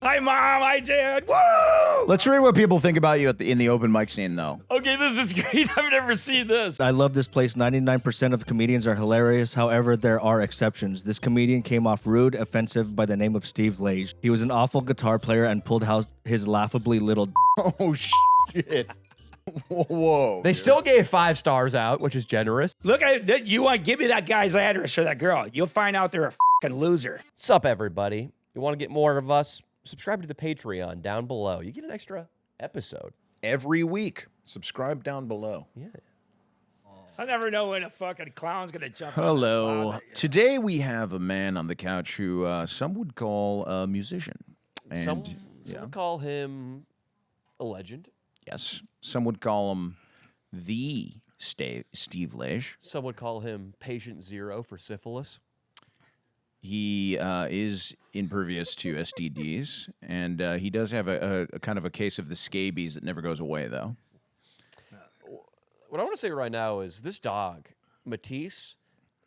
Hi, Mom, I did. Woo! Let's read what people think about you in the open mic scene, though. Okay, this is great. I've never seen this. I love this place. 99% of comedians are hilarious. However, there are exceptions. This comedian came off rude, offensive by the name of Steve Lage. He was an awful guitar player and pulled out his laughably little Oh, shit. Whoa. They still gave 5 stars out, which is generous. Look at that. You want to give me that guy's address for that girl. You'll find out they're a fucking loser. What's up, everybody? You want to get more of us? Subscribe to the Patreon down below. You get an extra episode. Every week. Subscribe down below. Yeah. I never know when a fucking clown's going to jump out of the Hello. closet, you know? Today we have a man on the couch who some would call a musician. And Some yeah, would call him a legend. yes, some would call him the Steve Lage. Some would call him patient zero for syphilis. He is impervious to STDs, and he does have a kind of a case of the scabies that never goes away, though. What I want to say right now is this dog, Matisse,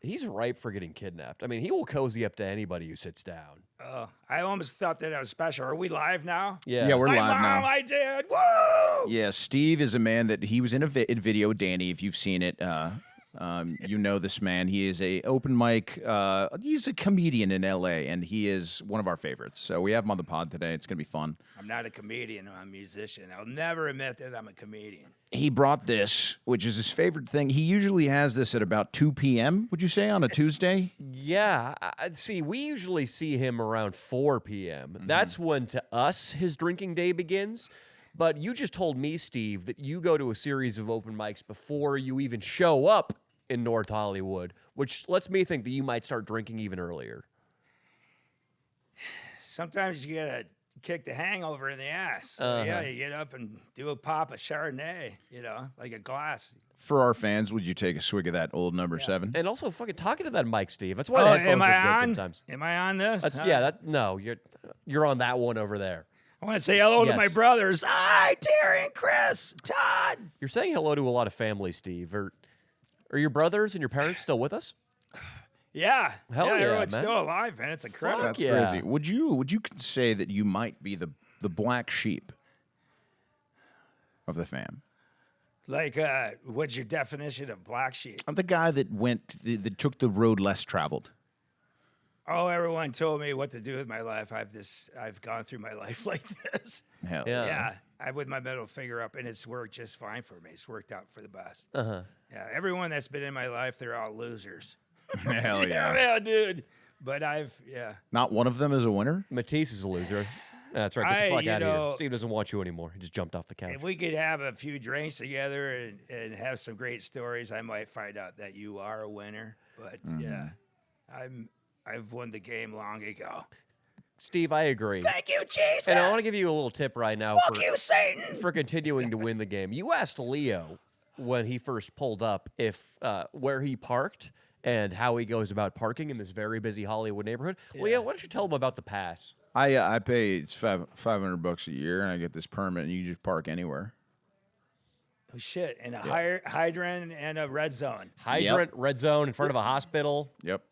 he's ripe for getting kidnapped. I mean, he will cozy up to anybody who sits down. I almost thought that I was special. Are we live now? Yeah. We're Hi, live Mom, now. I did. Woo! Yeah, Steve is a man that he was in a video. Danny, if you've seen it, you know this man. He is a open mic. He's a comedian in LA, and he is one of our favorites. So we have him on the pod today. It's gonna be fun. I'm not a comedian. I'm a musician. I'll never admit that I'm a comedian. He brought this, which is his favorite thing. He usually has this at about 2 p.m., would you say, on a Tuesday? Yeah. See, we usually see him around 4 p.m. That's when, to us, his drinking day begins. But you just told me, Steve, that you go to a series of open mics before you even show up in North Hollywood, which lets me think that you might start drinking even earlier. Sometimes you gotta kick the hangover in the ass. So, Uh-huh. yeah, you get up and do a pop of Chardonnay, like a glass. For our fans, would you take a swig of that old number 7? And also fucking talking to that mic, Steve. That's why the headphones am are I good on? sometimes. Am I on this? That's Huh? yeah, no, you're on that one over there. I want to say hello to my Yes. brothers. Hi, Terry and Chris, Todd. You're saying hello to a lot of family, Steve. Are your brothers and your parents still with us? Yeah, Hell yeah, everyone's man. still alive, man. It's incredible. Fuck That's yeah. crazy. Would you say that you might be the black sheep of the fam? Like, what's your definition of black sheep? I'm the guy that took the road less traveled. Oh, everyone told me what to do with my life. I've gone through my life like this. Hell Yeah. Yeah, I with my middle finger up, and it's worked just fine for me. It's worked out for the best. Yeah, everyone that's been in my life, they're all losers. Hell yeah. Yeah, dude. But Not one of them is a winner? Matisse is a loser. That's right. Get the fuck you out of know- here. Steve doesn't want you anymore. He just jumped off the couch. if we could have a few drinks together and have some great stories, I might find out that you are a winner. But yeah, I've won the game long ago. Steve, I agree. Thank you, Jesus. And I want to give you a little tip right now Fuck you, Satan. for continuing to win the game. You asked Leo when he first pulled up if where he parked and how he goes about parking in this very busy Hollywood neighborhood. Leo, why don't you tell him about the pass? I pay it's $500 a year, and I get this permit, and you just park anywhere. Oh, shit. And a hydrant and a red zone. Hydrant, red zone in front of a hospital. Yep.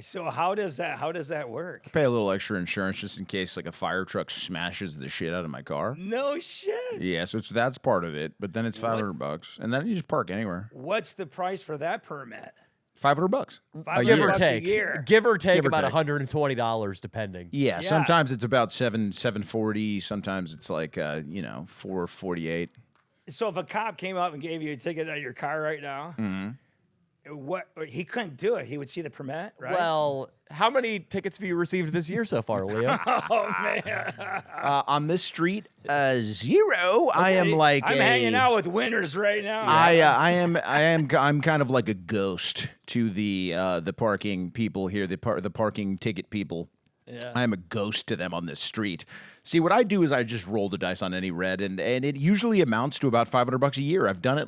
So how does that work? Pay a little extra insurance just in case like a fire truck smashes the shit out of my car. No shit. Yeah, so that's part of it, but then it's $500, and then you just park anywhere. What's the price for that permit? $500. $500 Give or bucks a take. year. Give or take Give or about take. $120 depending. Yeah, sometimes it's about $740. Sometimes it's like $448. So if a cop came up and gave you a ticket on your car right now, what he couldn't do it. He would see the permit, right? Well, how many tickets have you received this year so far, Leo? oh man, On this street, 0. I am like I'm hanging out with winners right now. I'm kind of like a ghost to the parking people here, the parking ticket people. Yeah. I am a ghost to them on this street. See, what I do is I just roll the dice on any red, and it usually amounts to about $500 a year. I've done it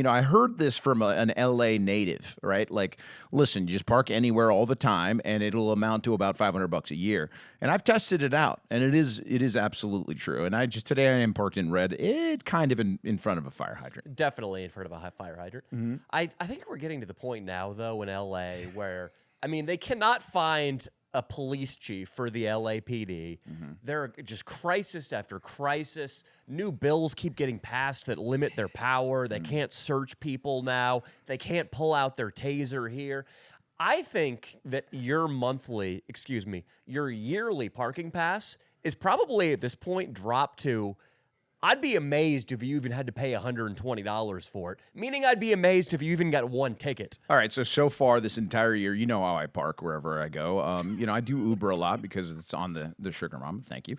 I heard this from an LA native, right? Like, listen, you just park anywhere all the time, and it'll amount to about $500 a year. And I've tested it out, and it is absolutely true. And today I am parked in red. It's kind of in front of a fire hydrant. Definitely in front of a fire hydrant. I think we're getting to the point now, though, in LA where, I mean, they cannot find a police chief for the LAPD. There are just crisis after crisis. New bills keep getting passed that limit their power. They can't search people now. They can't pull out their taser here. I think that your yearly parking pass is probably at this point dropped to, I'd be amazed if you even had to pay $120 for it. Meaning I'd be amazed if you even got one ticket. All right, so far this entire year, you know how I park wherever I go. I do Uber a lot because it's on the Sugar Mom. Thank you.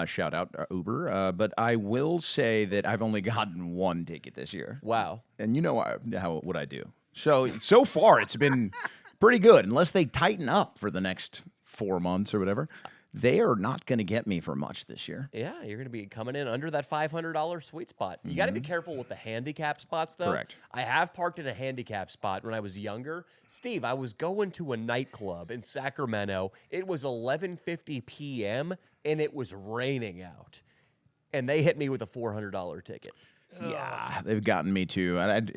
Shout out Uber. But I will say that I've only gotten one ticket this year. Wow. And you know what I do. So far it's been pretty good, unless they tighten up for the next 4 months or whatever. They are not going to get me for much this year. Yeah, you're going to be coming in under that $500 sweet spot. You got to be careful with the handicap spots, though. Correct. I have parked in a handicap spot when I was younger. Steve, I was going to a nightclub in Sacramento. It was 11:50 p.m., and it was raining out. And they hit me with a $400 ticket. Yeah, they've gotten me too.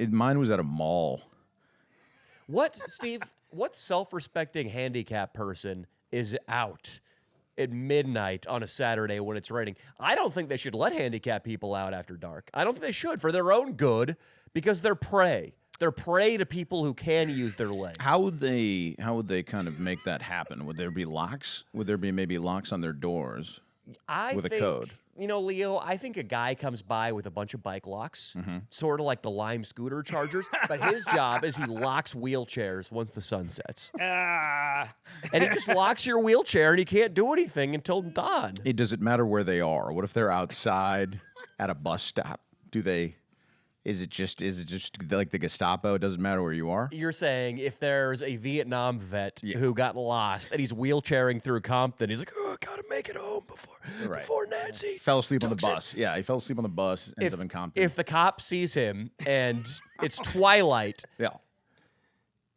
Mine was at a mall. Steve, what self-respecting handicap person is out at midnight on a Saturday when it's raining? I don't think they should let handicapped people out after dark. I don't think they should, for their own good, because they're prey. They're prey to people who can use their legs. How would they kind of make that happen? Would there be locks? Would there be maybe locks on their doors? With a code. Leo, I think a guy comes by with a bunch of bike locks, sort of like the Lime scooter chargers, but his job is he locks wheelchairs once the sun sets. And he just locks your wheelchair and you can't do anything until dawn. Does it matter where they are? What if they're outside at a bus stop? Is it just like the Gestapo? It doesn't matter where you are? You're saying if there's a Vietnam vet who got lost and he's wheelchairing through Compton, he's like, I gotta make it home before Nancy Fell asleep on the tucks it." bus. Yeah, he fell asleep on the bus, ends up in Compton. If the cop sees him and it's twilight, yeah.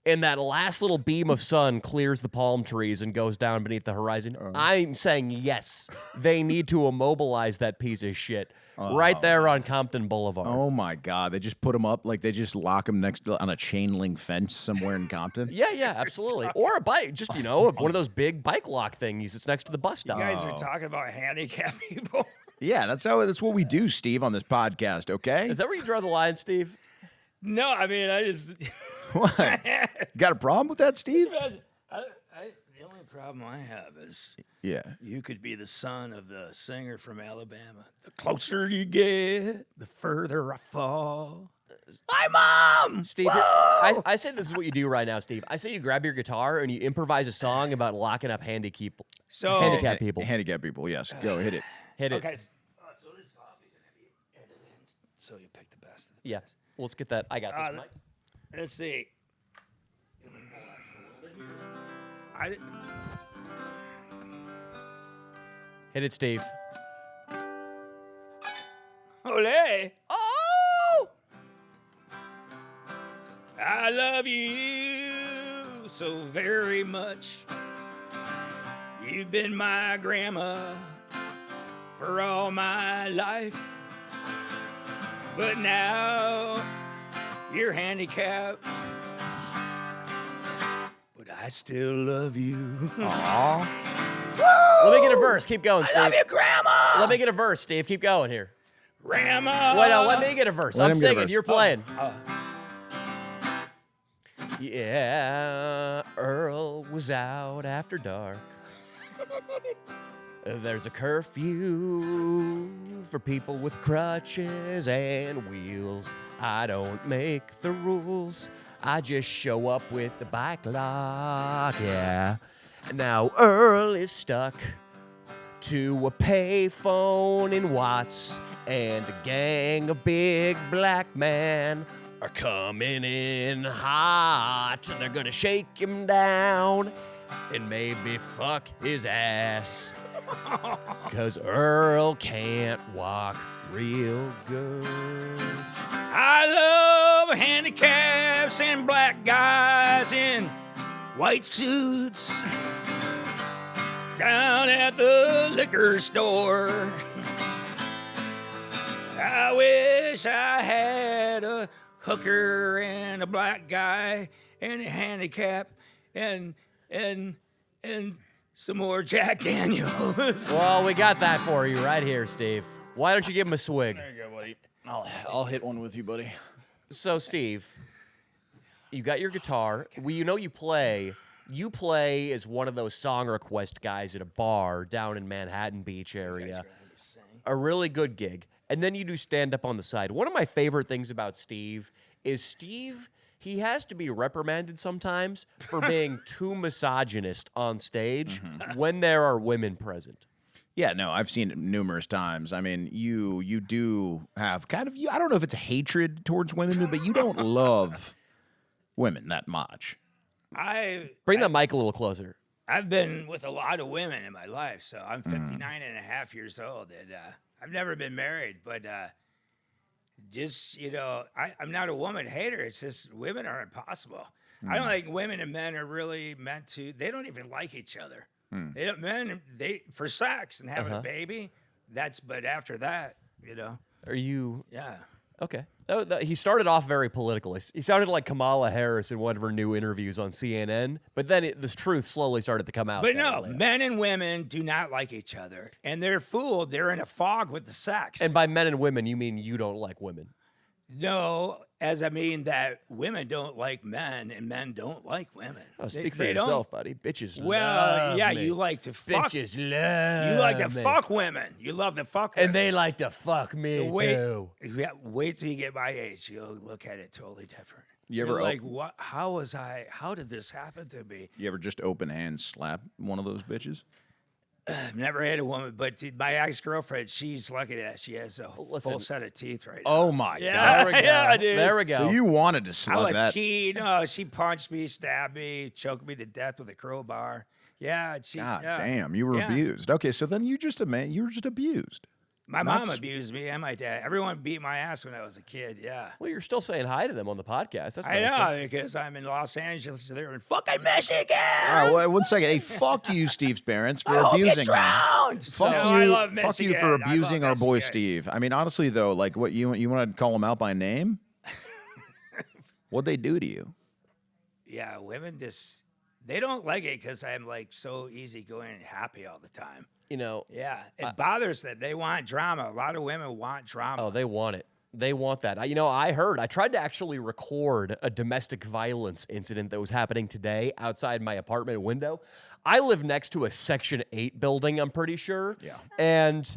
and that last little beam of sun clears the palm trees and goes down beneath the horizon, I'm saying yes, they need to immobilize that piece of shit right there on Compton Boulevard. Oh my God! They just put him up, like they just lock him on a chain link fence somewhere in Compton. Yeah, absolutely. Or a bike, just one of those big bike lock things that's next to the bus stop. You guys are talking about handicapped people. Yeah, that's what we do, Steve, on this podcast. Okay. Is that where you draw the line, Steve? No, I mean, I just... What? Got a problem with that, Steve? The only problem I have is Yeah. you could be the son of the singer from Alabama. The closer you get, the further I fall. Hi, Mom! Steve, I say this is what you do right now, Steve. I say you grab your guitar and you improvise a song about locking up handicapped people. Handicapped people, yes. Go, hit it. Hit it. Okay, so this is probably going to be edited, so you pick the best of the Yeah. Well, let's get that. I got this, Mike. Let's see. Hit it, Steve. Ole! Oh! I love you so very much. You've been my grandma for all my life. But now you're handicapped. But I still love you. Let me get a verse. Keep going, Steve. I love you, Grandma! Let me get a verse, Steve. Keep going here. Grandma! Wait, no, let me get a verse. Let I'm him get a singing. verse. You're playing. Yeah, Earl was out after dark. There's a curfew for people with crutches and wheels. I don't make the rules. I just show up with the bike lock, yeah. Now Earl is stuck to a payphone in Watts, and a gang of big black men are coming in hot. They're gonna shake him down and maybe fuck his ass. 'Cause Earl can't walk real good. I love handicaps and black guys in white suits down at the liquor store. I wish I had a hooker and a black guy and a handicap and Some more Jack Daniels. Well, we got that for you right here, Steve. Why don't you give him a swig? There you go, buddy. I'll hit one with you, buddy. So, Steve, you got your guitar. You play. You play as one of those song request guys at a bar down in Manhattan Beach area. A really good gig. And then you do stand-up on the side. One of my favorite things about Steve is he has to be reprimanded sometimes for being too misogynist on stage when there are women present. Yeah, no, I've seen it numerous times. I mean, you do have kind of, I don't know if it's hatred towards women, but you don't love women that much. Bring that mic a little closer. I've been with a lot of women in my life, so I'm 59 and a half years old, and I've never been married, but just, I'm not a woman hater. It's just women are impossible. I don't think women and men are really meant to, they don't even like each other. They don't, for sex and having a baby, but after that, Are you... yeah. Okay. He started off very political. He sounded like Kamala Harris in one of her new interviews on CNN, but then this truth slowly started to come out. But no, men and women do not like each other, and they're fooled. They're in a fog with the sex. And by men and women, you mean you don't like women? No, as I mean that women don't like men and men don't like women. Oh, speak for yourself, buddy. Bitches Well, love yeah, me. you like to fuck. Bitches love You like to me. fuck women. You love to fuck women. And they like to fuck me, So too. wait till you get my age. You'll look at it totally different. You You're ever like, what? How did this happen to me? You ever just open hand slap one of those bitches? I've never had a woman, but my ex-girlfriend, she's lucky that she has a full set of teeth right now. Oh my Yeah, god! There we go. yeah, dude. There we go. So you wanted to I slug was that? keen. No, she punched me, stabbed me, choked me to death with a crowbar. Yeah, God yeah. damn, you were Yeah. abused. Okay, so then you were just abused. My mom That's- abused me and my dad. Everyone beat my ass when I was a kid. Yeah. Well, you're still saying hi to them on the podcast. That's I nice. know, because I'm in Los Angeles. They're in fucking Michigan. All right, well, 1 second. Hey, fuck you, Steve's parents, for I hope you abusing him. drowned. Fuck No, I love you! Fuck you Michigan. for I love abusing our boy Michigan. Steve. I mean, honestly though, like, what you want to call him out by name? What'd they do to you? Yeah, women just, they don't like it because I'm like so easygoing and happy all the time. You know, Yeah, it bothers them. They want drama. A lot of women want drama. oh, they want it. They want that. I tried to actually record a domestic violence incident that was happening today outside my apartment window. I live next to a Section 8 building, I'm pretty sure. Yeah. And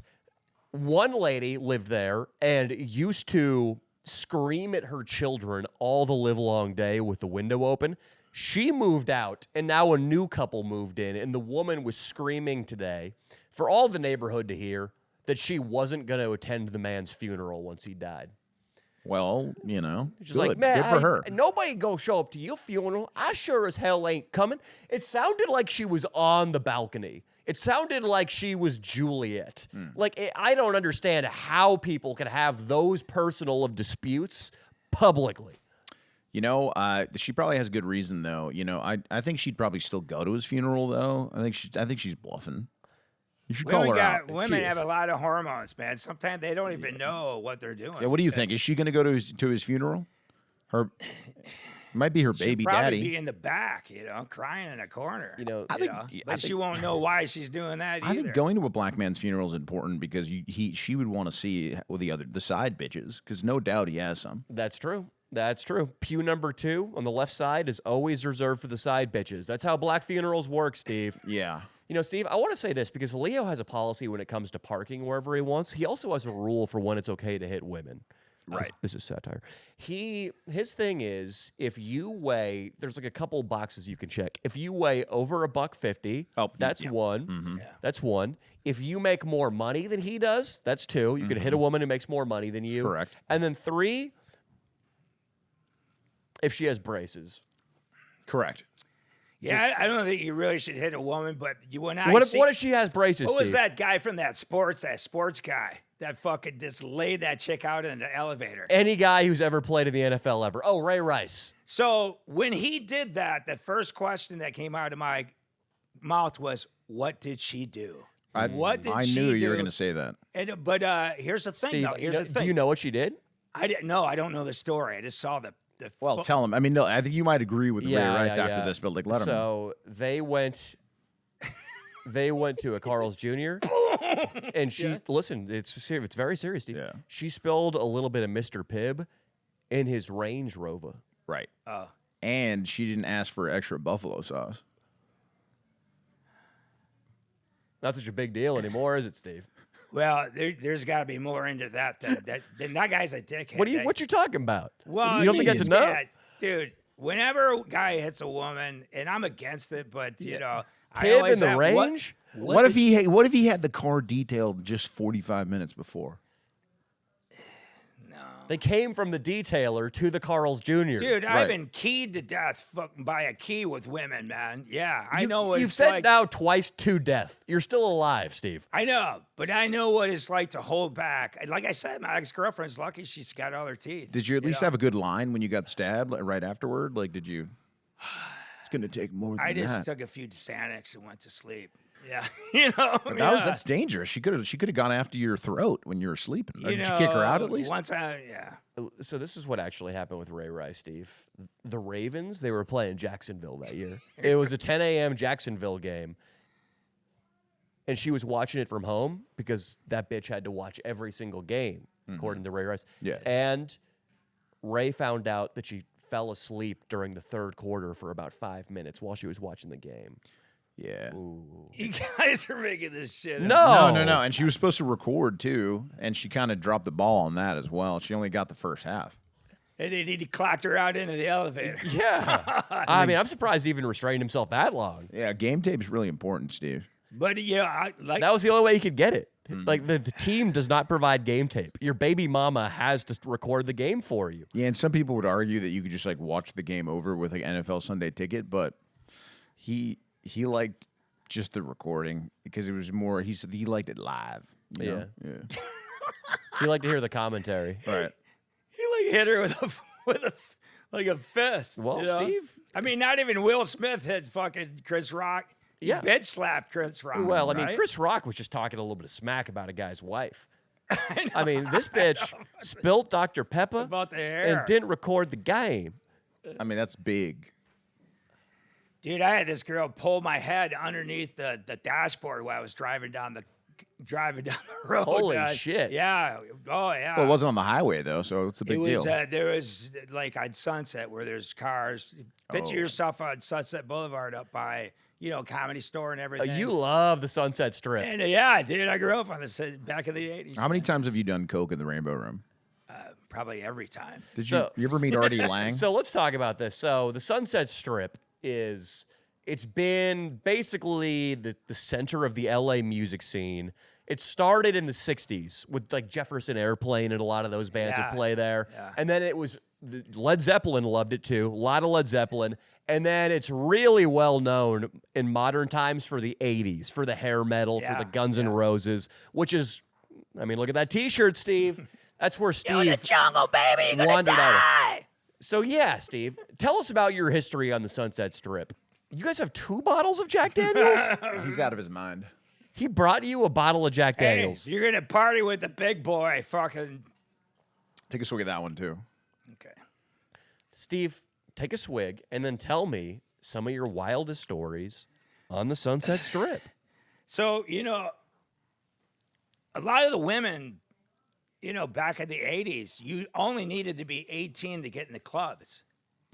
one lady lived there and used to scream at her children all the livelong day with the window open. She moved out, and now a new couple moved in, and the woman was screaming today for all the neighborhood to hear that she wasn't going to attend the man's funeral once he died. Well, She's good. like, man, good for her. nobody gonna show up to your funeral. I sure as hell ain't coming. It sounded like she was on the balcony. It sounded like she was Juliet. I don't understand how people can have those personal of disputes publicly. She probably has good reason though. I think she'd probably still go to his funeral though. I think she's bluffing. You should call her out. Women have a lot of hormones, man. Sometimes they don't even know what they're doing. Yeah, what do you think? Is she going to go to his funeral? Might be her baby She'd probably daddy. be in the back, crying in a corner. I think But she won't know why she's doing that either. I think going to a black man's funeral is important because she would want to see the side bitches because no doubt he has some. That's true. That's true. Pew number 2 on the left side is always reserved for the side bitches. That's how black funerals work, Steve. Yeah. Steve, I want to say this because Leo has a policy when it comes to parking wherever he wants. He also has a rule for when it's okay to hit women. Right. This is satire. His thing is if you weigh, there's like a couple boxes you can check. If you weigh over $150, that's one. Mm-hmm. Yeah. That's one. If you make more money than he does, that's 2. You can hit a woman who makes more money than you. Correct. And then 3, if she has braces. Correct. Yeah, I don't think you really should hit a woman, but what What if she has braces, What was Steve? that guy from that sports guy that fucking just laid that chick out in the elevator? Any guy who's ever played in the NFL ever. Oh, Ray Rice. So when he did that, the first question that came out of my mouth was, "What did she do? What did I she knew do?" you were going to say that. But here's the thing, Steve, though. Here's the thing. do you know what she did? I didn't know. I don't know the story. I just saw the. Well, tell him. I mean, no, I think you might agree with Ray Rice after this, but let him. So they went. they went to a Carl's Jr. and she listen. It's very serious, Steve. Yeah. She spilled a little bit of Mr. Pibb in his Range Rover. Right. Oh. And she didn't ask for extra buffalo sauce. Not such a big deal anymore, is it, Steve? Well, there's got to be more into that than that guy's a dickhead. What you talking about? Well, you don't think that's he's enough? got- dude. Whenever a guy hits a woman, and I'm against it, but you know, I Pibb always in the have- range? What if he had the car detailed just 45 minutes before? They came from the detailer to the Carl's Jr. Dude, Right. I've been keyed to death fucking by a key with women, man. Yeah, I know what You've it's said like. now twice to death. You're still alive, Steve. I know, but I know what it's like to hold back. And like I said, my ex-girlfriend's lucky she's got all her teeth. Did you at least know? have a good line when you got stabbed right afterward? Like, did you? It's gonna take more than I just that. took a few Xanax and went to sleep. Yeah, you know. That's dangerous. She could have gone after your throat when you were sleeping. Or did you kick her out at least? Once yeah. So this is what actually happened with Ray Rice, Steve. The Ravens, they were playing Jacksonville that year. It was a 10 a.m. Jacksonville game. And she was watching it from home because that bitch had to watch every single game, according to Ray Rice. Yeah. And Ray found out that she fell asleep during the third quarter for about 5 minutes while she was watching the game. Yeah. You guys are making this shit up. No. No. And she was supposed to record too, and she kind of dropped the ball on that as well. She only got the first half. And he clocked her out into the elevator. Yeah. I mean, I'm surprised he even restrained himself that long. Yeah, game tape is really important, Steve. But you know, That was the only way he could get it. Like the team does not provide game tape. Your baby mama has to record the game for you. Yeah, and some people would argue that you could just like watch the game over with like NFL Sunday Ticket, but he liked just the recording because it was more. He said he liked it live. You know? Yeah. You like to hear the commentary. Right. he like hit her with a like a fist. Well, you know? Steve- I mean, not even Will Smith hit fucking Chris Rock. He Yeah. bitch slapped Chris Rock. Well, I mean, right? Chris Rock was just talking a little bit of smack about a guy's wife. I mean, this bitch spilt Dr. Pepper About the hair. and didn't record the game. I mean, that's big. Dude, I had this girl pull my head underneath the dashboard while I was driving down the road. Holy shit. Yeah. Oh yeah. Well, it wasn't on the highway though, so it's a big It was, deal. there was like on Sunset where there's cars. Picture yourself on Sunset Boulevard up by, Comedy Store and everything. You love the Sunset Strip. And yeah, dude, I grew up on the back of the 80s. How many times have you done coke in the Rainbow Room? Probably every time. Did So- you ever meet Artie Lang? So let's talk about this. So the Sunset Strip it's been basically the center of the LA music scene. It started in the 60s with like Jefferson Airplane and a lot of those bands Yeah. would play there. Yeah. And then it was Led Zeppelin loved it too. A lot of Led Zeppelin. And then it's really well known in modern times for the 80s, for the hair metal, for Yeah. the Guns N' Roses, which is, I mean, look at that t-shirt, Steve. That's where Steve You're in the jungle, baby. You're gonna wandered out of. die. So yeah, Steve, tell us about your history on the Sunset Strip. You guys have 2 bottles of Jack Daniels? He's out of his mind. He brought you a bottle of Jack Hey, Daniels. you're gonna party with the big boy. Fucking Take a swig of that one too. okay. Steve, take a swig and then tell me some of your wildest stories on the Sunset Strip. So, a lot of the women, back in the 80s, you only needed to be 18 to get in the clubs.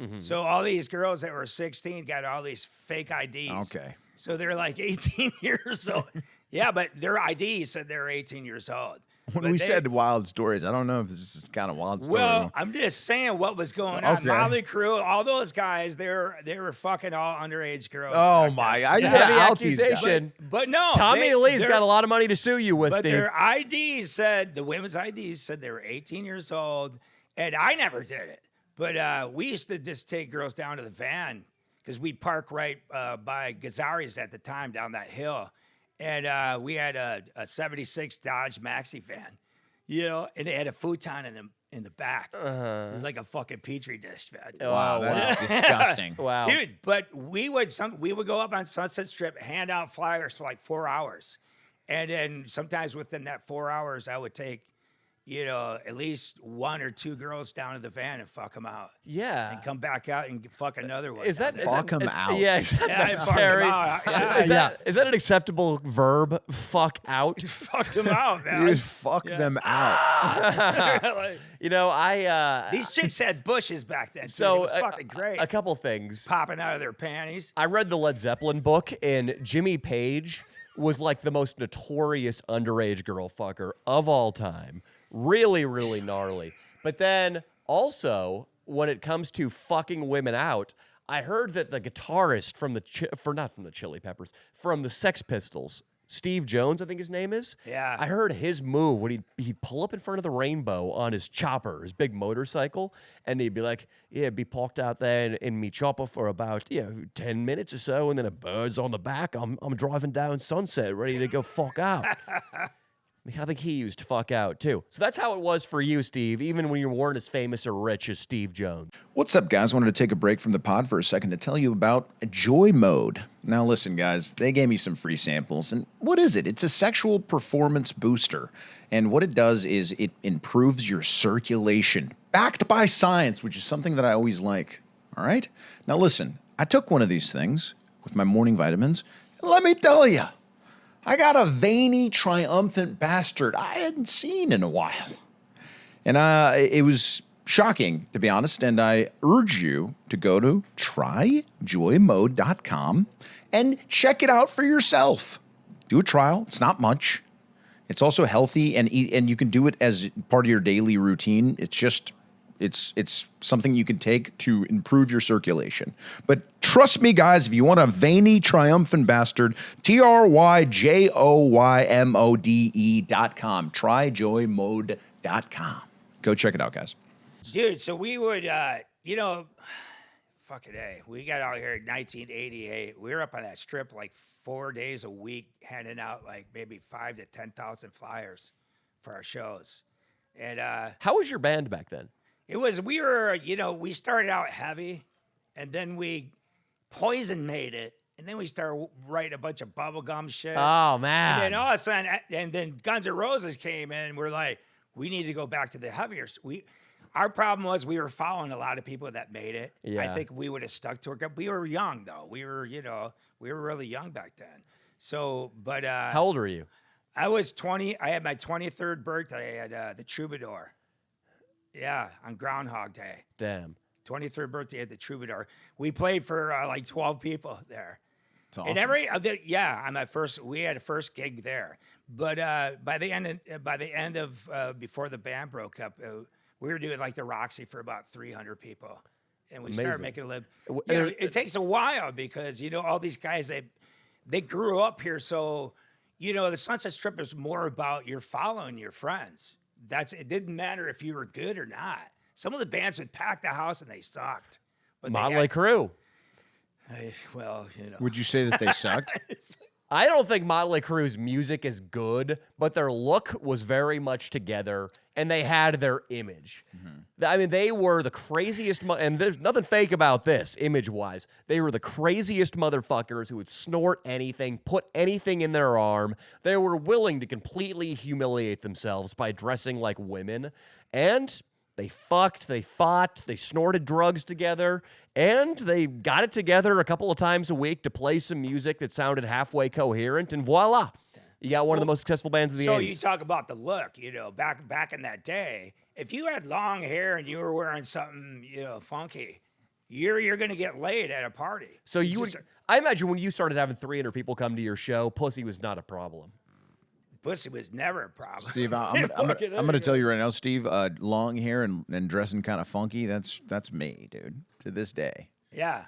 Mm-hmm. So all these girls that were 16 got all these fake IDs. Okay. So they're like 18 years old. Yeah, but their ID said they were 18 years old. When But we they- said wild stories, I don't know if this is kind of wild story. well, I'm just saying what was going on. Okay. Motley Crue, all those guys, they were fucking all underage girls. oh back my! then. I It's a gotta heavy out these guys. accusation. But no, Tommy Lee's they're- got a lot of money to sue you with, But Steve. their IDs said, the women's IDs said they were 18 years old, and I never did it. But we used to just take girls down to the van because we'd park right by Gazzari's at the time down that hill. And we had a 76 Dodge Maxi van, and it had a futon in the back. It was like a fucking Petri dish, man. Wow, that's disgusting. Wow. Dude, but we would go up on Sunset Strip, hand out flyers for like 4 hours. And then sometimes within that 4 hours, I would take, you know, at least 1 or 2 girls down to the van and fuck them out. Yeah. And come back out and fuck another one. Is that down is Fuck that- 'em is- out. Yeah, is that there. Yeah, I fucked 'em necessary? out. Yeah, Is that an acceptable verb? Fuck out. fucked them out, man. Dude, fuck them out. Like, You know, I these chicks had bushes back then. so it was fucking great. a couple things. Popping out of their panties. I read the Led Zeppelin book, and Jimmy Page was like the most notorious underage girl fucker of all time. Really, really gnarly. But then also, when it comes to fucking women out, I heard that the guitarist from not from the Chili Peppers, from the Sex Pistols, Steve Jones, I think his name is. Yeah. I heard his move when he'd pull up in front of the Rainbow on his chopper, his big motorcycle, and he'd be like, yeah, be parked out there in me chopper for about 10 minutes or so, and then a bird's on the back. I'm driving down Sunset, ready to go fuck out. I think he used to fuck out too. So that's how it was for you, Steve, even when you weren't as famous or rich as Steve Jones. What's up, guys? Wanted to take a break from the pod for a second to tell you about Joy Mode. Now, listen, guys, they gave me some free samples. And what is it? It's a sexual performance booster. And what it does is it improves your circulation, backed by science, which is something that I always like. All right? Now, listen, I took one of these things with my morning vitamins. And let me tell you, I got a veiny, triumphant bastard I hadn't seen in a while. And it was shocking, to be honest, and I urge you to go to tryjoymode.com and check it out for yourself. Do a trial. It's not much. It's also healthy, and you can do it as part of your daily routine. It's something you can take to improve your circulation. But trust me, guys, if you want a veiny, triumphant bastard, tryjoymode.com. Tryjoymode.com. Go check it out, guys. Dude, so we would, fucking A. We got out here in 1988. We were up on that strip like 4 days a week, handing out like maybe 5,000 to 10,000 flyers for our shows. And How was your band back then? we started out heavy, and then Poison made it, and then we started writing a bunch of bubblegum shit. Oh, man. And then all of a sudden, and then Guns N' Roses came in. We're like, we need to go back to the heavier. Our problem was we were following a lot of people that made it. I Yeah. think we would have stuck to it. We were young though. We were really young back then. So, but How old were you? I was 20. I had my 23rd birthday at the Troubadour. Yeah, on Groundhog Day. Damn. 23rd birthday at the Troubadour. We played for like 12 people there. It's awesome. And on my first, we had a first gig there. But by the end of before the band broke up, we were doing like the Roxy for about 300 people, and we started Amazing. making a living. W- It takes a while because all these guys they grew up here, so the Sunset Strip is more about you're following your friends. It didn't matter if you were good or not. Some of the bands would pack the house and they sucked. But Motley Crue. Would you say that they sucked? I don't think Motley Crue's music is good, but their look was very much together, and they had their image. I mean, they were the craziest, and there's nothing fake about this, image-wise. They were the craziest motherfuckers who would snort anything, put anything in their arm. They were willing to completely humiliate themselves by dressing like women, and they fucked, they fought, they snorted drugs together, and they got it together a couple of times a week to play some music that sounded halfway coherent, and voila, you got one of the most successful bands of the 80s. So you talk about the look, back in that day, if you had long hair and you were wearing something, funky, you're gonna get laid at a party. So I imagine when you started having 300 people come to your show, pussy was not a problem. Pussy was never a problem. Steve, I'm gonna tell you right now, Steve. Long hair and dressing kind of funky. That's me, dude. To this day, Yeah.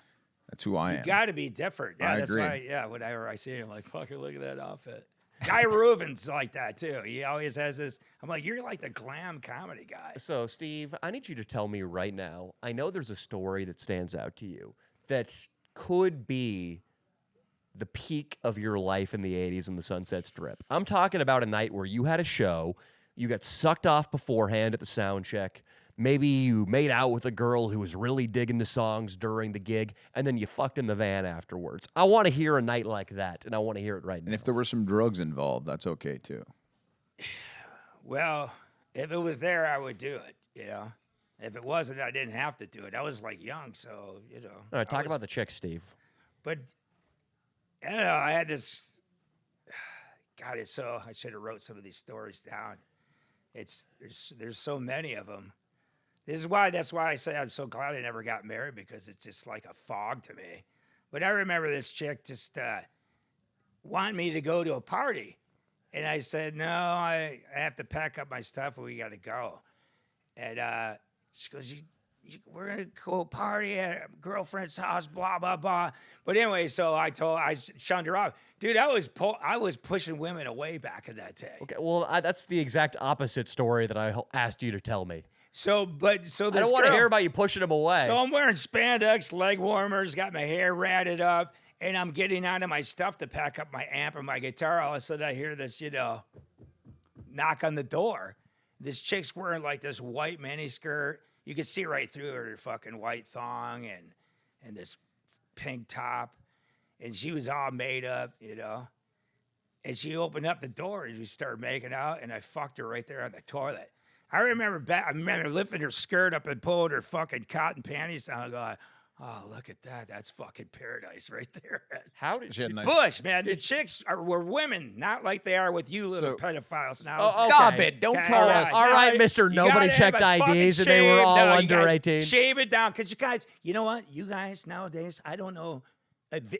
that's who I am. You got to be different. Yeah, I that's agree. why. Yeah, whenever I see him, I'm like, fucker, look at that outfit. Guy Reuben's like that too. He always has this. I'm like, you're like the glam comedy guy. So, Steve, I need you to tell me right now. I know there's a story that stands out to you that could be the peak of your life in the 80s in the Sunset Strip. I'm talking about a night where you had a show, you got sucked off beforehand at the sound check. Maybe you made out with a girl who was really digging the songs during the gig, and then you fucked in the van afterwards. I want to hear a night like that, and I want to hear it right now. And if there were some drugs involved, that's okay too. Well, if it was there, I would do it. You know, if it wasn't, I didn't have to do it. I was like young, so you know. All right, talk about the chick, Steve. But I don't know. I had this. God, it's so. I should have wrote some of these stories down. There's so many of them. That's why I say I'm so glad I never got married, because it's just like a fog to me. But I remember this chick just wanted me to go to a party. And I said, no, I have to pack up my stuff and we got to go. And she goes, we're going to go party at a girlfriend's house, blah, blah, blah. But anyway, so I shunned her off. Dude, I was pushing women away back in that day. Okay, well, that's the exact opposite story that I asked you to tell me. So this I don't want to hear about you pushing them away. So I'm wearing spandex, leg warmers, got my hair ratted up, and I'm getting out of my stuff to pack up my amp and my guitar. All of a sudden, I hear this, knock on the door. This chick's wearing like this white miniskirt. You could see right through her fucking white thong and this pink top. And she was all made up, And she opened up the door and we started making out, and I fucked her right there on the toilet. I remember lifting her skirt up and pulling her fucking cotton panties down and going, oh, look at that. That's fucking paradise right there. How did She had a nice- Bush, man. The chicks were women, not like they are with you little pedophiles now. Oh, Stop okay. it! Don't Okay, call all us. All right, Now, Mr. you Nobody gotta checked have it fucking IDs and they were shaved. all No, you under guys 18. Shave it down, because you guys, you know what? You guys nowadays, I don't know,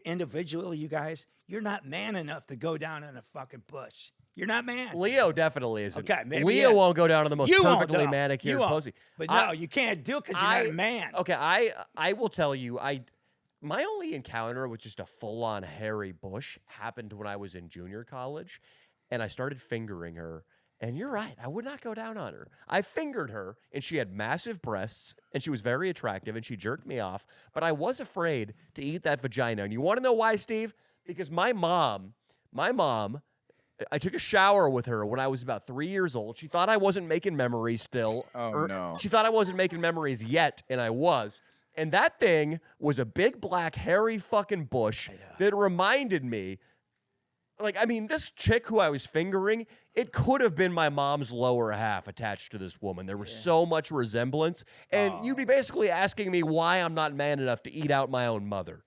individually, you guys, you're not man enough to go down in a fucking bush. You're not man. Leo definitely isn't. Okay, maybe Leo yes. won't go down to the most You won't, perfectly though. manicured You won't. pussy. But no, you can't do it because you're not a man. Okay, I will tell you, my only encounter with just a full-on hairy bush happened when I was in junior college, and I started fingering her. And you're right, I would not go down on her. I fingered her, and she had massive breasts, and she was very attractive, and she jerked me off. But I was afraid to eat that vagina. And you want to know why, Steve? Because my mom, I took a shower with her when I was about 3 years old. She thought I wasn't making memories still. Oh, no. She thought I wasn't making memories yet, and I was. And that thing was a big, black, hairy fucking bush that reminded me, this chick who I was fingering, it could have been my mom's lower half attached to this woman. There was so much resemblance. And you'd be basically asking me why I'm not man enough to eat out my own mother.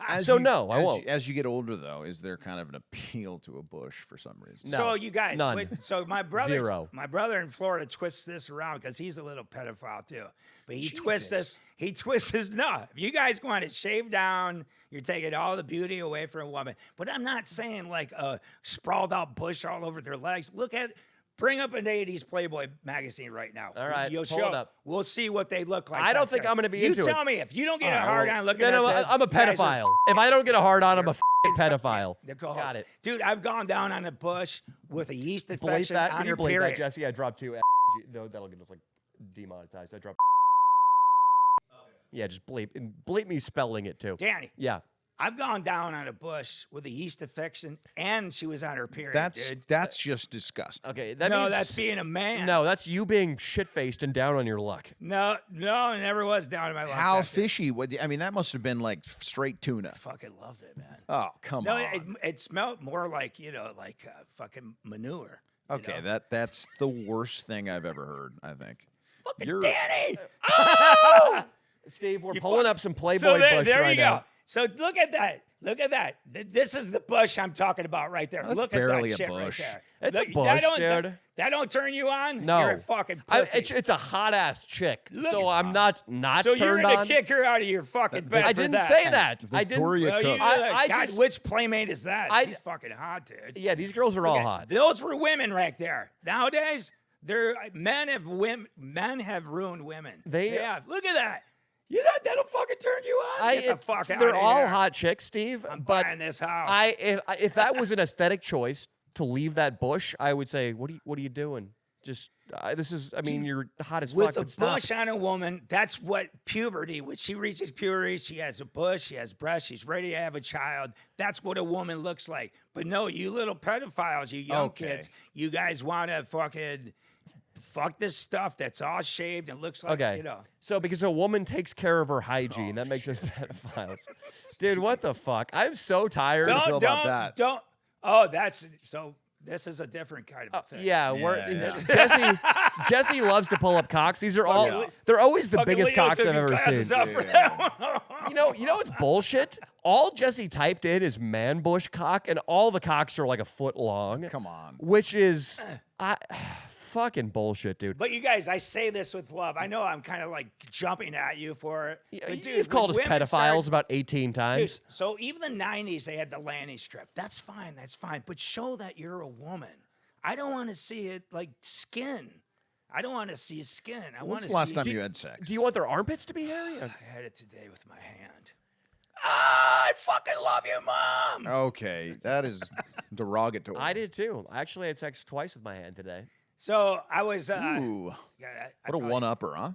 I won't. As you get older, though, is there kind of an appeal to a bush for some reason? No, So you guys, none. so my brother, Zero. my brother in Florida twists this around because he's a little pedophile too. But he twists this. He twists this. No, if you guys want to shave down, you're taking all the beauty away from a woman. But I'm not saying like a sprawled out bush all over their legs. Bring up an 80s Playboy magazine right now. All right, You'll pull show. it up. We'll see what they look like. I don't back think there. I'm gonna be you into it. You tell me if you don't get a hard on looking No, at this. I'm a you guys are pedophile. If I don't get a hard on, I'm a f***ing pedophile. Nicole. Got it. Dude, I've gone down on a bush with a yeast Bleep infection that. on Can you her bleep period. that, Jesse? I dropped 2. No, that'll get us demonetized. I dropped. Yeah, just bleep. And bleep me spelling it too. Danny, Yeah. I've gone down on a bush with a yeast infection, and she was on her period. dude. That's just disgusting. Okay. That No, means that's being a man. No, that's you being shit-faced and down on your luck. No, I never was down in my life. How after. fishy? That must have been like straight tuna. Fucking loved it, man. Oh, come No, on. it smelled more like fucking manure. you Okay, know? that's the worst thing I've ever heard, I think. Fucking Danny. Steve, we're pulling up some Playboy So there, bush there right you now. go. So look at that. Look at that. This is the bush I'm talking about right there. That's Look at barely that a shit right bush. there. It's a Look, bush, that dude. That don't turn you on? No. You're a fucking pussy. It's a hot-ass chick, Look so at- I'm not so you're turned gonna on. kick her out of your fucking bed I for didn't that. say that. I didn't. Victoria Well, Cook. I God, just- which playmate is that? I- She's fucking hot, dude. Yeah, these girls are all Okay, hot. Those were women right there. Nowadays, men have ruined women. They- have. Look at that. That'll fucking turn you on. Get the fuck out they're of all here. hot chicks, Steve. I'm but buying this house. if that was an aesthetic choice to leave that bush, I would say, what are you doing? Just you're hot as With fuck. a but stop bush it. on a woman, that's what puberty. When she reaches puberty, she has a bush, she has breasts, she's ready to have a child. That's what a woman looks like. But no, you little pedophiles, you young Okay. kids, you guys want to fucking fuck this stuff that's all shaved and looks like, Okay. So because a woman takes care of her hygiene, that makes us pedophiles. Dude, what the fuck? I'm so tired. feel Don't. about that? Oh, that's so. This is a different kind of thing. Yeah, Yeah. Jesse loves to pull up cocks. These are all they're always the Fucking biggest Leo cocks took I've his ever glasses seen. off for that one. You know what's bullshit? All Jesse typed in is man bush cock, and all the cocks are like a foot long. Come on. Which is fucking bullshit, dude. But you guys, I say this with love. I know I'm kind of like jumping at you for it. But dude, You've called us when women pedophiles start- about 18 times. Dude, so even the 90s, they had the Lanny strip. That's fine. But show that you're a woman. I don't want to see it like skin. I don't want to see skin. I want When's to the last see. time you had sex? Do you want their armpits to be hairy? I had it today with my hand. I fucking love you, Mom. Okay, that is derogatory. I did too. I actually had sex twice with my hand today. So I was. Ooh, Yeah, what a one-upper, huh?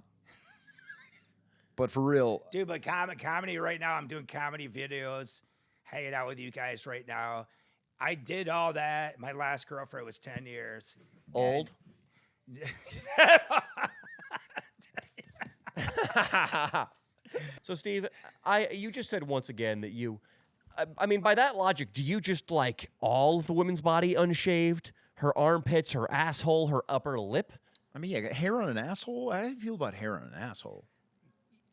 But for real, Dude, but comedy right now, I'm doing comedy videos, hanging out with you guys right now. I did all that. My last girlfriend was 10 years. Old. So Steve, you just said once again that you, I mean, by that logic, do you just like all of the woman's body unshaved? Her armpits, her asshole, her upper lip? I mean, yeah, hair on an asshole. How do you feel about hair on an asshole?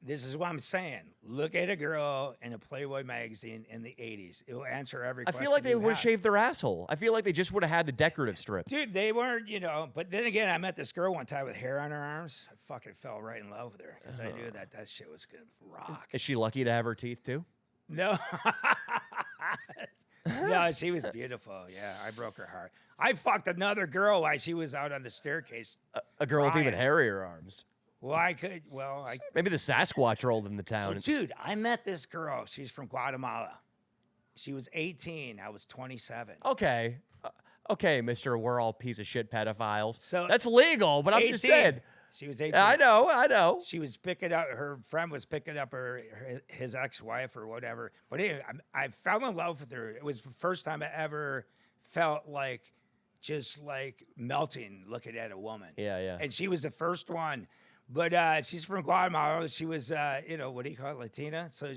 This is what I'm saying. Look at a girl in a Playboy magazine in the 80s. It will answer every I question. feel like they you would have have. shaved their asshole. I feel like they just would have had the decorative strip. Dude, they weren't, but then again, I met this girl one time with hair on her arms. I fucking fell right in love with her because I knew that shit was going to rock. Is she lucky to have her teeth too? No. No, she was beautiful. Yeah, I broke her heart. I fucked another girl while she was out on the staircase. A girl with even Ryan. hairier arms. Well, I Maybe the Sasquatch rolled in the town. dude, I met this girl. She's from Guatemala. She was 18. I was 27. Okay. Okay, mister, we're all piece of shit pedophiles. So- That's legal, but I'm just 18. saying. She was 18. I know. She was picking up, her friend was picking up his ex-wife or whatever. But anyway, I fell in love with her. It was the first time I ever felt like just like melting looking at a woman. Yeah. And she was the first one. But she's from Guatemala. She was, what do you call it, Latina? So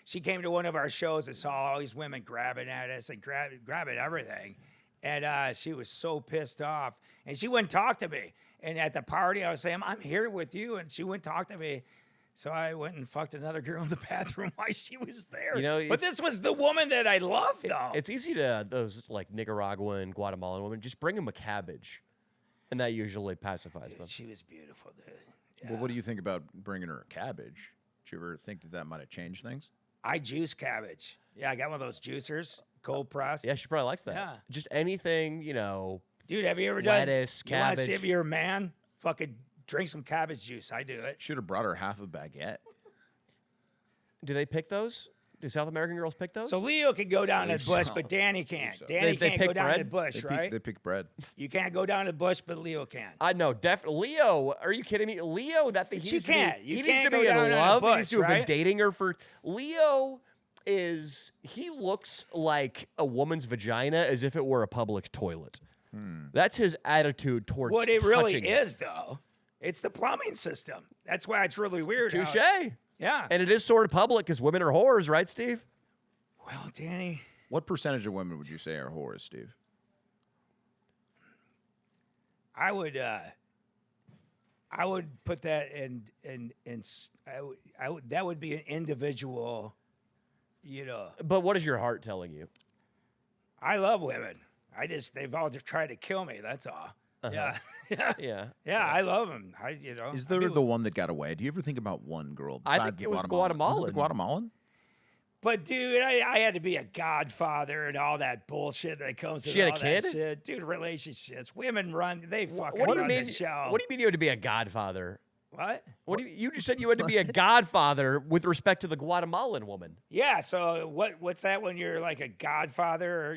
she came to one of our shows and saw all these women grabbing at us and grabbing everything. And she was so pissed off. And she wouldn't talk to me. And at the party, I was saying, I'm here with you. And she wouldn't talk to me. So I went and fucked another girl in the bathroom while she was there. But this was the woman that I loved, though. It's easy to, those like Nicaraguan, Guatemalan women, just bring them a cabbage. And that usually pacifies them. She was beautiful, dude. Yeah. Well, what do you think about bringing her a cabbage? Did you ever think that might have changed things? I juice cabbage. Yeah, I got one of those juicers, cold press. Yeah, she probably likes that. Yeah. Just anything, Dude, have you ever done lettuce, You want to see cabbage. if you're a man? Fucking drink some cabbage juice. I do it. Should have brought her half a baguette. Do they pick those? Do South American girls pick those? So Leo can go down the believe bush, so. but Danny can't. so. Danny They can't pick go down bread? the bush, right? They pick bread. You can't go down the bush, but Leo can. I know, definitely. Leo, are you kidding me? Leo, that thing. But He you needs to be- can't. You he needs can't to go be down on in a love. He bush, needs to have been right? dating her for. Leo he looks like a woman's vagina as if it were a public toilet. That's his attitude towards What it really touching is, though, it's the plumbing system. That's why it's really weird. how- Touche. Yeah. And it is sort of public because women are whores, right, Steve? Well, Danny, What percentage of women would you say are whores, Steve? I would put that that would be an individual, But what is your heart telling you? I love women. They've all just tried to kill me. That's all. Yeah. Yeah. Yeah, I love them. Is there the one that got away? Do you ever think about one girl? I Besides think it was Was it Guatemalan. the Guatemalan? But dude, I had to be a godfather and all that bullshit that comes with She had a all that kid? shit. Dude, relationships. Women they fucking What do you run mean? the show. What do you mean you had to be a godfather? What? You just said you had to be a godfather with respect to the Guatemalan woman. Yeah, so what's that when you're like a godfather or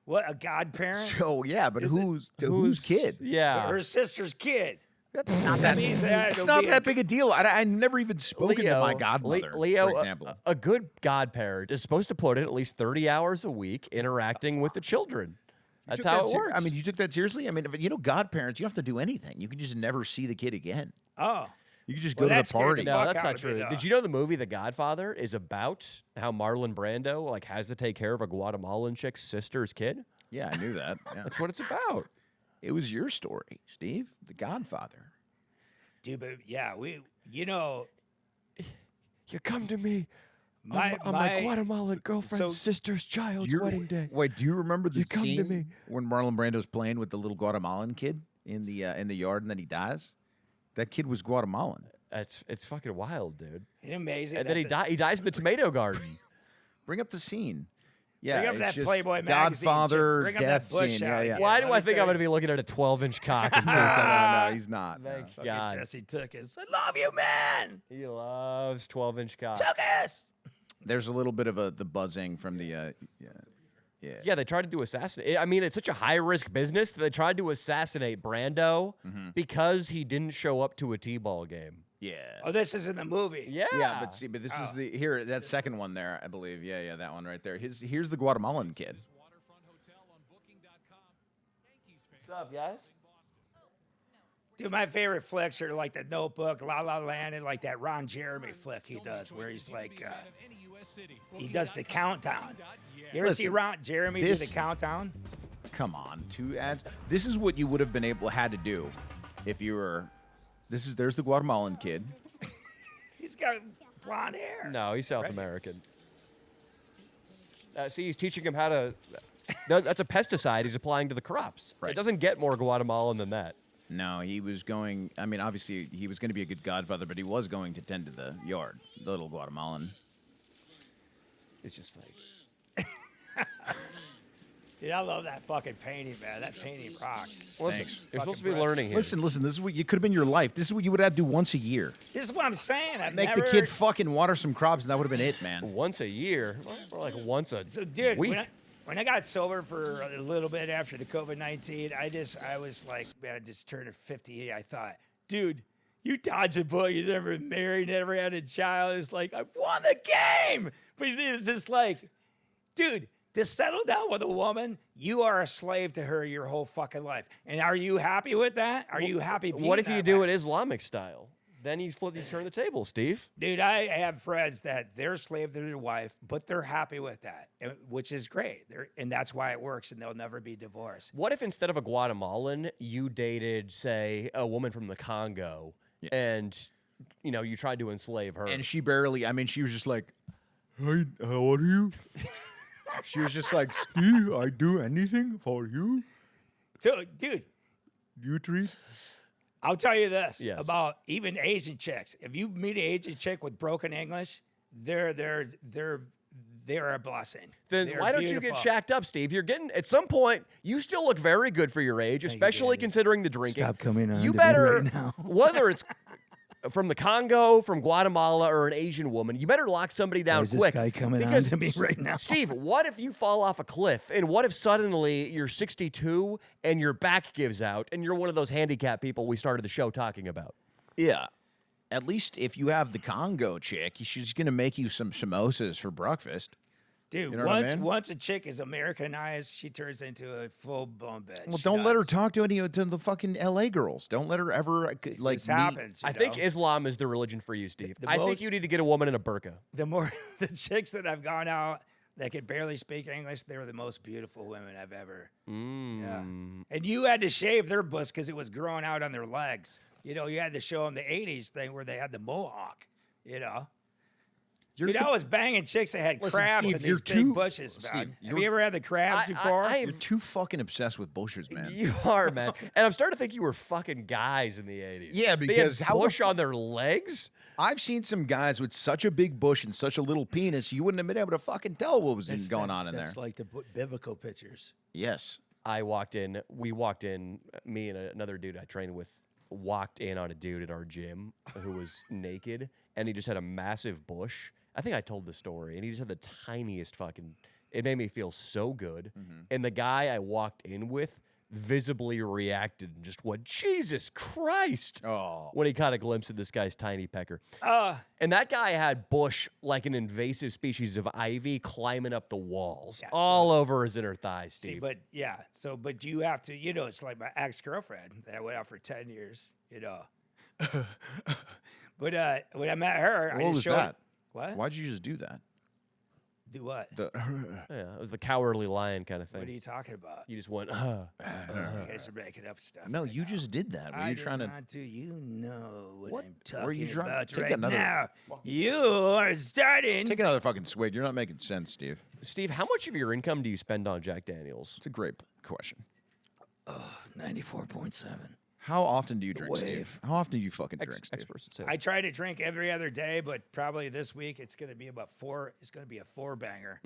what, a godparent? Oh yeah, but Is it- whose kid? Yeah. Her sister's kid. That's not that. means that It's it'll not be that big a deal. I never even spoken to my godmother. Leo, for example. a good godparent is supposed to put in at least 30 hours a week interacting with the children. That's Took how that it ser- works. I mean, you took that seriously. I mean, godparents, you don't have to do anything. You can just never see the kid again. Oh. You can just Well, go to that the scared party. the no, fuck that's out not of me, true. though. Did you know the movie The Godfather is about how Marlon Brando has to take care of a Guatemalan chick's sister's kid? Yeah, I knew that. Yeah. That's what it's about. It was your story, Steve, The Godfather. Dude, but yeah, you know, You come to me my on my Guatemalan girlfriend's so- sister's child's You're- wedding day. Wait, do you remember the You come to scene me. when Marlon Brando's playing with the little Guatemalan kid in the yard and then he dies? That kid was Guatemalan. It's fucking wild, dude. Isn't it amazing? And that then he dies in the tomato garden. Bring up the scene. Yeah, Bring up it's that just Playboy magazine, Godfather Bring up that death Bush scene. out Yeah, yeah. again. Why do Let I me think tell I'm going you. to be looking at a 12-inch cock in 2 No, seconds? no, he's not. Thank Fucking God. Jesse Tuckus. I love you, man. He loves 12-inch cock. Tuckus. There's a little bit of the buzzing from the yeah. Yeah, they tried to assassinate. I mean, it's such a high-risk business that they tried to assassinate Brando because he didn't show up to a T-ball game. Yeah. Oh, this is in the movie. Yeah. Yeah, but this is the here that second one there, I believe. Yeah, that one right there. Here's the Guatemalan kid. What's up, guys? Dude, my favorite flicks are like The Notebook, La La Land, and like that Ron Jeremy flick he does, where he's like, he does the countdown. You ever see Listen, Ron Jeremy do this- the countdown? Come on, 2 ads. This is what you would have been had to do if you were. There's the Guatemalan kid. He's got blonde hair. No, he's South Right. American. See, he's teaching him how to. That's a pesticide he's applying to the crops. Right. It doesn't get more Guatemalan than that. No, he was going. I mean, obviously he was going to be a good godfather, but he was going to tend to the yard, the little Guatemalan. It's just like. Dude, I love that fucking painting, man. That painting rocks. Listen, Thanks. you're supposed to be Fucking learning here. Listen. This is what you could have been your life. This is what you would have to do once a year. This is what I'm saying. I've Make never, the kid fucking water some crops, and that would have been it, man. once a year, or like once a So, dude, week. when I got sober for a little bit after the COVID-19, I was like, man, I just turned 58. I thought, dude, you dodged a bullet. You never been married, never had a child. It's like, I've won the game. But it was just like, dude, to settle down with a woman, you are a slave to her your whole fucking life. And are you happy with that? Are you happy being What if you that do way? it Islamic style? Then you turn the table, Steve. Dude, I have friends that they're a slave to their wife, but they're happy with that, which is great. And that's why it works, and they'll never be divorced. What if instead of a Guatemalan, you dated, say, a woman from the Congo, Yes. and you tried to enslave her? And she barely. I mean, she was just like, "Hi, how are you?" She was just like, "Steve, I do anything for you. So, dude, You treat." I'll tell you this Yes. about even Asian chicks. If you meet an Asian chick with broken English, they're a blessing. Then They're why don't you get beautiful. shacked up, Steve? You're getting at some point. You still look very good for your age, especially Danny. considering the drinking. Stop coming on You to me better, right now. whether it's from the Congo, from Guatemala, or an Asian woman, you better lock somebody down is this quick. guy coming on because to me right now? Steve, what if you fall off a cliff, and what if suddenly you're 62 and your back gives out, and you're one of those handicapped people we started the show talking about? Yeah. At least if you have the Congo chick, she's gonna make you some samosas for breakfast. Dude, You know what I mean? once a chick is Americanized, she turns into a full-blown bitch. Well, She don't let her does. talk to any of the fucking LA girls. Don't let her ever like This meet- happens. you I think know? Islam is the religion for you, Steve. the I think most- you need to get a woman in a burqa. the more the chicks that I've gone out that could barely speak English, they were the most beautiful women I've ever. Yeah. Mm. And you had to shave their butts because it was growing out on their legs. You know, you had to show them the '80s thing where they had the mohawk. You know. Dude, I was banging chicks that had Listen, crabs Steve, and you're these big too- bushes, Steve, man. Have you're- you ever had the crabs before? I You're too fucking obsessed with bushes, man. You are, man. And I'm starting to think you were fucking guys in the 80s. Yeah, They because had how the bush on their legs? I've seen some guys with such a big bush and such a little penis, you wouldn't have been able to fucking tell what was going on in there. That's like the biblical pictures. Yes. We walked in, me and another dude I trained with walked in on a dude at our gym who was naked, and he just had a massive bush. I think I told the story, and he just had the tiniest fucking. It made me feel so good. And the guy I walked in with visibly reacted and just went, Jesus Christ, Oh. when he caught a glimpse of this guy's tiny pecker. Uh, And that guy had bush like an invasive species of ivy climbing up the walls, Yeah, all over his inner thighs, See, Steve. but yeah, but you have to, it's like my ex-girlfriend that I went out for 10 years, But when I met her, I What just was showed that? What? Why'd you just do that? Do what? Yeah, it was the cowardly lion kind of thing. What are you talking about? You just went, You guys are making up stuff. No, right you now. just did that. Were I you did trying to? not do. You know what, What? I'm Were talking you trying- about take right another now. You are starting. Take another fucking swig. You're not making sense, Steve. Steve, how much of your income do you spend on Jack Daniels? It's a great question. 94.7. How often do you drink, wave. Steve? How often do you fucking drink, Steve? Experts would say. I try to drink every other day, but probably this week it's going to be about 4. It's going to be a 4-banger.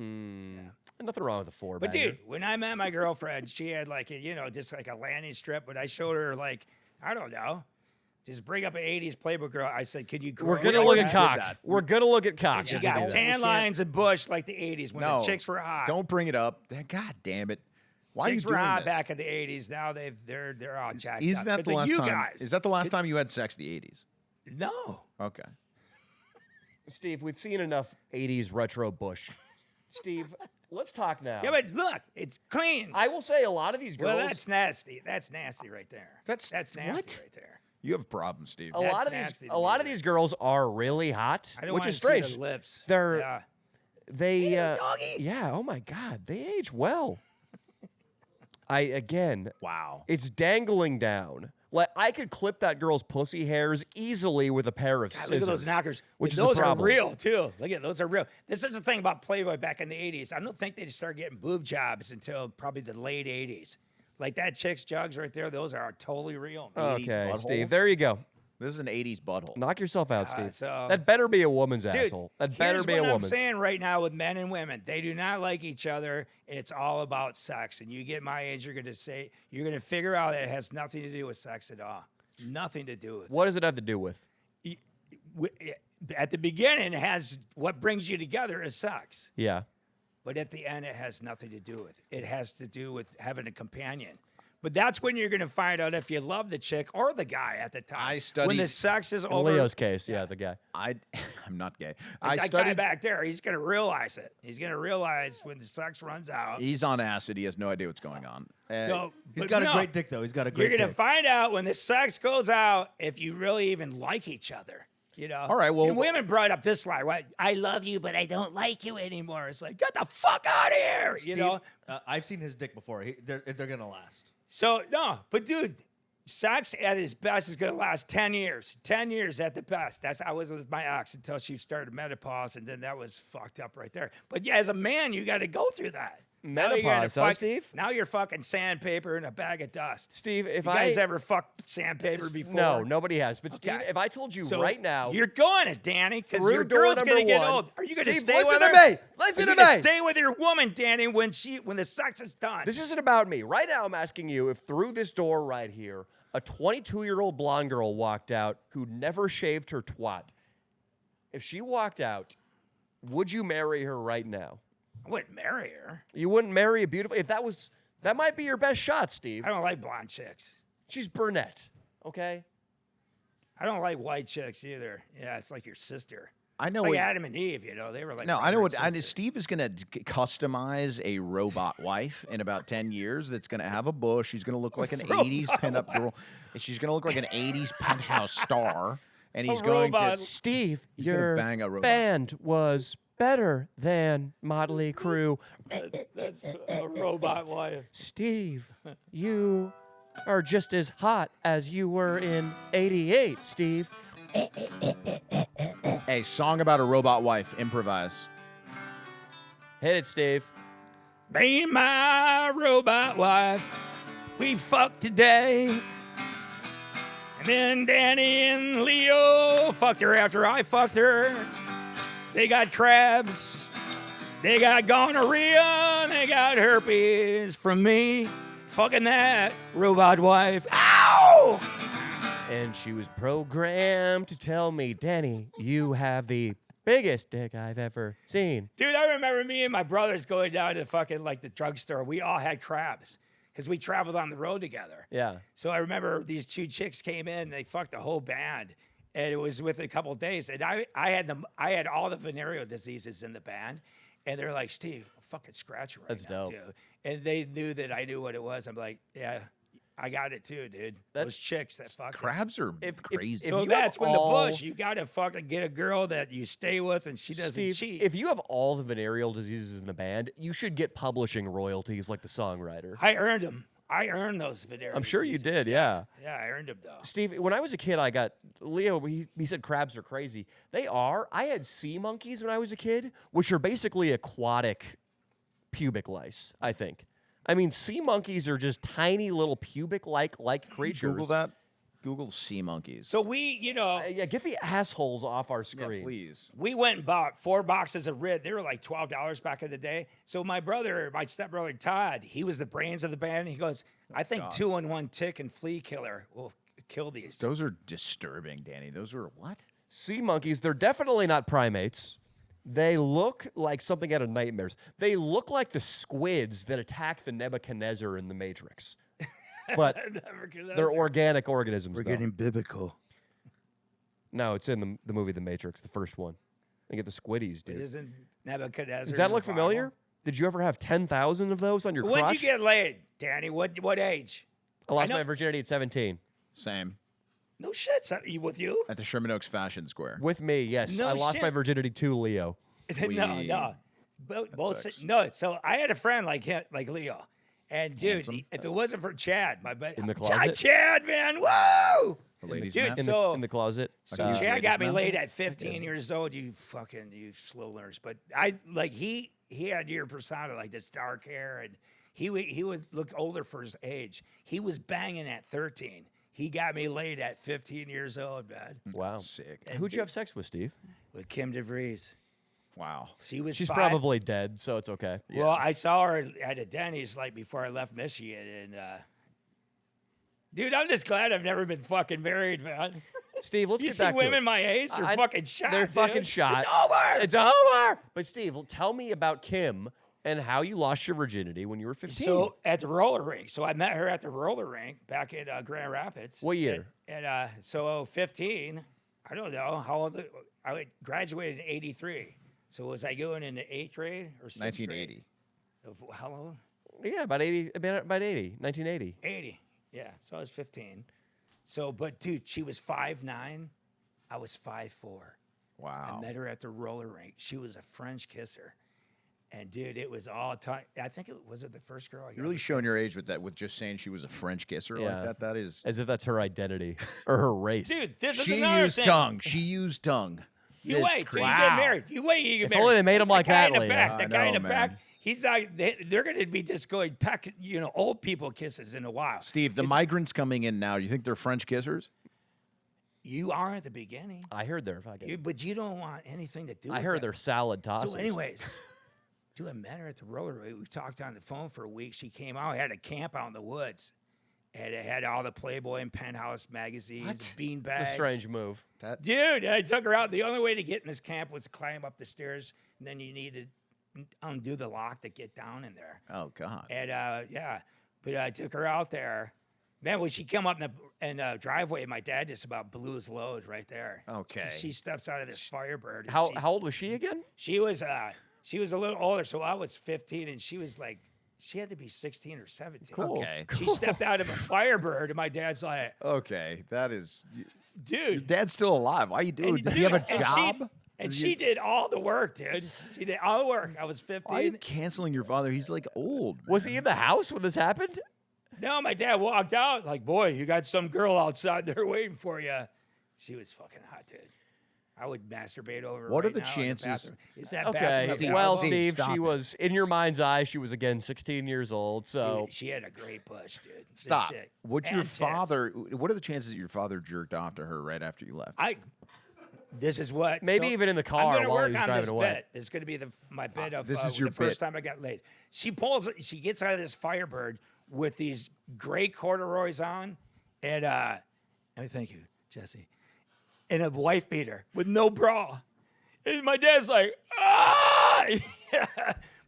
Nothing wrong with a 4. But dude, when I met my girlfriend, she had like just like a landing strip. But I showed her like, I don't know, just bring up an '80s Playboy girl. I said, "Could you?" we're grow gonna like look at that?" cock. We're gonna look at cock. She if you do got that. tan lines and bush like the '80s when No, the chicks were hot. Don't bring it up. God damn it! Why Chicks are you were doing hot this? back in the '80s. Now they're all jacked Is up. that 'Cause the of last you time? guys? Is that the last time you had sex? The '80s. No. Okay. Steve, we've seen enough 80s retro bush. Steve, let's talk now. Yeah, but look, it's clean. I will say a lot of these girls. Well, that's nasty. That's nasty right there. That's- nasty what? right there. You have problems, Steve. a that's lot of nasty these to a me, lot of man. these girls are really hot, I don't which want is to see strange. the lips. They're yeah. they doggy. yeah, oh my god, they age well. Again, Wow. it's dangling down. Like I could clip that girl's pussy hairs easily with a pair of God, scissors. look at those knockers. Which is those the are problem. real too. Look at those are real. This is the thing about Playboy back in the '80s. I don't think they started getting boob jobs until probably the late '80s. Like that chick's jugs right there. Those are totally real. man. 80s Okay, buttholes? Steve, there you go. This is an '80s butthole. Knock yourself out, Steve. so- that better be a woman's Dude, asshole. That better here's be a what I'm woman's. saying right now with men and women. They do not like each other, and it's all about sex. And you get my age, you're gonna figure out that it has nothing to do with sex at all. Nothing to do with What does it have to do with? at the beginning, it has what brings you together is sex. Yeah. But at the end, it has nothing to do with. It has to do with having a companion. But that's when you're going to find out if you love the chick or the guy at the time. I when studied- the sex is In over. Leo's case, yeah, the guy. I'm not gay. that I guy studied. back there, he's going to realize it. He's going to realize when the sex runs out. He's on acid. He has no idea what's going on. So He's but got no, a great dick, though. He's got a You're great going to dick. find out when the sex goes out if you really even like each other. You know. All right, well- and women brought up this line, right? I love you, but I don't like you anymore. It's like, get the fuck out of here. You know. I've seen his dick before. They're going to last. So no, but dude, sex at its best is gonna last 10 years. 10 years at the best. That's how I was with my ex until she started menopause, and then that was fucked up right there. But yeah, as a man, you got to go through that. Now you gotta Menopause, huh, Steve? Now you're fucking sandpaper and a bag of dust. Steve, if you guys I ever fucked sandpaper before? No, nobody has. But Steve, Okay. if I told you So right now, you're going to Danny because through your door girl's number gonna get one- old. Are you gonna Steve, stay listen with to her? me. Listen Are you to gonna me. Stay with your woman, Danny, when the sex is done. this isn't about me. Right now, I'm asking you if through this door right here, a 22-year-old blonde girl walked out who never shaved her twat. If she walked out, would you marry her right now? I wouldn't marry her. You wouldn't marry a beautiful. If that might be your best shot, Steve. I don't like blonde chicks. She's brunette. Okay. I don't like white chicks either. Yeah, it's like your sister. I know It's like what- Adam and Eve, you know, they were like. No, I know brother what. and sister. Steve is going to customize a robot wife in about 10 years that's going to have a bush. She's going to look like an 80s pinup girl. And she's going to look like an 80s penthouse star. And he's going to. robot. Steve, gonna your bang a robot. band was better than Motley Crue. That's a robot wife. Steve, you are just as hot as you were in '88, Steve. A song about a robot wife. Improvise. Hit it, Steve. Be my robot wife. We fucked today. And then Danny and Leo fucked her after I fucked her. They got crabs. They got gonorrhea. They got herpes from me. Fucking that robot wife. Ow! And she was programmed to tell me, Danny, you have the biggest dick I've ever seen. Dude, I remember me and my brothers going down to fucking like the drugstore. We all had crabs because we traveled on the road together. Yeah. So I remember these two chicks came in and they fucked the whole band. And it was within a couple of days. And I had all the venereal diseases in the band. And they're like, Steve, I'm fucking scratching right That's now, dope. dude. And they knew that I knew what it was. I'm like, yeah, I got it too, dude. That's- Those chicks that fuck. Crabs are If- crazy. if So you that's have when all- the bush. You gotta fucking get a girl that you stay with, and she doesn't Steve, cheat. if you have all the venereal diseases in the band, you should get publishing royalties like the songwriter. I earned them. I earned those venereal I'm sure you diseases. did, yeah. Yeah, I earned them though. Steve, when I was a kid, I got Leo. He said crabs are crazy. They are. I had sea monkeys when I was a kid, which are basically aquatic pubic lice. I think. I mean, sea monkeys are just tiny little pubic like creatures. Google that. Google sea monkeys. So we, Yeah, get the assholes off our Yeah, screen. please. we went and bought 4 boxes of Rid. They were like $12 back in the day. So my stepbrother Todd, he was the brains of the band. He goes, I think 2-in-1 tick and flea killer will kill these. Those are disturbing, Danny. Those are what? Sea monkeys. They're definitely not primates. They look like something out of Nightmares. They look like the squids that attack the Nebuchadnezzar in the Matrix. But they're organic organisms. though. biblical. No, it's in the movie The Matrix, the first one. They get the squiddies, dude. Isn't Nebuchadnezzar? Does in that the look familiar? Bible? Did you ever have 10,000 of those on your So crotch? when'd you get laid, Danny? What age? I lost I know- my virginity at 17. Same. No shit. With you? At the Sherman Oaks Fashion Square. With me, yes. No I lost my shit. virginity to Leo. No. Both sucks. no. So I had a friend like him, like Leo, and dude, Handsome. if it wasn't for Chad, In the closet? Chad, man, whoa, The ladies' dude. man? In, So in the closet. so you Chad ladies' got me man? laid at 15 years old. You slow learners. But I like he had your persona, like this dark hair, and he would look older for his age. He was banging at 13. He got me laid at 15 years old, man, Wow. Sick. Who'd you have sex with, Steve? with Kim DeVries. Wow. She was She's 5. probably dead, so it's okay. Well, I saw her at a Denny's like before I left Michigan, and dude, I'm just glad I've never been fucking married, man. Steve, let's You get see back to women it. my age, they're I- fucking shot. They're dude. fucking shot. It's over. It's over. But Steve, tell me about Kim and how you lost your virginity when you were 15. So at the roller rink. So I met her at the roller rink back in Grand Rapids. What year? And so 15. I don't know how old. I graduated in '83. So was I going into 8th grade or 6th 1980. grade? How old? Yeah, about 80. About 80. 1980. 80. Yeah. So I was 15. So, but dude, she was 5'9". I was 5'4". Wow. I met her at the roller rink. She was a French kisser. And dude, it was all time. I think it was the first girl I got. You're really showing your age with that, with just saying she was a French kisser Yeah. like that. That is. As if that's her identity or her race. Dude, this She is another used thing. tongue. She used tongue. You It's wait till you crazy. get married. You wait till you get If married. only they made 'em like The guy that, in the Leo. back. I The guy in know, the back. man. He's like, they're going to be just going peck, old people kisses in a while. Steve, the It's- migrants coming in now, you think they're French kissers? You are at the beginning, I heard they're fucking. but you don't want anything to do. I with heard that. they're salad tosses. So, anyways, dude, I met her at the roller rink. We talked on the phone for a week. She came out. I had a camp out in the woods, and it had all the Playboy and Penthouse magazines, bean bags. It's a strange move. Dude, I took her out. The only way to get in this camp was to climb up the stairs, and then you needed to undo the lock to get down in there. Oh God. And yeah, but I took her out there. Man, when she came up in the driveway, my dad just about blew his load right there. Okay. She steps out of this Firebird. and How she's- old was she again? She was a little older, so I was 15, and she was like, she had to be 16 or 17. Cool. Okay. She stepped out of a Firebird, and my dad's like, Okay. That is. Your dude. dad's still alive. Why you do? and Does he have a dude, and she- job? And she did all the work, dude. She did all the work. I was Why are you 15. canceling your father? He's like old. Was man. he in the house when this happened? No, my dad walked out like, boy, you got some girl outside there waiting for you. She was fucking hot, dude. I would masturbate over her What are right the now in chances- bathroom. Is that Okay. bathroom Steve, Well, available? Steve, Steve, stop she it. was in your mind's eye. She was again 16 years old. So Dude, she had a great bush, dude. This Stop. shit. Would your And tits. father? What are the chances that your father jerked off to her right after you left? This is what. Maybe even in the car I'm gonna while work he was on driving this away. bit. It's going to be my bit of this is your the first bit. time I got laid. She gets out of this Firebird with these gray corduroys on, and thank you, Jesse, and a wife beater with no bra. And my dad's like, ah!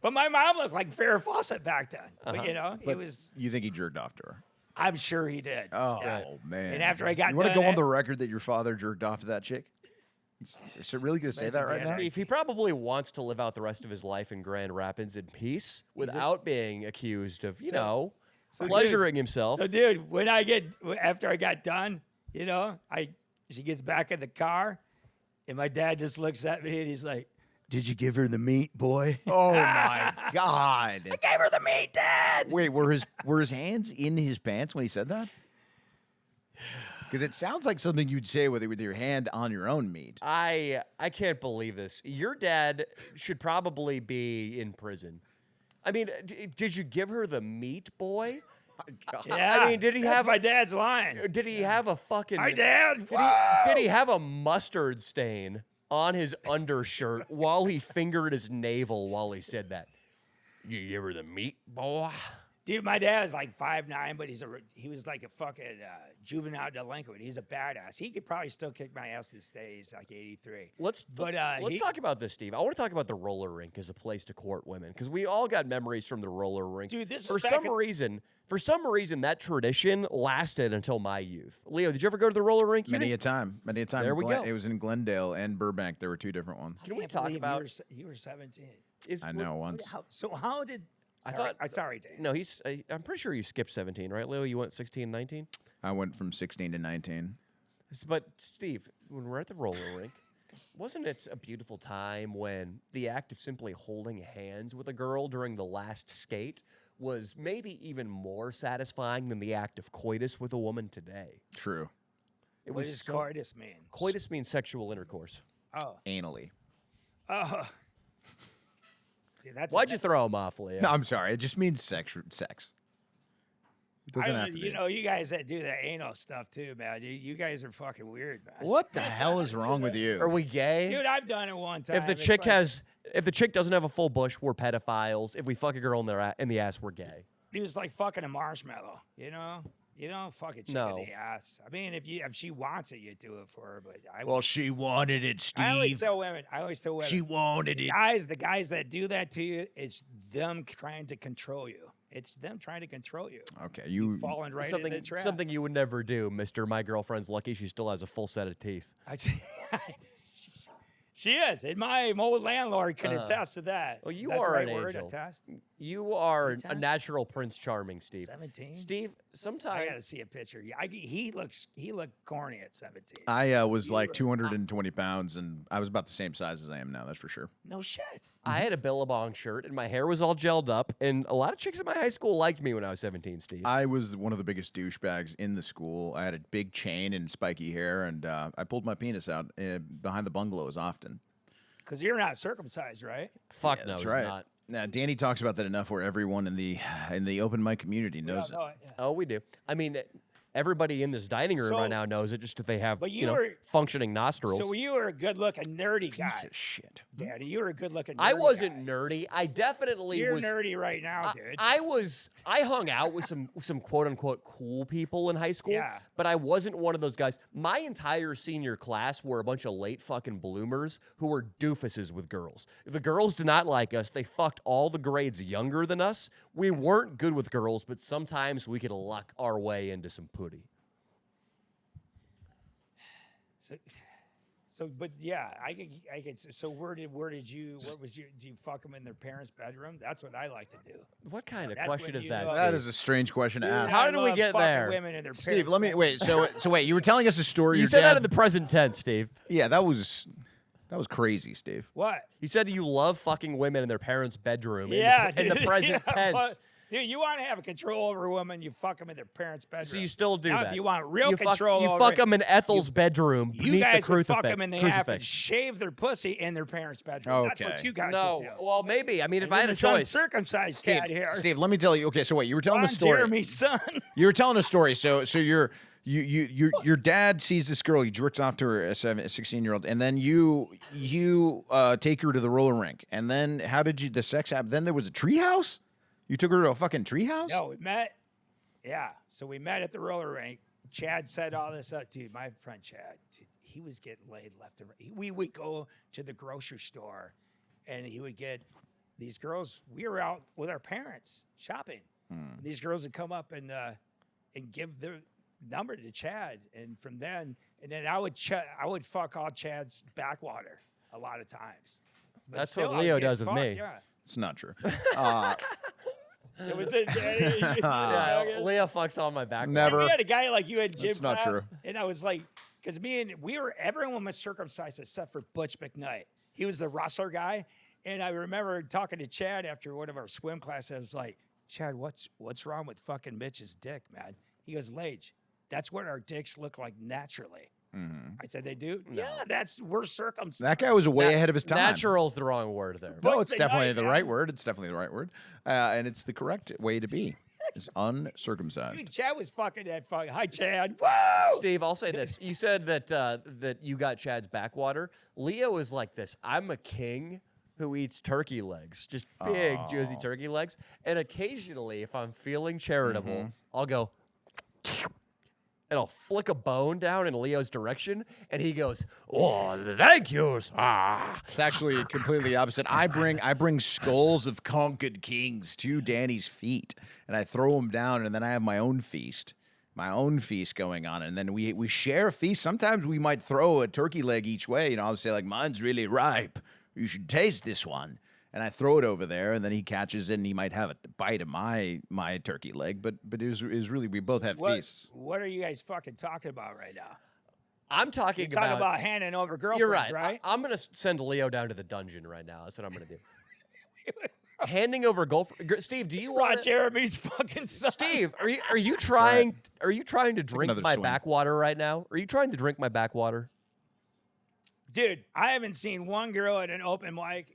But my mom looked like Farrah Fawcett back then. But he was. You think he jerked off to her? I'm sure he did. Oh Yeah. man! And after I got you want to done go on at- the record that your father jerked off to that chick? Is it really going to say that right Imagine now? that. Steve, he probably wants to live out the rest of his life in Grand Rapids in peace without being accused of, pleasuring himself. So, dude, after I got done, she gets back in the car, and my dad just looks at me and he's like, "Did you give her the meat, boy?" Oh my God! I gave her the meat, Dad. Wait, were his hands in his pants when he said that? Because it sounds like something you'd say with your hand on your own meat. I can't believe this. Your dad should probably be in prison. I mean, did you give her the meat, boy? Yeah, I mean, did he that's have my dad's line? Did he have a fucking? My dad. Did he have a mustard stain on his undershirt while he fingered his navel while he said that? You give her the meat, boy. Dude, my dad's like 5'9", but he was like a fucking juvenile delinquent. He's a badass. He could probably still kick my ass this day. He's like 83. Let's talk about this, Steve. I want to talk about the roller rink as a place to court women because we all got memories from the roller rink. Dude, this is for some reason that tradition lasted until my youth. Leo, did you ever go to the roller rink? Many a time. There we go. It was in Glendale and Burbank. There were two different ones. Can we Can't talk believe about? you were 17? I know once. How did? Sorry, Dave. No, I'm pretty sure you skipped 17, right, Leo? You went 16, 19. I went from 16 to 19. But Steve, when we're at the roller rink, wasn't it a beautiful time when the act of simply holding hands with a girl during the last skate was maybe even more satisfying than the act of coitus with a woman today? True. What does coitus mean? Coitus means sexual intercourse. Oh, Anally. dude, that's Why'd you throw him off, Leo? No, I'm sorry. It just means sex. It doesn't have to be. You guys that do the anal stuff too, man. You guys are fucking weird, man. What the hell is wrong with you? Are we gay? Dude, I've done it one time. if the chick doesn't have a full bush, we're pedophiles. If we fuck a girl in the ass, we're gay. It was like fucking a marshmallow, you know? You don't fuck a chick No. in the ass. I mean, if she wants it, you do it for her. But Well, she wanted it, Steve. I always tell women. She wanted it. The guys that do that to you, it's them trying to control you. It's them trying to control you. Okay, you Falling right in the trap. Something you would never do, Mister. My girlfriend's lucky she still has a full set of teeth. She is, and my old landlord can attest to that. Well, Is you that the are right an word, angel. attest? You are a times? natural Prince Charming, Steve. 17? Steve, I sometimes gotta see a picture. He looked corny at 17. I was like 220 pounds, and I was about the same size as I am now. That's for sure. No shit. I had a Billabong shirt and my hair was all gelled up, and a lot of chicks in my high school liked me when I was 17, Steve. I was one of the biggest douchebags in the school. I had a big chain and spiky hair, and I pulled my penis out behind the bungalows often. Because you're not circumcised, right? Fuck no, That's it's right. not. Now, Danny talks about that enough where everyone in the open mic community knows it. Yeah. Oh, we do. I mean, everybody in this dining room So- right now knows it, just if they have But you were- functioning nostrils. So you were a good-looking nerdy guy, Piece of shit. Daddy. You were a good-looking. I nerdy wasn't guy. nerdy. I definitely You're was. nerdy right now, dude. I hung out with some quote unquote cool people in high school, Yeah. but I wasn't one of those guys. My entire senior class were a bunch of late fucking bloomers who were doofuses with girls. The girls did not like us. They fucked all the grades younger than us. We weren't good with girls, but sometimes we could luck our way into some putty. But yeah, I could. So did you fuck them in their parents' bedroom? That's what I like to do. What kind of That's question when is you that? know- That Steve? is a strange question to ask. How I did we love get fucking there? Women in their Steve, parents' let me wait. So wait, you were telling us a story. You your said that dad- in the present tense, Steve. Yeah, that was crazy, Steve. What? You said you love fucking women in their parents' bedroom. Yeah, in the dude, present yeah, tense. but- dude, you want to have control over a woman, you fuck them in their parents' bedroom. So you still do now, that. If you want real you control you over fuck it, them in Ethel's bedroom you beneath guys the would fuck crucifix. them in the half and shave their pussy in their parents' bedroom. That's what Okay. you guys No, would do. well, maybe. I mean, if I had a This choice. uncircumcised Steve, cat here. Steve, let me tell you. Okay, so wait, you were telling Come a on, story. Jeremy's son. You were telling a story. So your dad sees this girl. He jerks off to her, a 16-year-old, and then you take her to the roller rink. And then how did the sex happen? Then there was a treehouse. You took her to a fucking treehouse. No, we met. Yeah, so we met at the roller rink. Chad set all this up, dude. My friend Chad, dude, he was getting laid left and right. We would go to the grocery store, and he would get these girls. We were out with our parents shopping. And these girls would come up and give their number to Chad, and from then, I would fuck all Chad's backwater a lot of times. But That's still, what I was Leo getting does with fucked, me. Yeah. It's not true. It was in Danny. Yeah, Leah fucks on my back. Never. We had a guy like you in gym That's not class, true. and I was like, because everyone was circumcised except for Butch McKnight. He was the wrestler guy, and I remember talking to Chad after one of our swim classes. I was like, Chad, what's wrong with fucking Mitch's dick, man? He goes, Lage, that's what our dicks look like naturally. I said, they do? Yeah, we're circumcised. That guy was way ahead of his time. Natural's the wrong word there. No, Butch it's definitely McKnight, the man. right word. It's definitely the right word. And it's the correct way to be. It's uncircumcised. Dude, Chad was fucking that fucking. Hi, Chad. Woo! Steve, I'll say this. You said that you got Chad's backwater. Leo is like this. I'm a king who eats turkey legs, just big, juicy turkey legs. And occasionally, if I'm feeling charitable, I'll go, and I'll flick a bone down in Leo's direction, and he goes, "Oh, thank you." Ah. It's actually completely opposite. I bring skulls of conquered kings to Danny's feet, and I throw them down, and then I have my own feast going on, and then we share a feast. Sometimes we might throw a turkey leg each way. You know, I'll say like, "Mine's really ripe. You should taste this one." And I throw it over there, and then he catches it, and he might have a bite of my turkey leg. But it was really, we both have feasts. What are you guys fucking talking about right now? I'm talking You're talking about handing over girlfriends, You're right. right? I'm going to send Leo down to the dungeon right now. That's what I'm going to do. Handing over girlfriend. Steve, do you Rod want Jeremy's fucking son. Steve, are you trying to drink another my swing. backwater right now? Are you trying to drink my backwater? Dude, I haven't seen one girl at an open mic.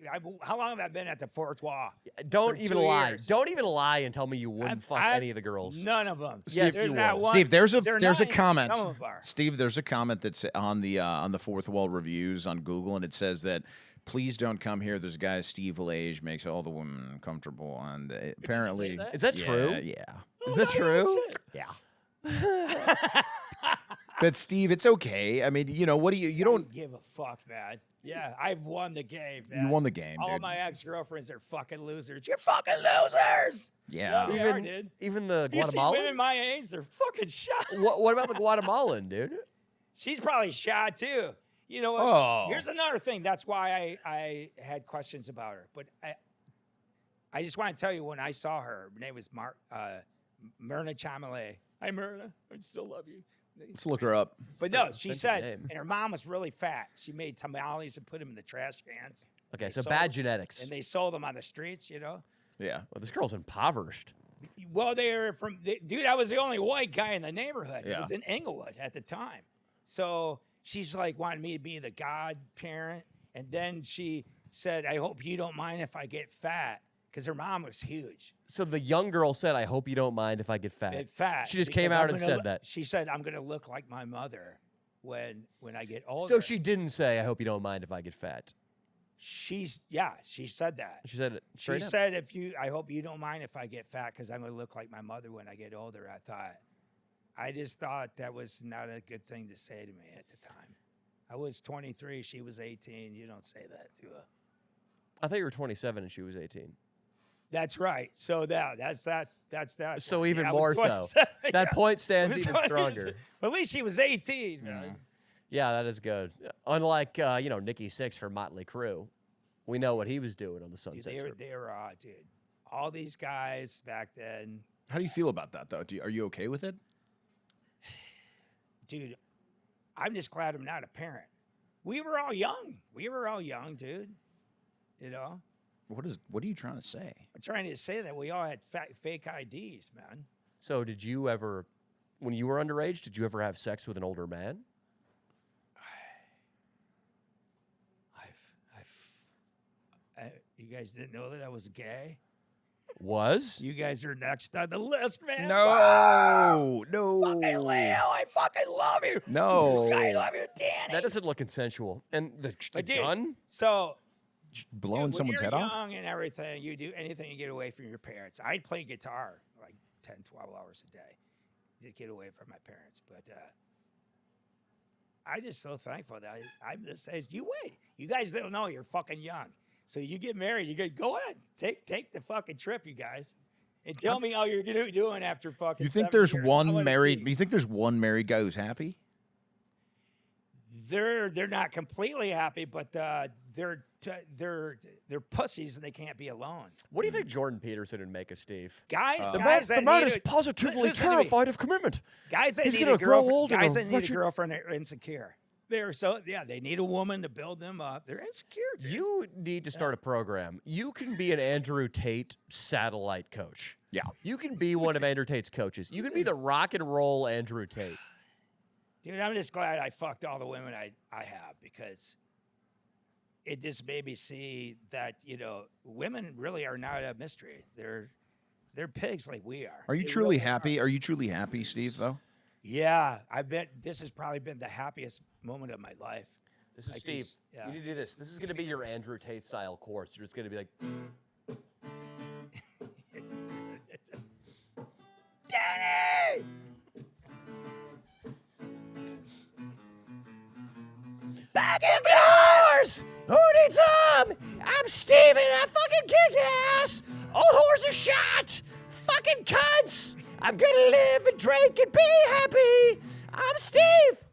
How long have I been at the Fourth Wall? Don't For even 2 lie. years. Don't even lie and tell me you wouldn't fuck any of the girls. None of them. Yes, there's you not will. one. Steve, there's a They're nice. comment. Some of them are. Steve, there's a comment that's on the Fourth Wall reviews on Google, and it says that please don't come here. There's a guy, Steve Lage, makes all the women uncomfortable, and apparently, that? Is that yeah, true? Yeah. Is that true? Yeah. But Steve, it's okay. I mean, you know, what do you I don't give a fuck, man. Yeah, I've won the game, man. you won the game, All dude. my ex-girlfriends are fucking losers. You're fucking losers. Yeah. they are, dude. Even the If you see women Guatemalan? my age, they're fucking shot. What about the Guatemalan, dude? She's probably shot too. You know what? Oh. Here's another thing. That's why I had questions about her. But I just want to tell you, when I saw her name was Myrna Chamale. Hi, Myrna. I still love you. Let's look her up. But no, she That's a said, name. and her mom was really fat. She made tamales and put them in the trash cans. Okay, They so sold bad them, genetics. And they sold them on the streets, you know? Yeah. Well, this girl's impoverished. Well, they were dude, I was the only white guy in the neighborhood. It Yeah. was in Englewood at the time. So she's like wanted me to be the godparent. And then she said, I hope you don't mind if I get fat. Because her mom was huge. So the young girl said, "I hope you don't mind if I get fat." Get fat. She just because came I'm out and gonna said look- that. She said, I'm going to look like my mother when I get older. So she didn't say, "I hope you don't mind if I get fat." she said that. She said it She straight up. said, I hope you don't mind if I get fat because I'm going to look like my mother when I get older. I just thought that was not a good thing to say to me at the time. I was 23. She was 18. You don't say that to her. I thought you were 27 and she was 18. That's right. So that's that. So even Yeah, I was more so. 27, That yeah. point I stands was even 27. stronger. But at least she was 18. Man. Yeah, that is good. Unlike Nikki Sixx from Motley Crue, we know what he was doing on the Dude, Sunset Strip. they were dude. All these guys back then, How do you feel about that, though? Are you okay with it? dude. I'm just glad I'm not a parent. We were all young, dude. You know, What are you trying to say? I'm trying to say that we all had fake IDs, man. So did you ever, when you were underage, did you ever have sex with an older man? You guys didn't know that I was gay? Was? You guys are next on the list, man. No, no, Fucking Leo, I fucking love you. no. I love you, Danny. That doesn't look consensual. And the But dude, gun? So Blowing dude, someone's when head you're off? young and everything, you do anything to get away from your parents. I'd play guitar like 10, 12 hours a day to get away from my parents. But I'm just so thankful that I'm this age. You wait. You guys don't know you're fucking young. So you get married, you go ahead. Take the fucking trip, you guys. And tell me how you're doing after fucking You think 7 there's years. I one wanna married? see. You think there's one married guy who's happy? they're not completely happy, but they're pussies and they can't be alone. What do you think Jordan Peterson would make of Steve? Guys, The guys man that need is a- positively listen to me. terrified of commitment. Guys that He's need a gonna grow girlfriend, old in guys a that need a wretched- girlfriend are insecure. They need a woman to build them up. They're insecure. Dude. You need to start a program. You can be an Andrew Tate satellite coach. Yeah. You can be one of Andrew Tate's coaches. You can be the rock and roll Andrew Tate. Dude, I'm just glad I fucked all the women I have because it just made me see that, women really are not a mystery. They're pigs like we are. Are you They truly really happy? Are you truly happy, Steve? Though. Yeah, I bet this has probably been the happiest moment of my life. This is Like Steve. this- yeah. You need to do this. This is going to be your Andrew Tate style course. You're just going to be like, Danny! back in blurs! Who needs some? I'm Steven. I fucking kick ass. Old horse is shot. Fucking cunts. I'm gonna live and drink and be happy. I'm Steve.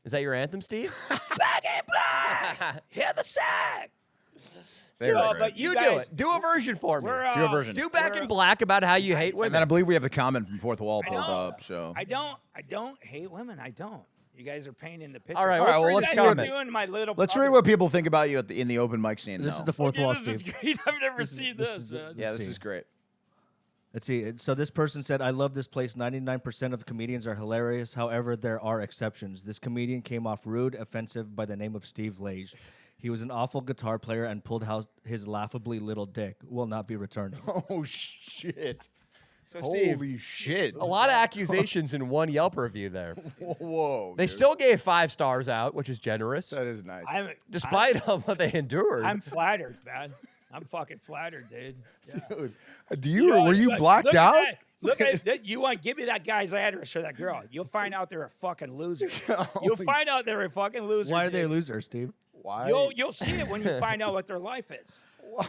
Is that your anthem, Steve? Back in black! Hit the sack! Very No, great. but You guys, do it. Do a version for me. We're, Do a version. Do Back in Black about how you hate women. And then I believe we have the comment from Fourth Wall I pulled don't. up. So I don't hate women. I don't. You guys are painting the picture. All right, All right, well, You let's guys see are what- doing my little. let's read puppet. what people think about you in the open mic scene. This though. is the fourth wall, This is Steve. great. I've never seen this this. is the- man. Yeah, Let's this see. is great. Let's see. So this person said, I love this place. 99% of comedians are hilarious. However, there are exceptions. This comedian came off rude, offensive by the name of Steve Lage. He was an awful guitar player and pulled out his laughably little dick. Will not be returning. Oh shit! So, Steve, Holy shit! a lot of accusations in one Yelp review there. Whoa! They still gave 5 stars out, which is generous, That is nice. despite what they endured. I'm flattered, man. I'm fucking flattered, dude. Yeah. Dude, were you Look- blacked look at out? that. Look at that. You want give me that guy's address for that girl? You'll find out they're a fucking loser. You'll find out they're a fucking loser. Why are they dude. losers, Steve? Why? You'll see it when you find out what their life is.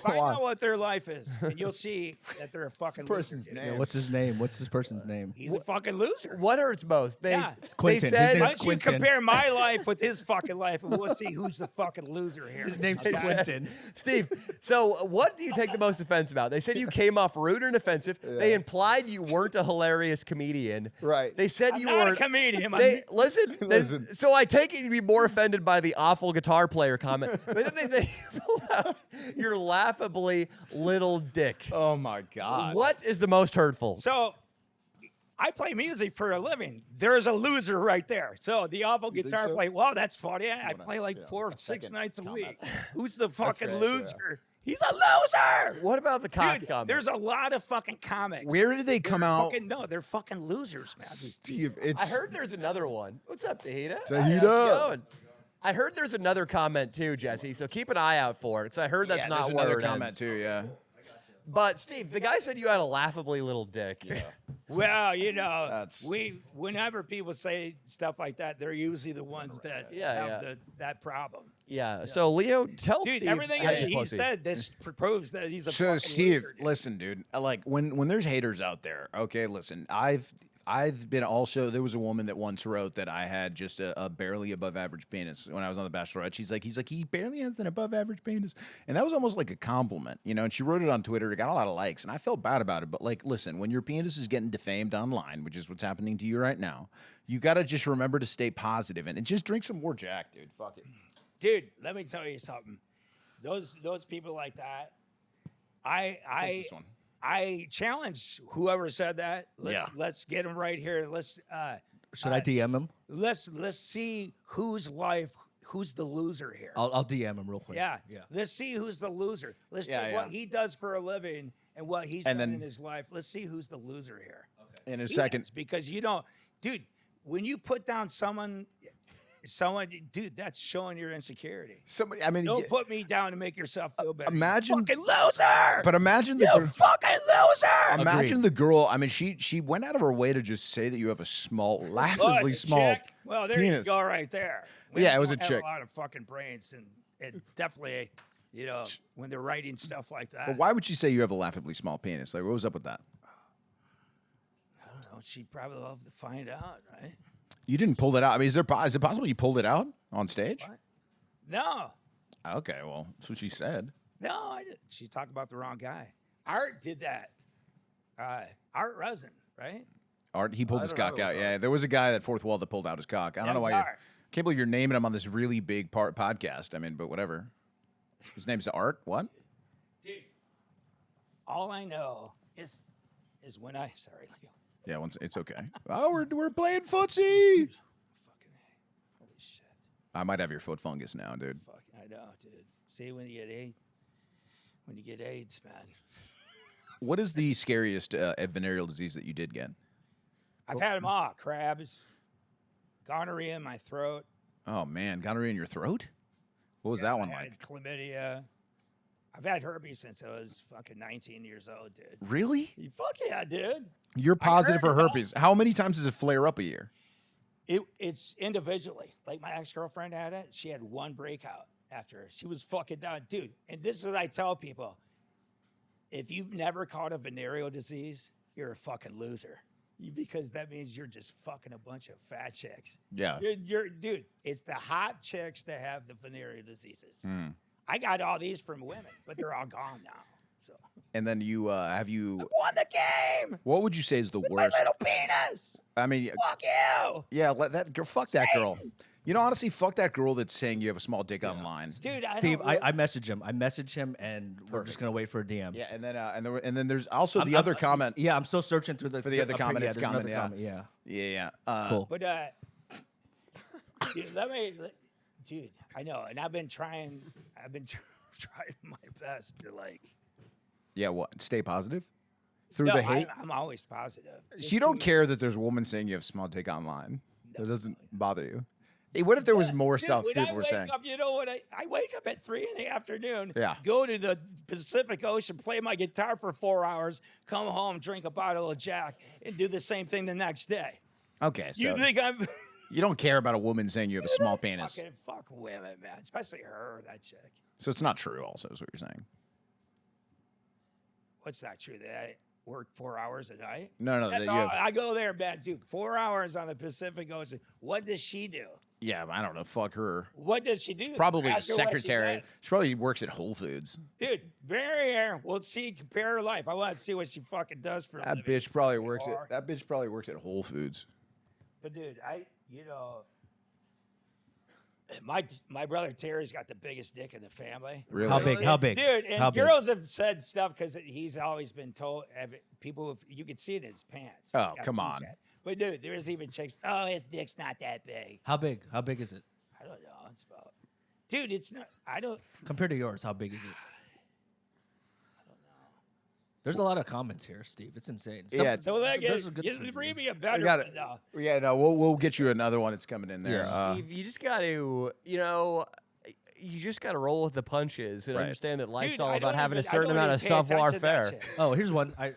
Find Why? out what their life is, and you'll see that they're a fucking person's loser. dude. name. Yeah, what's his name? What's this person's name? He's a fucking loser. What hurts most? They, Yeah. they Quentin. His said name's Why don't you Quentin. compare my life with his fucking life, and we'll see who's the fucking loser here. His name's Okay? Quentin. Steve, so what do you take the most offense about? They said you came off rude and offensive. They implied you weren't a hilarious comedian. Right. They said I'm you not were a comedian. Listen. Listen. So I take it you'd be more offended by the awful guitar player comment. But then they pulled out your laughably little dick. Oh my god! What is the most hurtful? So I play music for a living. There's a loser right there. So the awful guitar so? player. Wow, that's funny. I play like 4 or 6 nights a week. Who's the fucking great, loser? He's a loser. What about the cock Dude, comment? there's a lot of fucking comics. Where did they come out? Fucking, no, they're fucking losers, man. Steve, I it's heard there's another one. What's up, Tahita? Tahita. Hey, how's it going? I heard there's another comment too, Jesse. So keep an eye out for it. Because I heard that's yeah, not there's where another it comment ends. too. Yeah. But Steve, the guy said you had a laughably little dick. Yeah. Well, That's- whenever people say stuff like that, they're usually the ones that Yeah, have that problem. Yeah. So Leo, tell Dude, Steve. everything how that you he pussy. said, this proves that he's a So fucking Steve, loser, dude. listen, dude. Like when there's haters out there, okay, listen. I've been also. There was a woman that once wrote that I had just a barely above average penis when I was on The Bachelorette. He's like, he barely has an above average penis, and that was almost like a compliment, you know. And she wrote it on Twitter. It got a lot of likes, and I felt bad about it. But like, listen, when your penis is getting defamed online, which is what's happening to you right now, you got to just remember to stay positive and just drink some more Jack, dude. Fuck it. Dude, let me tell you something. Those people like that, I this one. I challenge whoever said that. Let's get him right here. Let's Should I DM him? let's see who's the loser here. I'll DM him real quick. Yeah. Yeah. Let's see who's the loser. Let's Yeah, take what yeah. he does for a living and what he's And done then- in his life. Let's see who's the loser here. In a He second, is, because dude, when you put down someone, dude, that's showing your insecurity. somebody. I mean, Don't put me down to make yourself feel better. imagine- you fucking loser. but imagine the. you fucking loser. Imagine the girl. I mean, she went out of her way to just say that you have a small, Oh, laughably it's a small chick? Well, there penis. you go, right there. Yeah, it was Women a don't chick. have a lot of fucking brains, and definitely, when they're writing stuff like that. But why would she say you have a laughably small penis? Like, what was up with that? I don't know. She'd probably love to find out, right? You didn't pull it out. I mean, is it possible you pulled it out? on stage? No, Okay, well, that's what she said. no, I didn't. She's talking about the wrong guy. Art did that. Art Rosen, right? Art, he pulled his don't know cock if it was out. Yeah, there was a guy at Fourth Wall that pulled out his cock. I don't know was why. Art. Can't believe you're naming him on this really big podcast. I mean, but whatever. His name's Art. What? Dude, all I know is when I sorry, Leo. Yeah, once it's okay. Oh, we're playing footsie. Fucking A. Holy shit. I might have your foot fungus now, dude. Fucking I know, dude. See when you get AIDS, man. What is the scariest venereal disease that you did get? I've had them all. Crabs, gonorrhea in my throat. Oh man, gonorrhea in your throat. What was that one I like? had chlamydia. I've had herpes since I was fucking 19 years old, dude. Really? Fuck yeah, dude. You're positive heard for it, though. herpes. How many times does it flare up a year? It's individually. Like my ex-girlfriend had it. She had one breakout after. She was fucking done. Dude, and this is what I tell people. If you've never caught a venereal disease, you're a fucking loser. Because that means you're just fucking a bunch of fat chicks. Yeah. Dude, it's the hot chicks that have the venereal diseases. I got all these from women, but they're all gone now. So And then you have you. won the game. What would you say is the My worst? little penis. I mean, Fuck you. yeah, let that girl. Fuck that girl. You know, honestly, fuck that girl that's saying you have a small dick online. Dude, Steve, don't I message him. I message him, and we're just gonna wait for a DM. Yeah, and then there's also the other comment. Yeah, I'm still searching through For the other comment Yeah, that's there's coming, another yeah. comment. Yeah, Yeah. cool. But dude, dude, I know, and I've been trying my best to like. Yeah. What? Stay positive through No, the hate. I'm always positive. So you don't care that there's a woman saying you have small dick online. That doesn't bother you. Hey, what if there was more Dude, stuff when people I were wake saying? up, you know what? I wake up at 3 in the afternoon. Yeah. Go to the Pacific Ocean, play my guitar for 4 hours, come home, drink a bottle of Jack, and do the same thing the next day. Okay, so You think I'm? you don't care about a woman saying you have a small penis. Fucking fuck women, man. Especially her, that chick. So it's not true. Also, is what you're saying. What's not true? That I work 4 hours a night? No, That's that you all. have- I go there, man, dude. 4 hours on the Pacific Ocean. What does she do? Yeah, I don't know. Fuck her. What does she do? Probably the Ask her what she secretary. does. She probably works at Whole Foods. Dude, marry her. We'll see. Compare her life. I want to see what she fucking does for a That living. bitch probably works Or- at. That bitch probably works at Whole Foods. But dude, my brother Terry's got the biggest dick in the family. Really? How big? How big? Dude, and How big? girls have said stuff because he's always been told. People, you can see it in his pants. Oh, He's got come boobs on. out. But dude, there's even chicks. Oh, his dick's not that big. How big? How big is it I don't know. It's about. Dude, it's not. I don't. compared to yours? How big is it? I don't know. There's a lot of comments here, Steve. It's insane. Yeah. So like, There's a good you one. read me a better We got one it. now. Yeah, no, we'll get you another one. It's coming in there. Yeah. Steve, you just got to, you just got to roll with the punches and Right. understand that life's Dude, all I about don't having even- a certain I don't amount of even pay savoir attention to that faire. shit. Oh, here's one. I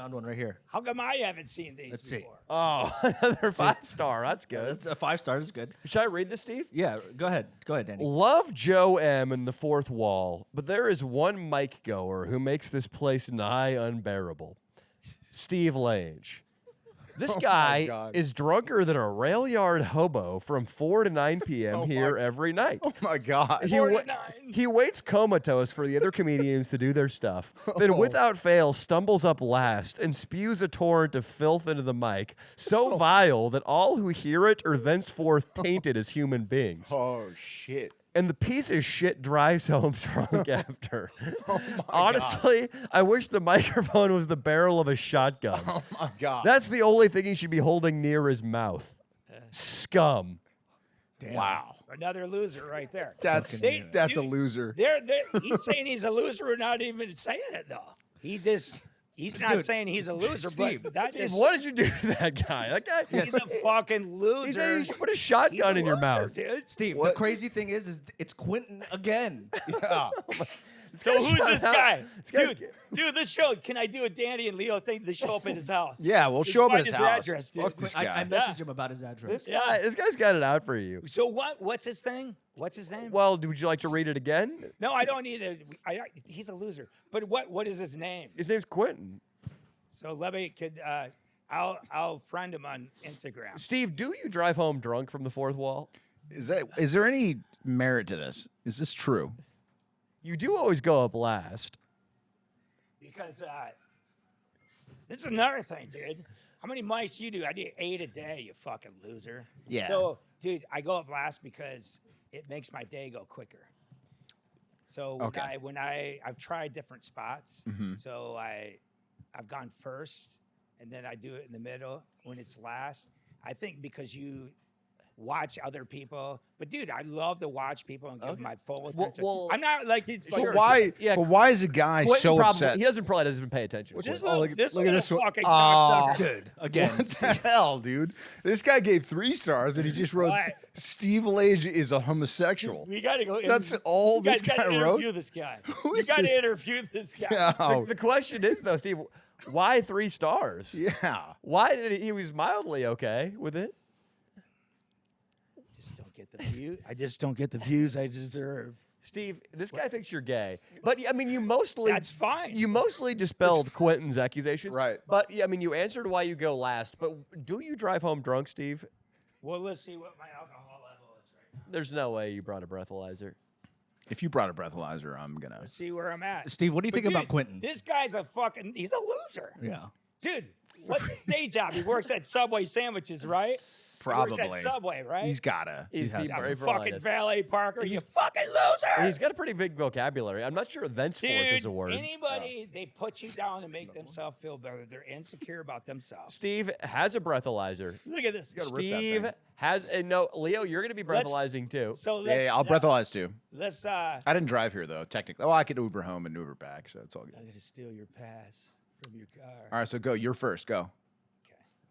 found one right here. How come I haven't seen these Let's see. before? Oh, another 5-star. That's good. It's a 5-star. It's good. Should I read this, Steve? Yeah, go ahead. Go ahead, Danny. Love Joe M. in the fourth wall, but there is one mic goer who makes this place nigh unbearable. Steve Lange. This guy God. is drunker than a rail yard hobo from 4 to 9 p.m. here every night. Oh my god. He, 49. he waits comatose for the other comedians to do their stuff, then without fail stumbles up last and spews a torrent of filth into the mic, so vile that all who hear it are thenceforth tainted as human beings. Oh shit. And the piece of shit drives home drunk after. Honestly, I wish the microphone was the barrel of a shotgun. Oh my god. That's the only thing he should be holding near his mouth. Scum. wow. Another loser right there. That's See, that's a dude, loser. He's saying he's a loser. We're not even saying it though. He's not Dude, saying he's a loser, Steve, but that Steve, is what did you do to that guy? That guy, he's a fucking loser. he said you should put a He's a shotgun in your loser, mouth. dude. Steve, What? the crazy thing is it's Quentin again. Yeah. So who's this guy? guy's- Dude, this show. Can I do a Danny and Leo thing to show up at his house? Yeah, we'll Just show up at find his house. address, dude. Fuck this I guy. messaged him about his address. This guy's got it out for you. So what's his thing? What's his name? Well, would you like to read it again? No, I don't need it. He's a loser. But what is his name? His name's Quentin. So let me. I'll friend him on Instagram. Steve, do you drive home drunk from the fourth wall? Is there any merit to this? Is this true? You do always go up last. Because this is another thing, dude. How many mics you do? I do 8 a day, you fucking loser. Yeah. So, dude, I go up last because it makes my day go quicker. So Okay. I've tried different spots. So I've gone first, and then I do it in the middle when it's last. I think because you watch other people, but dude, I love to watch people and give them my full attention. well, I'm not like it's But Sure. why? Yeah. But why is a guy Quentin so probably, upset? He probably doesn't pay attention. This Oh, look at this this one. fucking Oh, cocksucker. Dude, again, What the hell, dude? This guy gave 3 stars and he just wrote What? Steve Lage is a homosexual. We gotta go. That's all you this guys gotta guy wrote? interview this guy. Who You is gotta this? interview this guy. Oh, The question is though, Steve, why 3 stars? yeah. Why did he was mildly okay with it? Just don't get the view. I just don't get the views I deserve. Steve, this guy thinks you're gay. But I mean, you mostly That's fine. You mostly dispelled Quentin's accusations. Right. But yeah, I mean, you answered why you go last. But do you drive home drunk, Steve? Well, let's see what my alcohol level is right now. There's no way you brought a breathalyzer. If you brought a breathalyzer, I'm gonna. Let's see where I'm at. Steve, what do you But think about dude, Quentin? This guy's he's a loser. Yeah. Dude, what's his day job? He works at Subway sandwiches, right? He works Probably. at Subway, right? He's gotta. He's has He's to. a very fucking polite. valet parker. You fucking loser. He's got a pretty big vocabulary. I'm not sure thenceforth Dude, is a word. anybody, they put you down to make themselves feel better. They're insecure about themselves. Steve has a breathalyzer. Look at this. gotta rip that Steve thing. has, and no, Leo, you're going to be Let's- breathalyzing too. So Yeah, let's, yeah, I'll breathalyze too. Let's I didn't drive here though, technically. Oh, I could Uber home and Uber back, so it's all good. I'm gonna steal your pass from your car. All right, so go. You're first. Go. Okay.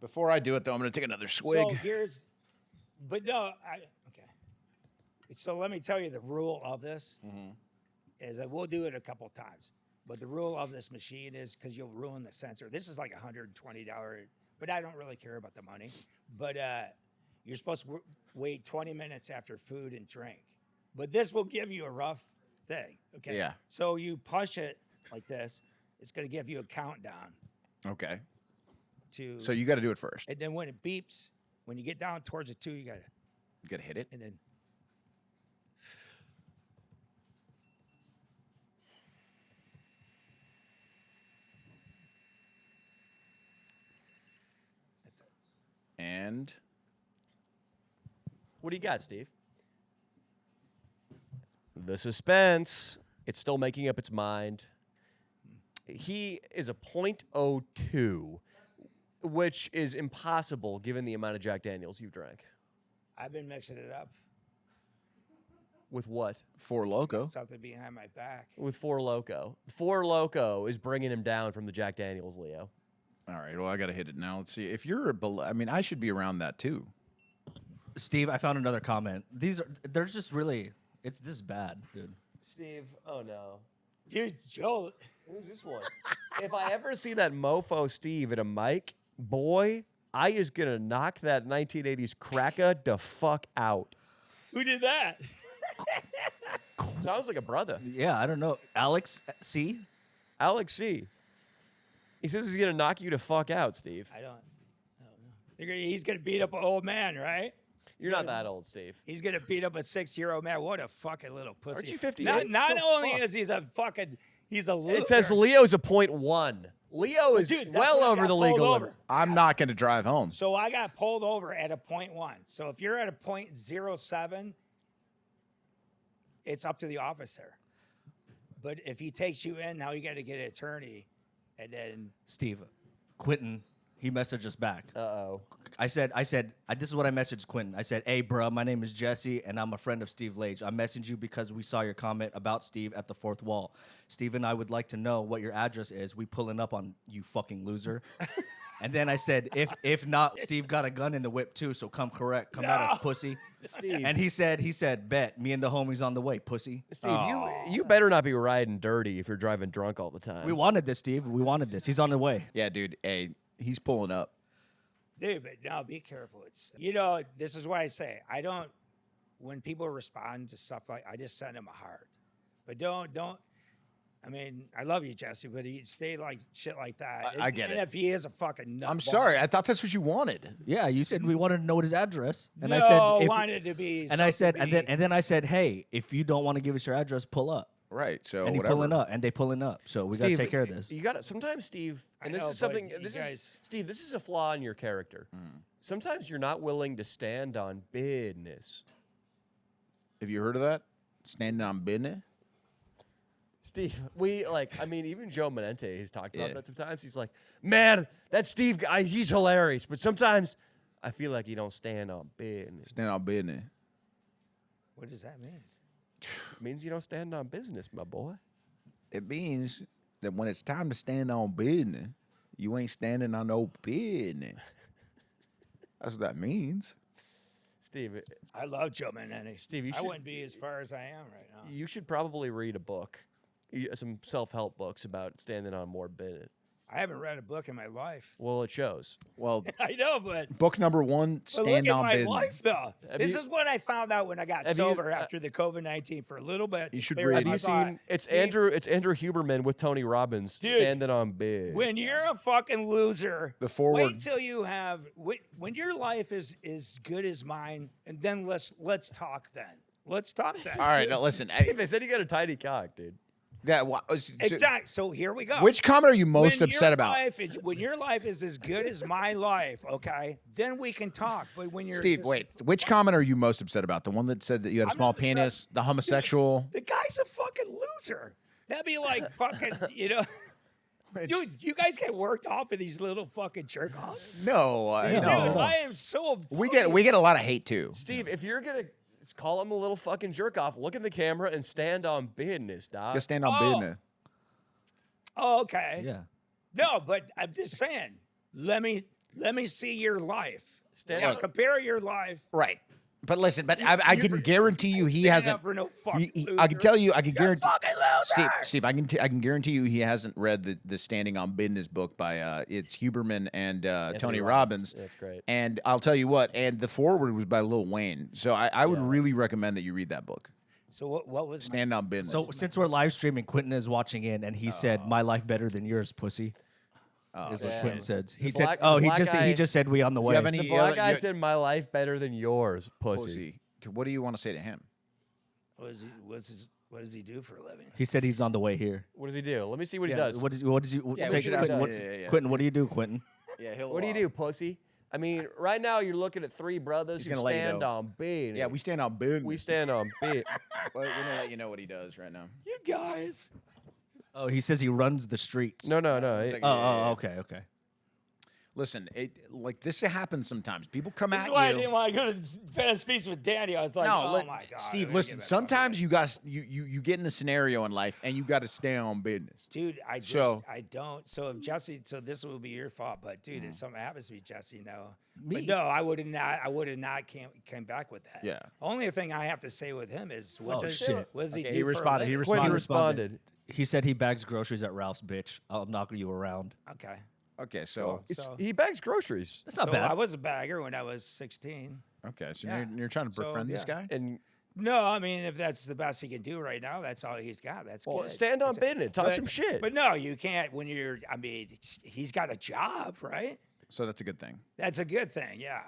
Before I do it though, I'm gonna take another swig. So here's, but no, okay. So let me tell you the rule of this is that we'll do it a couple times, but the rule of this machine is because you'll ruin the sensor. This is like $120, but I don't really care about the money. But you're supposed to wait 20 minutes after food and drink, but this will give you a rough thing. Okay. Yeah. So you push it like this. It's going to give you a countdown Okay. to. So you got to do it first. and then when it beeps, when you get down towards the 2, you got to. You got to hit it. And then that's it. And What do you got, Steve? The suspense. It's still making up its mind. He is a .02, which is impossible given the amount of Jack Daniels you've drank. I've been mixing it up. With what? Four Loco. Something behind my back. With Four Loco. Four Loco is bringing him down from the Jack Daniels, Leo. All right. Well, I got to hit it now. Let's see. If you're below, I mean, I should be around that too. Steve, I found another comment. They're just really, this is bad, dude. Steve, oh no. Dude, Joe. Who's this one? If I ever see that mofo Steve at a mic, boy, I is gonna knock that 1980s cracker the fuck out. Who did that? Sounds like a brother. Yeah, I don't know. Alex C. Alex C. He says he's gonna knock you the fuck out, Steve. I don't know. He's going to beat up an old man, right? You're not that old, Steve. He's going to beat up a 60-year-old man. What a fucking little pussy. Aren't you 58? Not Oh, only fuck. is he's a loser. It says Leo's a .1. Leo is dude, that's well when I over got the pulled legal over. limit. I'm not going to drive home. So I got pulled over at a .1. So if you're at a .07, it's up to the officer. But if he takes you in, now you got to get an attorney, and then Steve, Quentin, he messaged us back. Uh-oh. I said, this is what I messaged Quentin. I said, hey, bro, my name is Jesse, and I'm a friend of Steve Lage. I messaged you because we saw your comment about Steve at the fourth wall. Steve and I would like to know what your address is. We pulling up on you fucking loser. And then I said, if not, Steve got a gun in the whip too, so come at us, pussy. Steve. And he said, bet, me and the homies on the way, pussy. Steve, you better not be riding dirty if you're driving drunk all the time. We wanted this, Steve. We wanted this. He's on the way. Yeah, dude. Hey, he's pulling up. dude, but no, be careful. It's this is why I say I don't. When people respond to stuff like, I just send them a heart, but don't. I mean, I love you, Jesse, but he stayed like shit like that. I get and it. if he is a fucking nut I'm ball. sorry. I thought that's what you wanted. Yeah, you said we wanted to know his address, and no, I said, if, wanted to be. and I said, something to be- and then I said, hey, if you don't want to give us your address, pull up. Right. So And he whatever. pulling up, and they pulling up. So we got to Steve, take care of this. You got to sometimes, Steve, I and this know, is something. but you This is guys- Steve. This is a flaw in your character. Sometimes you're not willing to stand on business. Have you heard of that? Standing on business. Steve, even Joe Menente has talked about Yeah. that sometimes. He's like, man, that Steve guy, he's hilarious, but sometimes I feel like he don't stand on business. Stand on business. What does that mean? It means you don't stand on business, my boy. It means that when it's time to stand on business, you ain't standing on no business. That's what that means. Steve, I love Joe Menendez. Steve, you I should- wouldn't be as far as I am right now. you should probably read a book, some self-help books about standing on more business. I haven't read a book in my life. Well, it shows. Well, I know, but book number one, But look stand at on my business. life, though. This you- is what I found out when I got have you- sober after the COVID-19 for a little bit. You to should clear read- up Have my You thought. seen it's Steve, Andrew Huberman with Tony Robbins Dude, standing on big. When you're a fucking loser, The forward- wait till you have when your life is as good as mine, and then let's talk then. Let's talk then. All right, now listen. Steve, they said you got a tiny cock, dude. Exactly. So here we go. Which comment are you most When upset your about? when your life is as good as my life, okay, then we can talk. But when you're Steve, just- wait. Which comment are you most upset about? The one that said that you had a I'm small not upset. penis, the homosexual? the guy's a fucking loser. That'd be like fucking, Dude, you guys get worked off of these little fucking jerk offs. No, Dude, no. I am so. We get a lot of hate too. Steve, if you're gonna call him a little fucking jerk off, look in the camera and stand on business, dog. Just stand on Oh. business. Oh, okay. Yeah. No, but I'm just saying. Let me see your life. Stand Now, up. compare your life. Right. But listen, I can guarantee you he Stand hasn't. up for no fucking I can loser. tell you, I can You're a guarantee. fucking loser. Steve, I can guarantee you he hasn't read the Standing on Business book by it's Huberman and Tony Robbins. That's great. And I'll tell you what, and the foreword was by Lil Wayne. So I would really recommend that you read that book. So what was my, Stand on Business. So since we're live streaming, Quentin is watching in, and he said, "My life better than yours, pussy." Is what yeah. Quentin said. He The said, black- "Oh, the he black just guy- he just said we on the way." have any- The black guy you- said, "My life better than yours, pussy." Pussy. What do you want to say to him? what does he do for a living? He said he's on the way here. What does he do? Let me see what Yeah, he does. What does he? Yeah, say, we should ask Quentin, him. what, Yeah. Quentin, what do you do, Quentin? Yeah, What do you do, pussy? I mean, right now you're looking at three brothers He's who gonna let you stand know. on big. Yeah, we stand on business. we stand on big. We're gonna let you know what he does right now. You guys. Oh, he says he runs the streets. No. It's like- Oh, okay. Listen, this happens sometimes. People come That's at why I you. didn't want to go to Venice Speaks with Danny. I was like, No, oh my god, Steve. I gotta Listen, get back sometimes on you got you get in a scenario in life and you got to stay on business. it. Dude, I don't. So if Jesse, so this will be your fault, but dude, if something happens to me, Jesse, no. But no, I would have not came back with that. Yeah. Only thing I have to say with him is what Oh, does shit. what does he Okay, do? he for a responded, he living? When he responded. responded, He said he bags groceries at Ralph's. Bitch, I'll knock you around. Okay. Okay, so So- he bags groceries. That's not so bad. I was a bagger when I was 16. you're trying to So, befriend this yeah. guy. And No, I mean if that's the best he can do right now, that's all he's got. That's good. stand on That's it. business, talk some shit. But no, you can't when you're. I mean, he's got a job, right? So that's a good thing. That's a good thing. Yeah,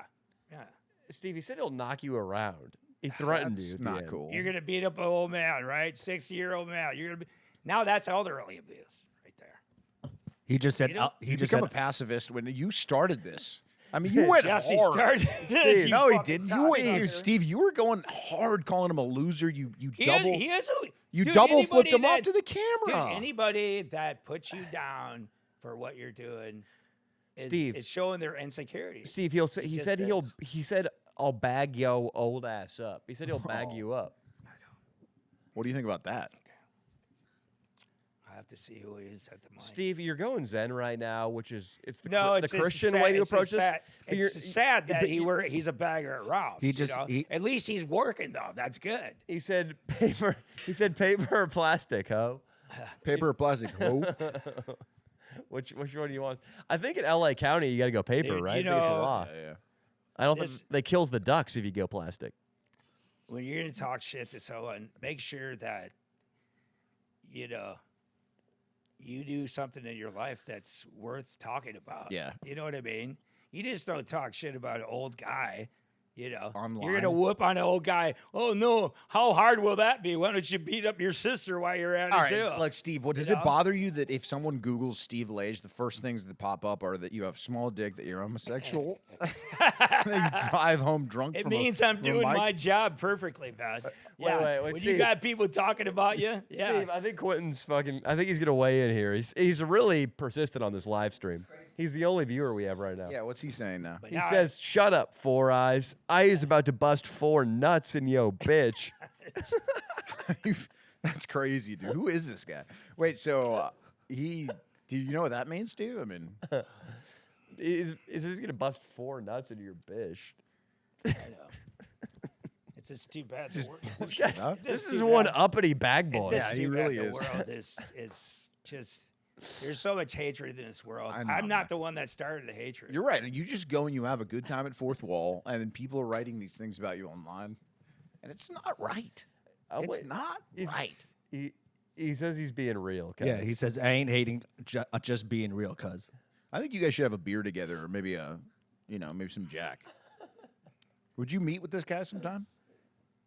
yeah. Steve, he said he'll knock you around. He threatened you. That's at the not end. cool. You're gonna beat up an old man, right? 60-year-old man. You're gonna be now. That's elderly abuse right there. He just said. You know, he You just become said. a pacifist when you started this. I mean, you went Jesse hard. started. this, you No, he fucking didn't. You cocksucker. went, dude, Steve. You were going hard, calling him a loser. You He double. is a, you dude, double flipped anybody him off that- to the camera. Dude, anybody that puts you down for what you're doing is, Steve. is showing their insecurities. Steve, he'll say, he just said is. he said I'll bag yo old ass up. He said he'll bag you up. What do you think about that? I have to see who he is at the moment. Steve, you're going Zen right now, which is it's the, No, the it's just Christian sad, way to it's just approach this. sad. But It's you're- sad that but you- he's a bagger at Ralph's. He just- you know? he- at least he's working though. That's good. He said paper. He said paper or plastic, ho. Paper or plastic? Oh. Which one do you want? I think in L.A. County you got to go paper, Dude, right? you I think it's a know- law. yeah. I don't This- think they kills the ducks if you go plastic. When you're gonna talk shit to someone, make sure that you do something in your life that's worth talking about. Yeah. You know what I mean? You just don't talk shit about an old guy. You know, Online. you're gonna whoop on an old guy. Oh no, how hard will that be? Why don't you beat up your sister while you're at All it right, too? like Steve, what does You it know? bother you that if someone Googles Steve Lage, the first things that pop up are that you have small dick, that you're homosexual, that you drive home drunk? It from means I'm doing my job perfectly, man. Yeah. wait, when you Steve. got people talking about you, yeah. Steve, I think Quentin's fucking. I think he's gonna weigh in here. He's really persistent on this live stream. He's the only viewer we have right now. Yeah, what's he saying now? But He now- says, "Shut up, Four Eyes. I is about to bust 4 nuts in yo, bitch." That's crazy, dude. Who is this guy? Wait, so do you know what that means, Steve? I mean, Is he's gonna bust 4 nuts into your bitch? I know. It's just too bad. just- This, guy's, Huh? this It's is too one bad. uppity bag boy. It's just Yeah, he too really bad is. the world is just. There's so much hatred in this world. I know, I'm man. not the one that started the hatred. you're right. You just go and you have a good time at Fourth Wall, and then people are writing these things about you online, and it's not right. Oh, It's wait. not He's- right. He says he's being real. Yeah, guys. he says, I ain't hating, just being real, cuz. I think you guys should have a beer together, or maybe maybe some Jack. Would you meet with this guy sometime?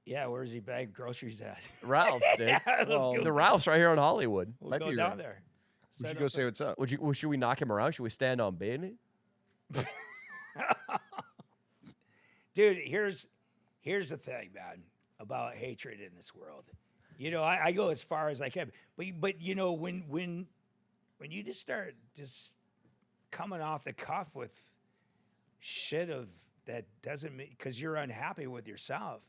Yeah, where's he bag groceries at? Ralph's, dude. Yeah, let's Well, go. The Ralph's right here on Hollywood. We'll might go be down right. there. We Set should go up say what's up. Should we knock him around? Should we stand on business? Dude, here's the thing, man, about hatred in this world. You know, I go as far as I can, but you know, when you just start just coming off the cuff with shit of that doesn't mean because you're unhappy with yourself.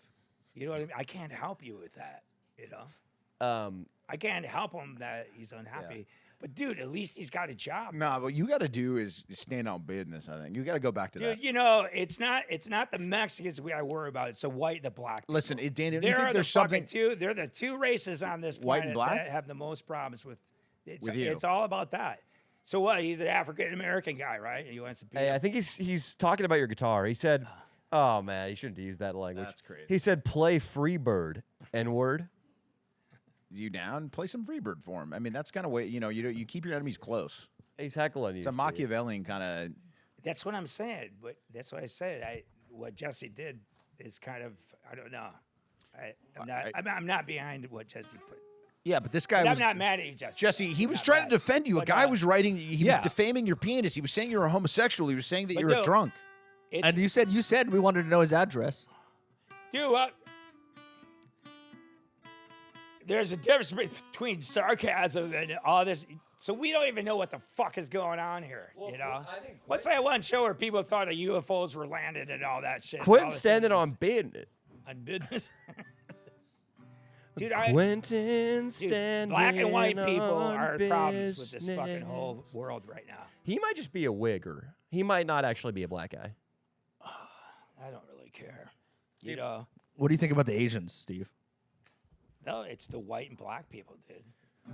You know what I mean? I can't help you with that. You know, I can't help him that he's unhappy. But dude, at least he's got a job. Nah, what you got to do is stand on business. I think you got to go back to Dude, that. you know, it's not the Mexicans I worry about. It's the white and the black. Listen, people. Daniel, There you think are there's the fucking something? two. They're the two races on this White and planet black? that have the most problems with. It's, With you. it's all about that. So what? He's an African American guy, right? He wants to be. Hey, I think he's talking about your guitar. He said, "Oh man, you shouldn't use that language." That's crazy. He said, "Play Freebird." N-word. You down? Play some Freebird for him. I mean, that's kind of way you keep your enemies close. He's heckling you. It's a Steve. Machiavellian kind of. That's what I'm saying. But that's what I said. What Jesse did is kind of. I don't know. I'm not behind what Jesse put. Yeah, but this guy But was. I'm not mad at you, Jesse. Jesse, he I'm was not trying mad. to defend you. A But, guy was writing. He was yeah. defaming your penis. He was saying you're a homosexual. He was saying that But you're a no. drunk. It's, And you said we wanted to know his address. dude, what? There's a difference between sarcasm and all this. So we don't even know what the fuck is going on here. You know, I think what's that one show where people thought the UFOs were landed and all that shit? Quentin All of a standing sudden on business. on business. Dude, Quentin dude, standing black and white people on are problems with this fucking business. whole world right now. He might just be a wigger. He might not actually be a black guy. I don't really care. You know, What do you think about the Asians, Steve? no, it's the white and black people, dude.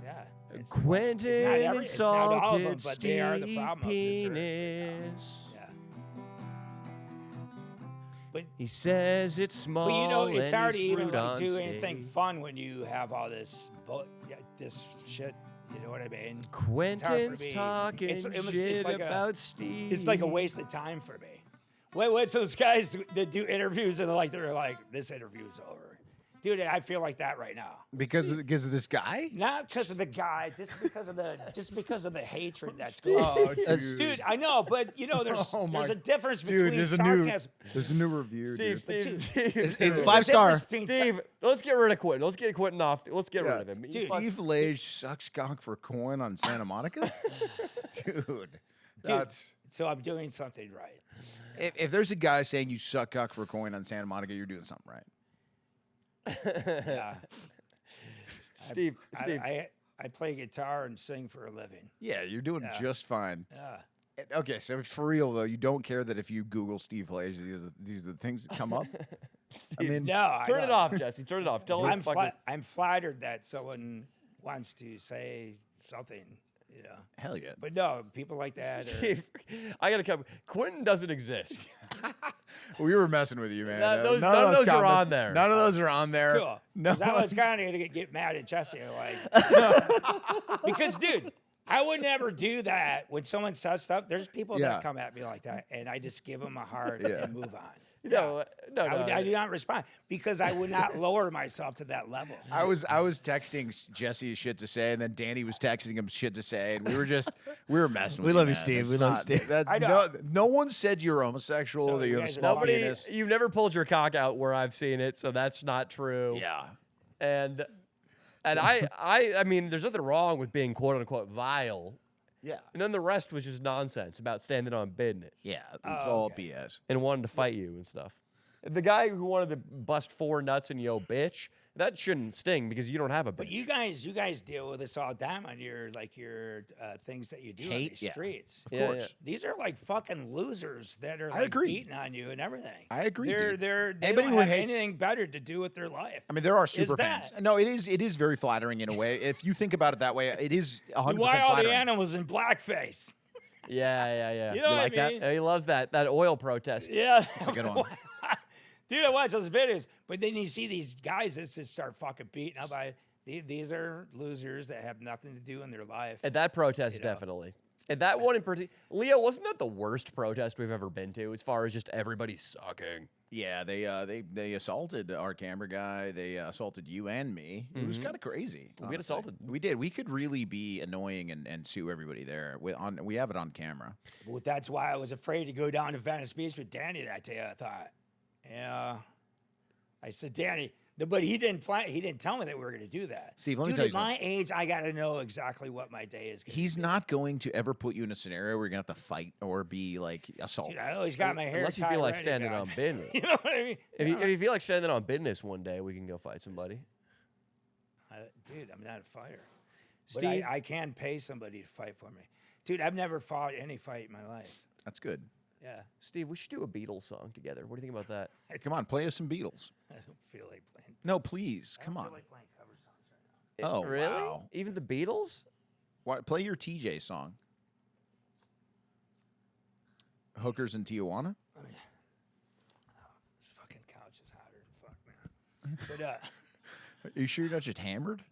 Yeah, it's Quentin it's not all of them, insulted but they are the Steve problem of this earth. penis. Yeah. But He says it's small. But you know, it's and hard to he's even rude like, on do stage. anything fun when you have all this, this shit. You know what I mean? Quentin's me. talking It's shit like about Steve. It's like a waste of time for me. What's those guys that do interviews and they're like, this interview's over. Dude, I feel like that right now. Because of this guy? Not because of the guy, just because of the hatred that's going on. Oh, Dude, I know, but you know, there's Oh my- there's a difference Dude, between there's sarcasm. a new review, Steve, dude. Steve, Dude, Steve, It's There's a 5-star. difference between Steve, let's get rid of Quentin. Let's get Quentin off. Let's get rid of him. He's Dude. fucking- Steve Lage sucks cock for coin on Santa Monica? Dude, that's... So I'm doing something right. If there's a guy saying you suck cock for coin on Santa Monica, you're doing something right. Yeah. Steve, Steve. I play guitar and sing for a living. Yeah, you're doing just fine. Yeah. Okay, so for real though, you don't care that if you Google Steve Lage, these are the things that come up. I mean, No, I Turn it don't. off, Jesse. Turn it off. Tell us fucking. I'm flattered that someone wants to say something, you know. hell yeah. But no, people like that. Are, Steve, I gotta come. Quentin doesn't exist. We were messing with you, man. None of those None are comments- on there. None of those are on there. cool. No, 'Cause I was kind of gonna get mad at Jesse, like, because dude, I would never do that when someone says stuff. There's people Yeah. that come at me like that, and I just give them a heart and move on. No, no, I do not respond because I would not lower myself to that level. I was texting Jesse shit to say, and then Danny was texting him shit to say, and we were messing. We with love you, man. Steve. It's We love you, not- Steve. That's I know. no one said you're homosexual. So that you you have a guys are small nobody- penis. You've never pulled your cock out where I've seen it, so that's not true. Yeah. And I mean, there's nothing wrong with being quote unquote vile. Yeah. And then the rest was just nonsense about standing on business Yeah. It's Oh, all okay. BS. and wanting to fight you and stuff. The guy who wanted to bust 4 nuts and yo bitch, that shouldn't sting because you don't have a bitch. But you guys deal with this all the time on your things that you do on Hate? these Yeah. streets. Of Yeah, course. yeah. These are like fucking losers that are I like agree. beating on you and everything. I agree, They dude. don't Anybody who have hates- anything better to do with their life. I mean, there are Is super fans. that- No, it is very flattering in a way. If you think about it that way, it is 100% Why all the flattering. animals in blackface? Yeah. You know what I like that? mean? Yeah, he loves that oil protest. Yeah, That's a good one. Dude, I watch those videos, but then you see these guys that just start fucking beating up. These are losers that have nothing to do in their life. At that protest, You know. definitely. And that one in particular, Leo, wasn't that the worst protest we've ever been to as far as just everybody sucking? Yeah, they assaulted our camera guy. They assaulted you and me. It was kind of crazy. got honestly. assaulted. We did. We could really be annoying and sue everybody there. We have it on camera. Well, that's why I was afraid to go down to Venice Beach with Danny that day. I thought, yeah. I said, Danny, but he didn't tell me that we were going to do that. Steve, let me Dude, tell you at my age, I got to know exactly what my day is going to be. He's not going to ever put you in a scenario where you're gonna have to fight or be like assaulted. Dude, I always got my hair Unless you tied feel like ready, standing man. on business. You know what I mean? If you feel like standing on business one day, we can go fight somebody. Dude, I'm not a fighter. Steve? But I can pay somebody to fight for me. Dude, I've never fought any fight in my life. That's good. Yeah. Steve, we should do a Beatles song together. What do you think about that? Come on, play us some Beatles. I don't feel like playing. No, please, come I on. don't feel like playing cover songs right now. Oh, really? wow. Even the Beatles? Play your TJ song. Hookers in Tijuana. This fucking couch is hotter than fuck, man. But Are you sure you're not just hammered?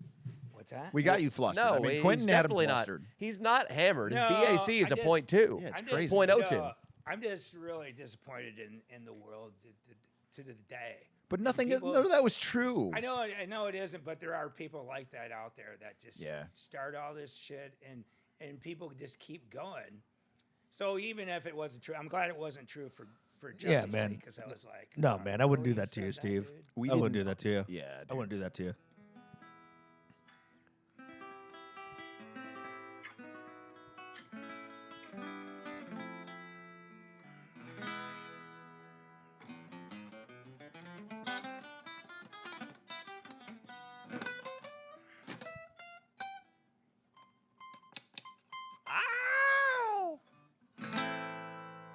what's that? We got you flustered. No, I mean, he's Quentin had him definitely not. flustered. He's not hammered. His No, BAC is I a just- 0.2. Yeah, it's I'm crazy. just, Point you oh two. know, I'm just really disappointed in the world to the day. But nothing. People- None of that was true. I know it isn't, but there are people like that out there that just Yeah. start all this shit and people just keep going. So even if it wasn't true, I'm glad it wasn't true for Jesse's man. sake, because I was like, No, "Oh, man, I wouldn't do really that to you, said Steve. dude?" We I wouldn't do didn't- that to you. Yeah, I dude. wouldn't do that to you. Ow!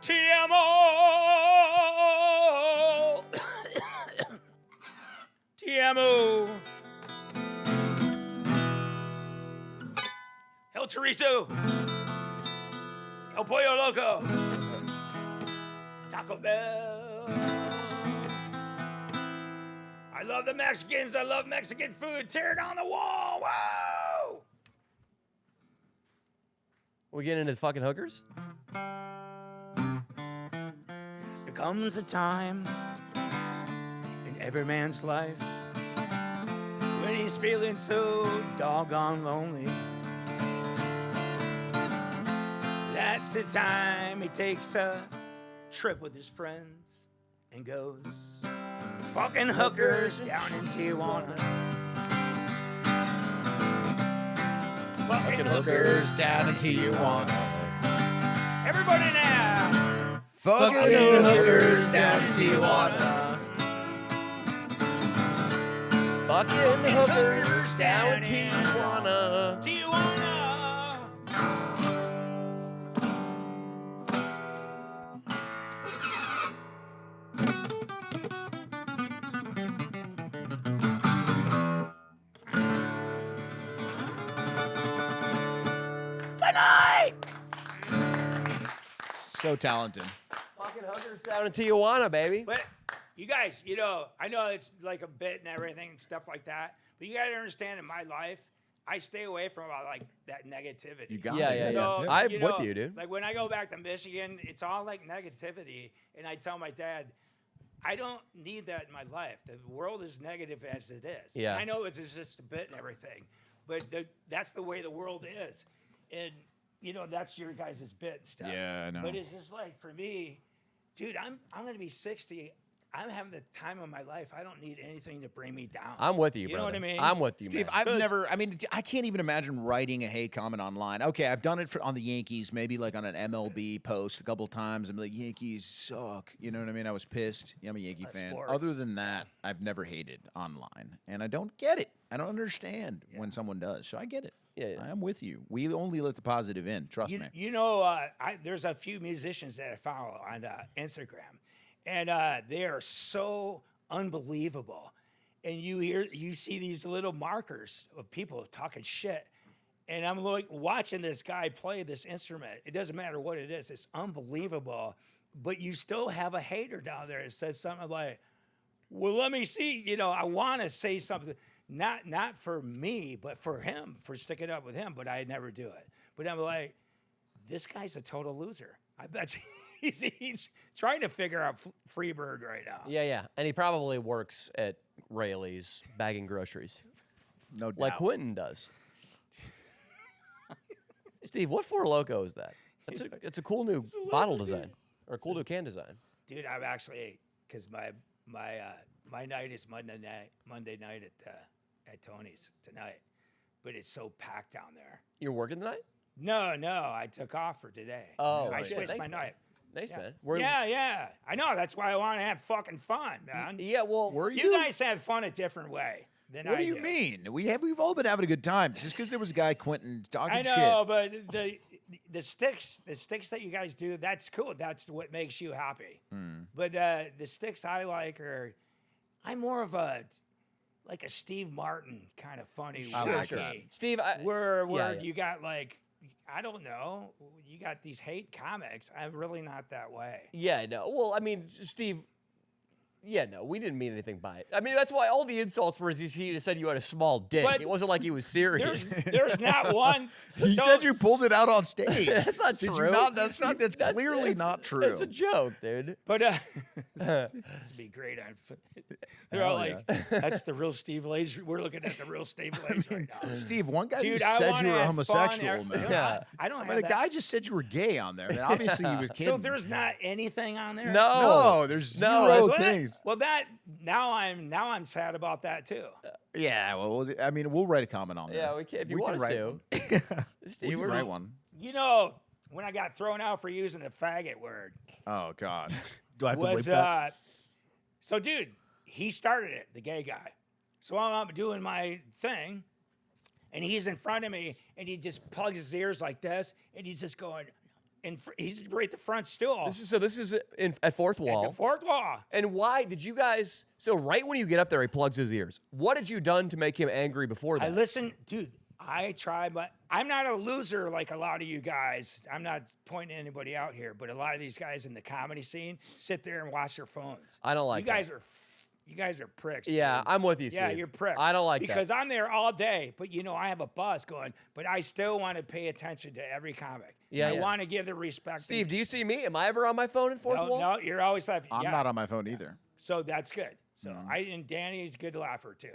TMO! TMO! El Chorizo! El Pollo Loco! Taco Bell! I love the Mexicans. I love Mexican food. Tear down the wall. Whoa! We getting into the fucking hookers? There comes a time in every man's life when he's feeling so doggone lonely. That's the time he takes a trip with his friends and goes fucking hookers down in Tijuana. Fucking hookers down in Tijuana. Everybody now! Fucking hookers down in Tijuana. Fucking hookers down in Tijuana. Tijuana! Good night! So talented. Fucking hookers down in Tijuana, baby. But you guys, you know, I know it's like a bit and everything and stuff like that, but you got to understand in my life, I stay away from like that negativity. You got Yeah, it. yeah, So, yeah. I'm you with know, you, dude. Like when I go back to Michigan, it's all like negativity, and I tell my dad, I don't need that in my life. The world is negative as it is. Yeah. I know it's just a bit and everything, but that's the way the world is, and that's your guys' bit and stuff. Yeah, I know. But it's just like for me, dude, I'm gonna be 60. I'm having the time of my life. I don't need anything to bring me down. I'm with you, You brother. know what I mean? I'm with you, Steve, man. I've 'Cause- never. I mean, I can't even imagine writing a hate comment online. Okay, I've done it on the Yankees, maybe like on an MLB post a couple times. I'm like, Yankees suck. You know what I mean? I was pissed. Yeah, I'm a Yankee fan. sports. Other than that, I've never hated online, and I don't get it. I don't understand when someone does. So I get it. Yeah. I'm with you. We only let the positive in. Trust me. There's a few musicians that I follow on Instagram, and they are so unbelievable. And you see these little markers of people talking shit, and I'm like watching this guy play this instrument. It doesn't matter what it is; it's unbelievable. But you still have a hater down there that says something like, "Well, let me see." I want to say something. Not for me, but for him, for sticking up with him, but I never do it. But I'm like, this guy's a total loser. I bet you he's trying to figure out Freebird right now. Yeah, yeah. And he probably works at Rayleigh's bagging groceries, No doubt. like Quentin does. Steve, what Four Loko is that? It's a cool new bottle design or a cool new can design. Dude, I'm actually because my night is Monday night at Tony's tonight, but it's so packed down there. You're working tonight? No, I took off for today. Oh, I right. switched Thanks, my man. night. Nice, Yeah. man. Yeah, I know. That's why I want to have fucking fun, man. Yeah, well, You guys have fun a different way than What I do you mean? We've all been having a good time. Just because there was a guy Quentin talking I know, shit. but the sticks that you guys do, that's cool. That's what makes you happy. But the sticks I like I'm more of a Steve Martin kind of funny. I like wacky, that. Steve, where yeah. you got I don't know, you got these hate comics. I'm really not that way. Yeah, no. Well, I mean, Steve. Yeah, no, we didn't mean anything by it. I mean, that's why all the insults were he said you had a small dick. But it wasn't like he was serious. There's not one. He so- said you pulled it out on stage. That's not Did true. You not? That's clearly not true. It's a joke, dude. But this would be great. They're all Hell like, "That's the real Steve Lage." We're looking at the real Steve Lage right now. Steve, one guy Dude, just I said wanna you were have homosexual, fun. man. Yeah. I don't I have mean, a that. guy just said you were gay on there. Man, obviously, he was kidding. So there's not anything on there. no, there's No, zero What? things. Well, now I'm sad about that too. Yeah, well, I mean, we'll write a comment on that. Yeah, we can if you want us write to. one. Steve, We we're can write just- one. When I got thrown out for using the faggot word Oh God. Do I have to was whip that? so dude, he started it, the gay guy. So I'm doing my thing, and he's in front of me, and he just plugs his ears like this, and he's just going, and he's right at the front stool, This is at Fourth at Wall. the fourth wall. And why did you guys? So right when you get up there, he plugs his ears. What had you done to make him angry before that? I listen, dude. I try, but I'm not a loser like a lot of you guys. I'm not pointing anybody out here, but a lot of these guys in the comedy scene sit there and watch their phones. I don't like you guys. You guys are pricks. Yeah, dude. I'm with you, Yeah, Steve. you're pricks. I don't like that. because I'm there all day, but I have a buzz going. But I still want to pay attention to every comic. Yeah, I yeah. want to give the respect. Steve, do you see me? Am I ever on my phone in Fourth Wall? No, you're always laughing. I'm yeah. not on my phone either. So that's good. So Mm-hmm. and Danny's a good laugher too.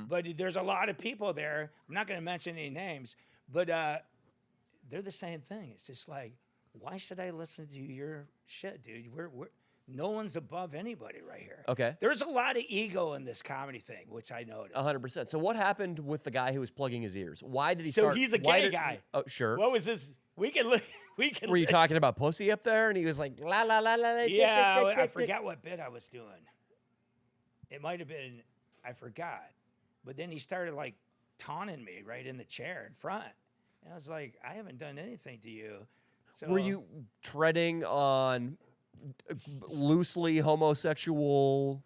But there's a lot of people there. I'm not going to mention any names, but they're the same thing. It's just like, why should I listen to your shit, dude? We're no one's above anybody right here. Okay. There's a lot of ego in this comedy thing, which I noticed. 100%. So what happened with the guy who was plugging his ears? Why did he So start? he's a why gay did- guy. Oh, sure. What was this? We can look. We can. Were you talking about pussy up there? And he was like, la la la la la. Yeah, I forgot what bit I was doing. It might have been, I forgot. But then he started like taunting me right in the chair in front. And I was like, I haven't done anything to you. So Were you treading on loosely homosexual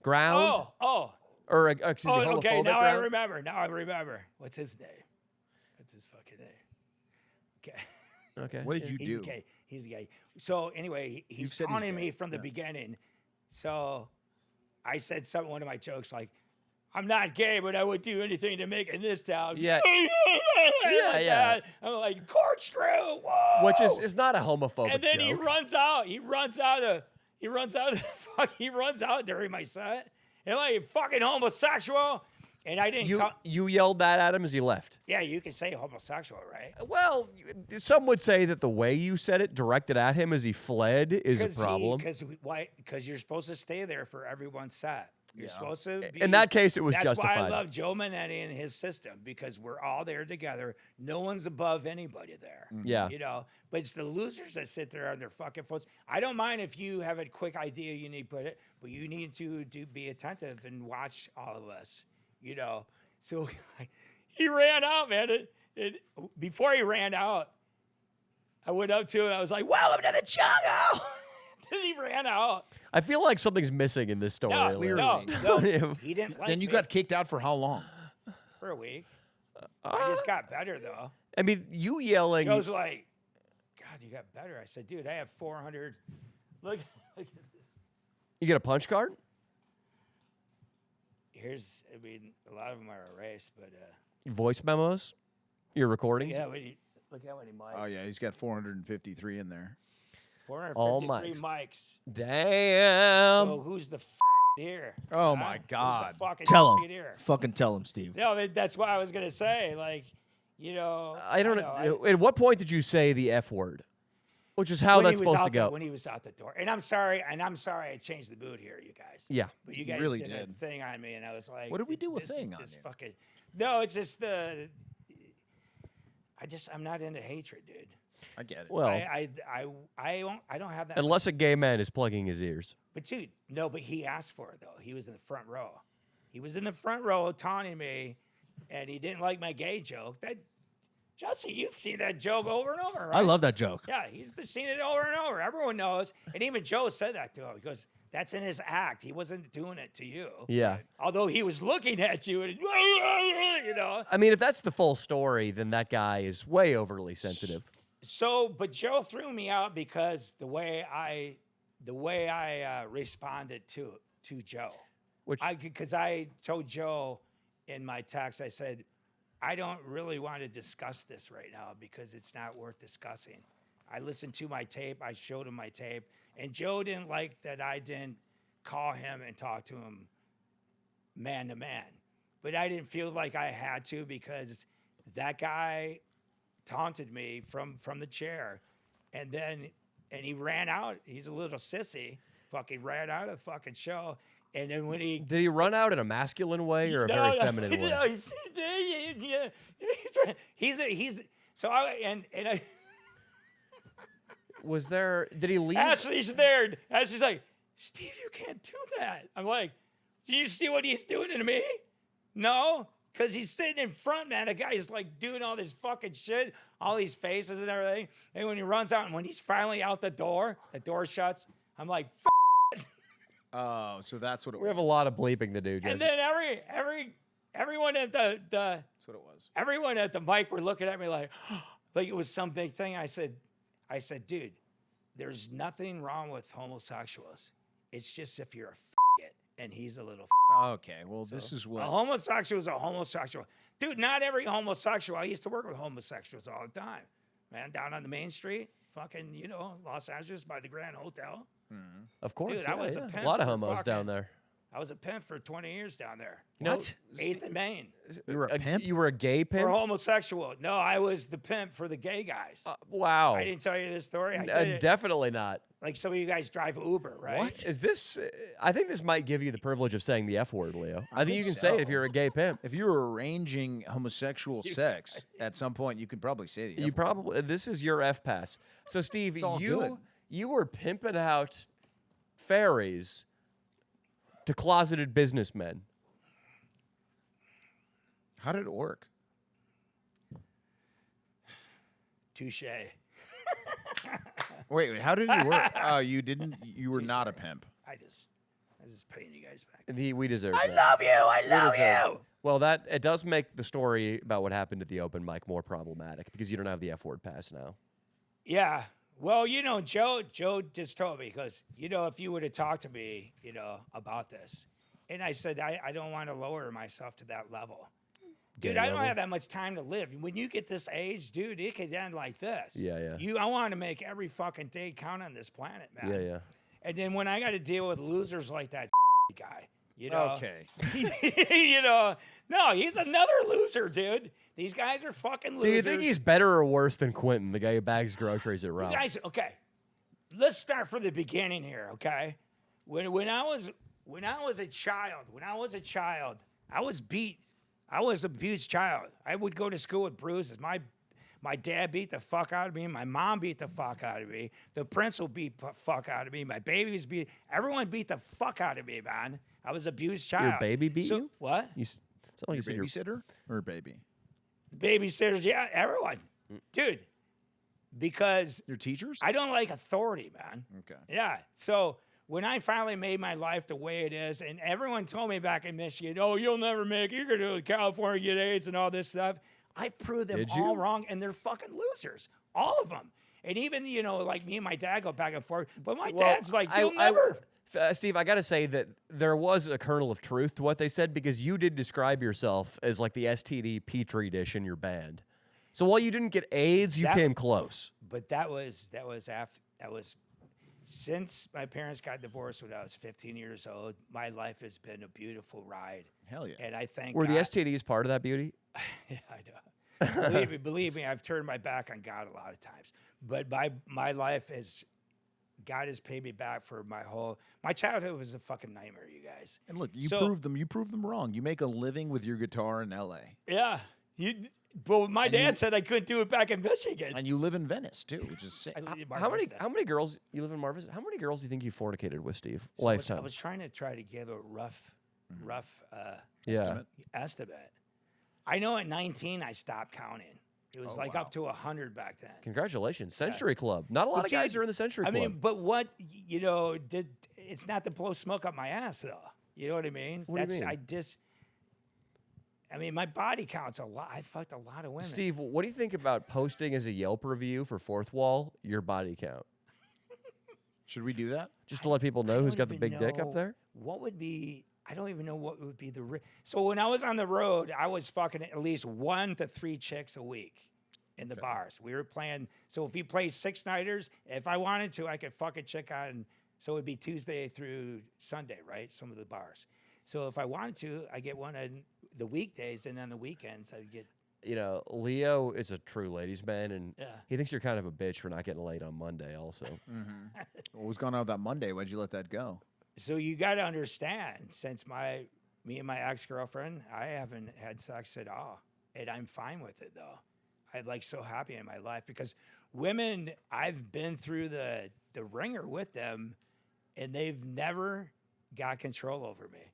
ground? Oh, Or excuse me, homophobic okay. Now ground? I remember. What's his name? What's his fucking name? Okay. Okay. What did you He's do? gay. He's gay. So anyway, he's said he's taunting gay. me from the beginning. So I said one of my jokes like, I'm not gay, but I would do anything to make it in this town. Yeah. Like yeah. that. I'm like, corkscrew, whoa. Which is not a homophobic And then joke. he runs out. He runs out during my set. And like fucking homosexual. And I didn't You yelled that at him as he left. Yeah, you can say homosexual, right? Well, some would say that the way you said it, directed at him as he fled, is a problem. Because you're supposed to stay there for everyone's set. You're supposed to be. In that case, it was that's justified. why I love Joe Manetti and his system, because we're all there together. No one's above anybody there. Yeah. You know, but it's the losers that sit there on their fucking phones. I don't mind if you have a quick idea you need to put it, but you need to be attentive and watch all of us. You know, so he ran out, man. Before he ran out, I went up to him. I was like, "Welcome to the jungle." Then he ran out. I feel like something's missing in this story. No, Leo. no, he didn't like Then you me got kicked out for how long? for a week. I just got better though. I mean, you yelling. Joe's like, "God, you got better." I said, "Dude, I have 400." Look. You get a punch card? I mean, a lot of them are erased, but Voice memos? Your recordings? yeah. Look how many mics. Oh yeah, he's got 453 in there. 453 mics. Damn. So who's the here? Oh, Huh? my Who's the God. fucking Tell him. here? Fucking tell him, Steve. No, that's what I was gonna say. Like, you know, I don't know. At what point did you say the F word? Which is how when he that's was supposed to out go. when he was out the door. And I'm sorry I changed the mood here, you guys. Yeah. But you guys really did a did. thing on me, and I was like, What did we do a this thing is on just you? fucking. No, it's just I'm not into hatred, dude. I get it. Well, I don't have that. unless a gay man is plugging his ears. But dude, no, but he asked for it though. He was in the front row. He was in the front row taunting me, and he didn't like my gay joke. That Jesse, you've seen that joke over and over, right? I love that joke. Yeah, he's just seen it over and over. Everyone knows, and even Joe said that to him. He goes, "That's in his act. He wasn't doing it to you." Yeah. Although he was looking at you, and you know. I mean, if that's the full story, then that guy is way overly sensitive. So, but Joe threw me out because the way I responded to Joe, Which because I told Joe in my text, I said, I don't really want to discuss this right now because it's not worth discussing. I listened to my tape. I showed him my tape, and Joe didn't like that I didn't call him and talk to him man to man, but I didn't feel like I had to because that guy taunted me from the chair, and he ran out. He's a little sissy. Fucking ran out of the fucking show. And then when he did he run out in a masculine way or a very feminine way? No, yeah, he's so I Was there? Did he leave? Ashley's there. Ashley's like, Steve, you can't do that. I'm like, do you see what he's doing to me? No. Because he's sitting in front, man. The guy is like doing all this fucking shit, all these faces and everything. And when he runs out and when he's finally out the door shuts. I'm like, Oh, so that's what it was. We have a lot of bleeping to do, Jesse. and then everyone at the That's what it was. everyone at the mic were looking at me like it was some big thing. I said, dude, there's nothing wrong with homosexuals. It's just if you're a and he's a little Okay, well, this is a what. homosexual is a homosexual. Dude, not every homosexual. I used to work with homosexuals all the time. Man, down on the main street, fucking, Los Angeles by the Grand Hotel. Of course, Dude, I was a pimp lot of for homos down fucking- there. I was a pimp for 20 years down there. What? 8th and Main. You were a pimp? You were a gay For pimp? homosexual. No, I was the pimp for the gay guys. Wow. I didn't tell you this story. I did it. Definitely not. Like some of you guys drive Uber, right? What? Is this? I think this might give you the privilege of saying the F word, Leo. I think you can say it if you're a gay pimp. If you were arranging homosexual sex, at some point you could probably say the F You word. probably. This is your F pass. So, Steve, all good. you were pimping out fairies to closeted businessmen. How did it work? Touche. Wait, how did it work? Oh, you didn't. You were not a pimp. I was just paying you guys back. We deserve I that. love you. I love deserve you. Well, it does make the story about what happened at the open mic more problematic because you don't have the F word pass now. Yeah. Well, Joe just told me because, if you would have talked to me, about this, And I said, I don't want to lower myself to that level. Dude, Gay I don't level? have that much time to live. When you get this age, dude, it could end like this. Yeah, yeah. I want to make every fucking day count on this planet, man. Yeah, yeah. And then when I got to deal with losers like that guy, you know. Okay. You know, no, he's another loser, dude. These guys are fucking losers. Do you think he's better or worse than Quentin, the guy who bags groceries at Ralph's? You guys, okay. Let's start from the beginning here, okay? When I was a child, I was beat. I was an abused child. I would go to school with bruises. My dad beat the fuck out of me. My mom beat the fuck out of me. The principal beat the fuck out of me. My babies beat. Everyone beat the fuck out of me, man. I was an abused child. Your baby beat you? What? Sound like you said your Babysitter or baby? Babysitters, yeah, everyone, dude. Because Your teachers? I don't like authority, man. Okay. Yeah. So when I finally made my life the way it is, and everyone told me back in Michigan, oh, you'll never make it. You're going to go to California, get AIDS and all this stuff. I proved them Did you? all wrong, and they're fucking losers. All of them. And even, you know, like me and my dad go back and forth. But my dad's like, you'll never. Steve, I got to say that there was a kernel of truth to what they said because you did describe yourself as like the STD Petri dish in your band. So while you didn't get AIDS, you That- came close. But since my parents got divorced when I was 15 years old, my life has been a beautiful ride. Hell yeah. And I thank Were the God. STDs part of that beauty? Yeah, I know. believe me, I've turned my back on God a lot of times. But my life is, God has paid me back for my childhood was a fucking nightmare, you guys. And look, you So- proved them wrong. You make a living with your guitar in LA. Yeah. But my dad said I couldn't do it back in Michigan. And you live in Venice too, which is sick. How many girls you live in Marvis? How many girls do you think you fornicated with, Steve? Lifetime. I was trying to give a rough yeah. estimate. I know at 19 I stopped counting. It was like up to 100 back then. Congratulations, Century Club. Not a lot of guys are in the Century Club. I mean, but what you know, it's not to blow smoke up my ass though. You know what I mean? What do you mean? I mean, my body counts a lot. I fucked a lot of women. Steve, what do you think about posting as a Yelp review for Fourth Wall your body count? Should we do that? Just to let people know I who's don't got the even big dick up know there? What would be? I don't even know what would be the. So when I was on the road, I was fucking at least 1 to 3 chicks a week in the bars. We were playing. So if we played 6-nighters, if I wanted to, I could fuck a chick on. So it'd be Tuesday through Sunday, right? Some of the bars. So if I wanted to, I get one on the weekdays, and on the weekends I'd get. You know, Leo is a true ladies' man, and Yeah. he thinks you're kind of a bitch for not getting laid on Monday. Also, What was going on with that Monday? Why'd you let that go? So you got to understand, since me and my ex-girlfriend, I haven't had sex at all, and I'm fine with it though. I'm like so happy in my life because women, I've been through the ringer with them, and they've never got control over me,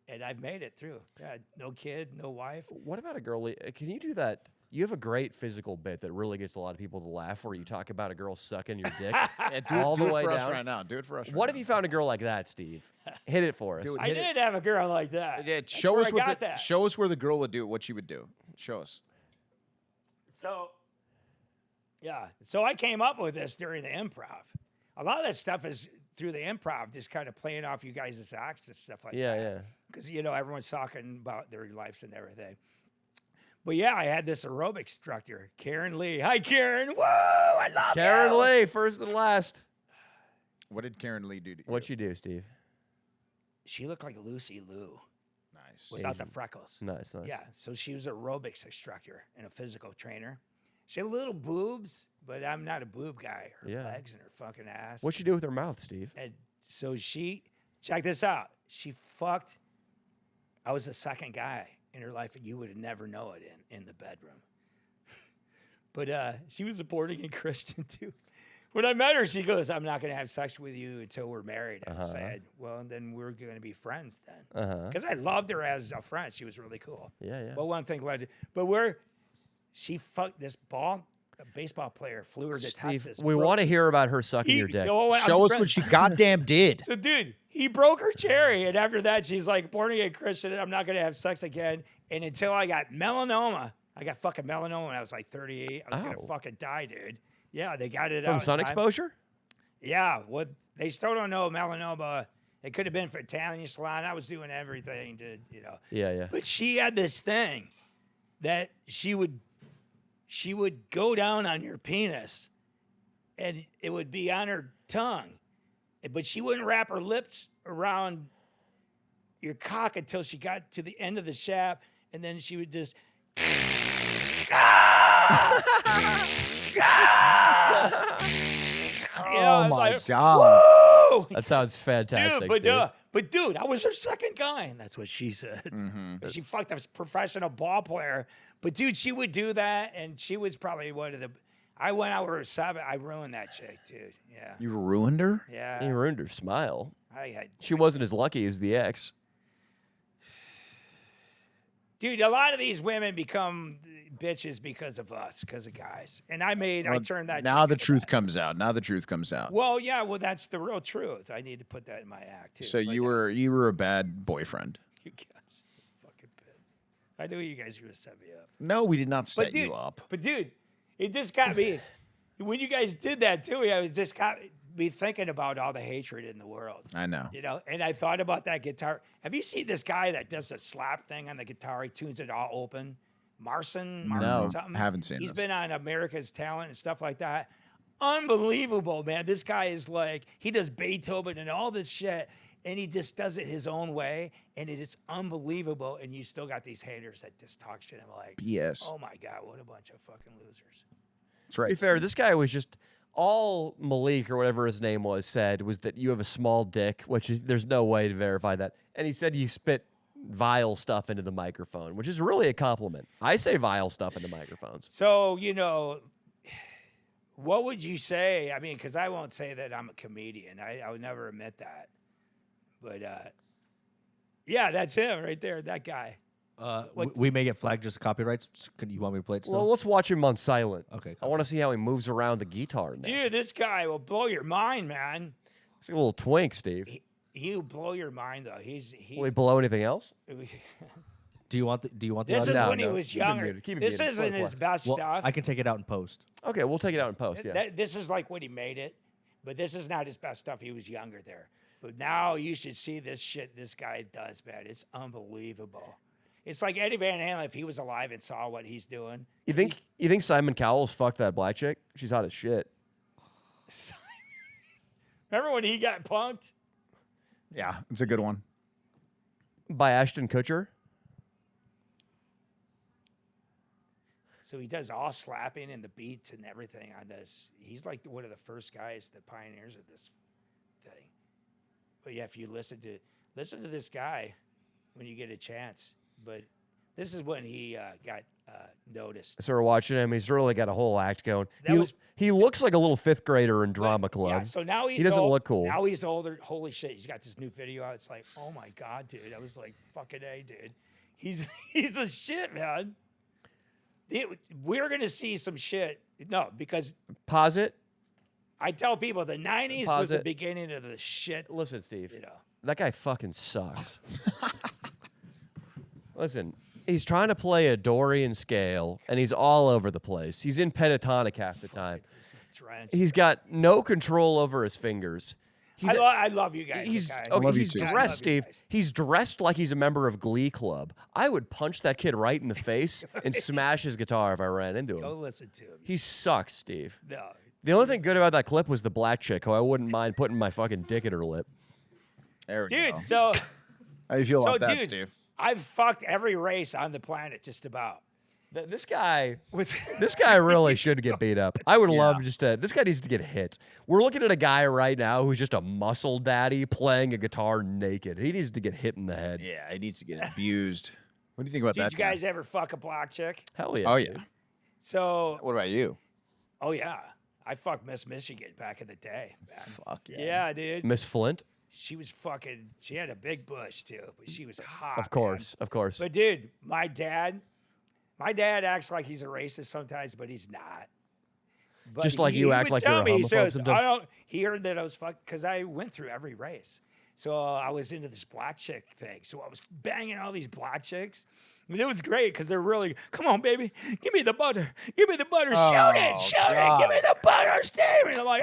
and I've made it through. Yeah, no kid, no wife. what about a girl? Can you do that? You have a great physical bit that really gets a lot of people to laugh, where you talk about a girl sucking your dick Yeah, all do the it way for us down. right now. Do it for us. What right if you found a girl like that, Steve? Hit it for us. Do it. I Hit it. did have a girl like that. Yeah, That's show where us I what got that. show us where the girl would do what she would do. Show us. So, yeah. So I came up with this during the improv. A lot of that stuff is through the improv, just kind of playing off you guys' acts and stuff like Yeah, that. yeah. Because, you know, everyone's talking about their lives and everything. But yeah, I had this aerobic instructor, Karen Lee. Hi, Karen. Whoa, I love Karen you. Lee, first and last. What did Karen Lee do to you? What'd you do, Steve? She looked like Lucy Liu Nice. without the freckles. Nice, nice. Yeah, so she was an aerobics instructor and a physical trainer. She had little boobs, but I'm not a boob guy. Her Yeah. legs and her fucking ass. What'd you do with her mouth, Steve? And so check this out. She fucked. I was the second guy in her life, and you would never know it in the bedroom. But she was a born again Christian too. When I met her, she goes, "I'm not going to have sex with you until we're married." And I said, "Well, then we're going to be friends then," because I loved her as a friend. She was really cool. Yeah, yeah. But one thing led to, she fucked this baseball player, flew her to Steve, Texas. we broke- want to hear about her sucking your dick. Show us what she goddamn did. So, dude, he broke her cherry, and after that, she's like, born again Christian, and I'm not gonna have sex again. And until I got melanoma, I got fucking melanoma when I was like 38. I was Oh. gonna fucking die, dude. Yeah, they got it From out sun in time. exposure? Yeah, they still don't know melanoma It could have been for Italian salon. I was doing everything to, Yeah. But she had this thing that she would go down on your penis, and it would be on her tongue, but she wouldn't wrap her lips around your cock until she got to the end of the shaft, and then she would just. Oh my like, God. Whoa! That sounds fantastic. Dude, Steve. but dude, I was her second guy, and that's what she said. She fucked a professional ball player, but dude, she would do that, and she was probably one of the. I went out with her 7. I ruined that chick, dude. Yeah, You ruined her? yeah. He ruined her smile. I had, She wasn't as lucky as the ex. dude. A lot of these women become bitches because of us, because of guys, and I turned that. Now chick the into truth that. comes out. Now the truth comes out. Well, yeah, well, that's the real truth. I need to put that in my act too. So but you were a bad boyfriend. you guys, fucking bit. I knew you guys were gonna set me up. No, we did not set dude, you up. But dude, it just got me. When you guys did that too, I was just got me thinking about all the hatred in the world. I know. And I thought about that guitar. Have you seen this guy that does a slap thing on the guitar? He tunes it all open. Marson No, something. haven't seen He's this. been on America's Talent and stuff like that. Unbelievable, man. This guy is like, he does Beethoven and all this shit, and he just does it his own way, and it is unbelievable. And you still got these haters that just talk shit. I'm like, BS. oh my God, what a bunch of fucking losers. That's right. To be fair, this guy was just all Malik or whatever his name was said was that you have a small dick, which is there's no way to verify that. And he said you spit vile stuff into the microphone, which is really a compliment. I say vile stuff into microphones. So, what would you say? I mean, because I won't say that I'm a comedian. I would never admit that. But, yeah, that's him right there, that guy. We may get flagged just copyrights. Can you want me to play it still? Well, let's watch him on silent. Okay, I want to see how he moves around the guitar now. Dude, this guy will blow your mind, man. He's like a little twink, Steve. He'll blow your mind, though. Will he blow anything else? do you want the This is audio? when he no. was Keep it younger. muted. Keep it This muted. isn't Play, his play. best Well, stuff. I can take it out in post. Okay, we'll take it out in post, yeah. This is like when he made it, but this is not his best stuff. He was younger there. But now you should see this shit this guy does, man. It's unbelievable. It's like Eddie Van Halen if he was alive and saw what he's doing. You think Simon Cowell's fucked that black chick? She's hot as shit. Remember when he got punked? Yeah, it's a good one. By Ashton Kutcher? So he does all slapping and the beats and everything on this. He's like one of the first guys, the pioneers of this thing. But yeah, if you listen to this guy when you get a chance. But this is when he got noticed. I started watching him. He's really got a whole act going. That He looks like a little fifth grader in drama club. Yeah, so now he doesn't look cool. Now he's older. Holy shit, he's got this new video out. It's like, oh my God, dude. I was like, fucking A, dude. He's the shit, man. We're going to see some shit. No, because Pause it. I tell people the 90s Pause was the it. beginning of the shit. Listen, Steve. You know. That guy fucking sucks. Listen, he's trying to play a Dorian scale, and he's all over the place. He's in pentatonic half the time. This trench. He's got no control over his fingers. I love you guys. He's okay? okay, love you he's too. I love dressed, you Steve. guys. He's dressed like he's a member of Glee Club. I would punch that kid right in the face and smash his guitar if I ran into Go him. listen to him. He sucks, Steve. No. The only thing good about that clip was the black chick, who I wouldn't mind putting my fucking dick in her lip. There we Dude, go. so How do you feel about that, dude, Steve? I've fucked every race on the planet just about. This guy, With this guy really should get beat up. I would love just to. This guy needs to get hit. We're looking at a guy right now who's just a muscle daddy playing a guitar naked. He needs to get hit in the head. Yeah, he needs to get abused. What do you think about Did that? you guys ever fuck a black chick? Hell yeah. Oh yeah. dude. So, What about you? oh yeah, I fucked Miss Michigan back in the day. Man. Fuck yeah. Yeah, dude. Miss Flint, She was fucking. She had a big bush too, but she was hot. of course, of course. Man. But dude, my dad acts like he's a racist sometimes, but he's not. But Just like he you act would like tell you're a me, he homophobe says, sometimes? I don't. He heard that I was fucked because I went through every race. So I was into this black chick thing. So I was banging all these black chicks. And it was great because they're really, come on, baby, give me the butter, give me the butter, shoot it, give me the butter, Steve. And I'm like,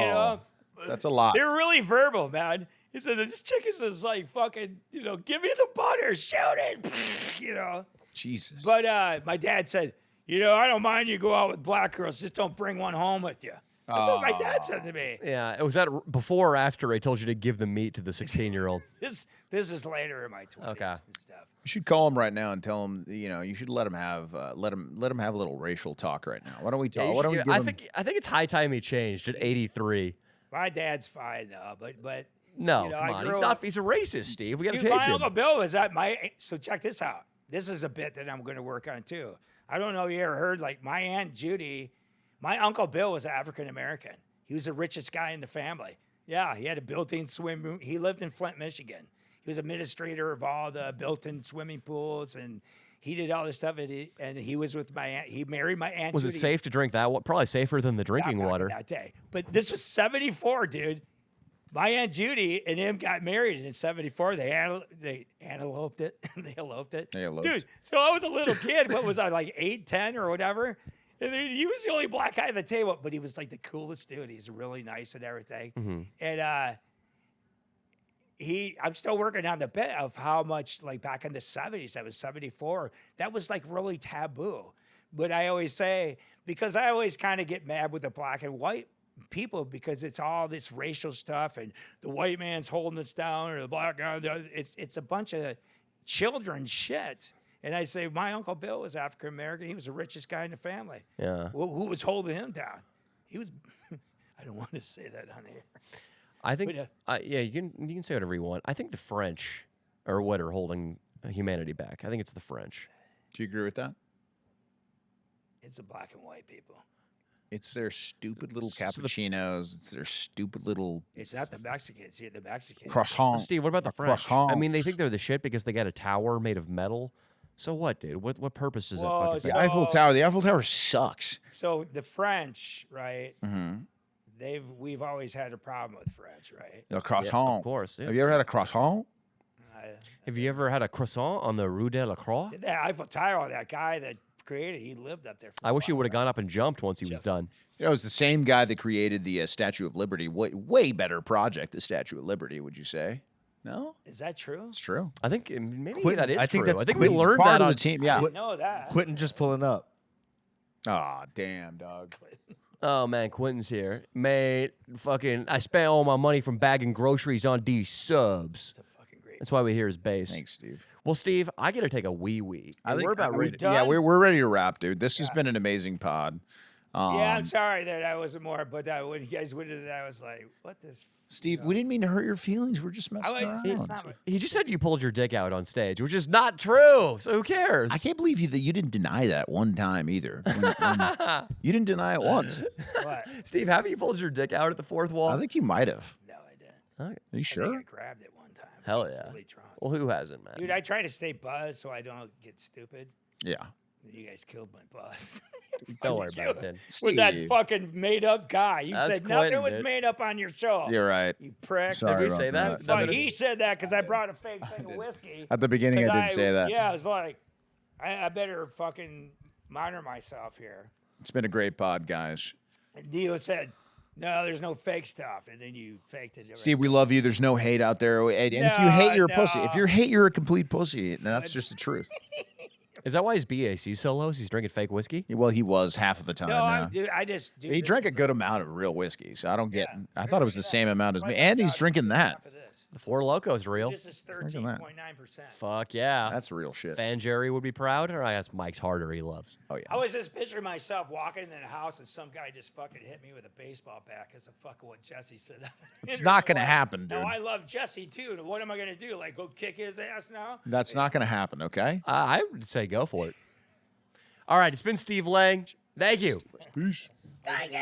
you know. That's a lot. They're really verbal, man. He said, this chicken is like fucking, give me the butter, shoot it, Jesus. But my dad said, I don't mind you go out with black girls, just don't bring one home with you. That's what my dad said to me. Yeah, was that before or after I told you to give the meat to the 16-year-old? This is later in my 20s Okay. and stuff. You should call him right now and tell him, you should let him have let him have a little racial talk right now. Why don't we talk? Why don't we give I him, think it's high time he changed at 83. My dad's fine though, but No, I come on. grew He's up- not. He's a racist, Steve. We got to Dude, change my him. Uncle Bill was at my. So check this out. This is a bit that I'm going to work on too. I don't know if you ever heard, like my Aunt Judy, my Uncle Bill was African American. He was the richest guy in the family. Yeah, he had a built-in swim room. He lived in Flint, Michigan. He was administrator of all the built-in swimming pools, and he did all this stuff. And he was with my aunt. He married my Aunt Was Judy. it safe to drink that? Probably safer than the drinking back in water. that day. But this was 74, dude. My Aunt Judy and him got married in 74. They eloped it. They eloped it. They eloped. Dude, so I was a little kid. What was I, like 8, 10 or whatever? And he was the only black guy at the table, but he was like the coolest dude. He's really nice and everything. Mm-hmm. And I'm still working on the bit of how much, like back in the 70s, that was 74, that was like really taboo. But I always say, because I always kind of get mad with the black and white people because it's all this racial stuff and the white man's holding us down or the black guy, it's a bunch of children's shit. And I say, my Uncle Bill was African American. He was the richest guy in the family. Yeah. Well, who was holding him down? He was, I don't want to say that on here. I think. But, Yeah, you can say whatever you want. I think the French are what are holding humanity back. I think it's the French. Do you agree with that? It's the black and white people. It's their stupid little So the- cappuccinos. It's their stupid little It's not the Mexicans here. The Mexicans. croissant. Steve, what about the or French? I mean, they croissants. think they're the shit because they got a tower made of metal. So what, dude? What purpose does that Whoa, fucking so- serve? The Eiffel Tower. The Eiffel Tower sucks. So the French, right? Mm-hmm. We've always had a problem with French, right? A croissant. of course, yeah. Have you ever had a croissant? Have you ever had a croissant on the Rue de la Croix? That Eiffel Tower, that guy that created, he lived up there. For I wish he would have gone up and jumped once he was done. You know, it's the same guy that created the Statue of Liberty. Way better project, the Statue of Liberty. Would you say? No, Is that true? it's true. I think maybe Quentin- that is I think true. that's I think we Quentin's learned Part that of on the team. Yeah. I didn't know that. Quentin just pulling up. Aw, damn, dog. Oh man, Quentin's here. Mate, fucking I spent all my money from bagging groceries on these subs. It's a fucking great. That's why we hear his bass. Thanks, Steve. Well, Steve, I gotta take a wee. I think We're about we've ready. done? Yeah, we're ready to wrap, dude. This has been an amazing pod. Yeah, I'm sorry that I wasn't more, but when you guys went into that, I was like, what this? Steve, we didn't mean to hurt your feelings. We're just messing it's around. not, He just said you pulled your dick out on stage, which is not true. So who cares? I can't believe you didn't deny that one time either. You didn't deny it once. what? Steve, have you pulled your dick out at the fourth wall? I think you might have. No, I didn't. Are you I think sure? I grabbed it one time. Hell I was yeah. really drunk. Well, who hasn't, man? Dude, I try to stay buzzed so I don't get stupid. Yeah. You guys killed my buzz. Don't worry about it, then. With that Steve. fucking made up guy. You That's said nothing Quentin, was dude. made up on your show. You're right. You prick. Sorry Did we about say that? But he said that because I brought a fake thing of whiskey. At the beginning, 'Cause I did say that. Yeah, I was like, I better fucking monitor myself here. It's been a great pod, guys. And Dio said, no, there's no fake stuff. And then you faked it. Steve, we love you. There's no hate out there. And if you hate, you're a pussy. No. If you hate, you're a complete pussy. And that's just the truth. Is that why his BAC solos? He's drinking fake whiskey? Well, he was half of the time. No, now. I just. Dude, He drank a good amount of real whiskey, so I don't get. Yeah. I thought it was the same amount as me, and he's drinking that. The Four Locos real. This is at that. 13.9%. Fuck yeah. That's real shit. Fan Jerry would be proud, or I guess Mike's harder he loves. Oh yeah. I was just picturing myself walking into the house and some guy just fucking hit me with a baseball bat because of fucking what Jesse said. It's not gonna happen, No, dude. I love Jesse too. And what am I gonna do? Like go kick his ass now? That's not gonna happen. Okay. I would say go for it. All right, it's been Steve Lang. Thank you. Peace. Thank you.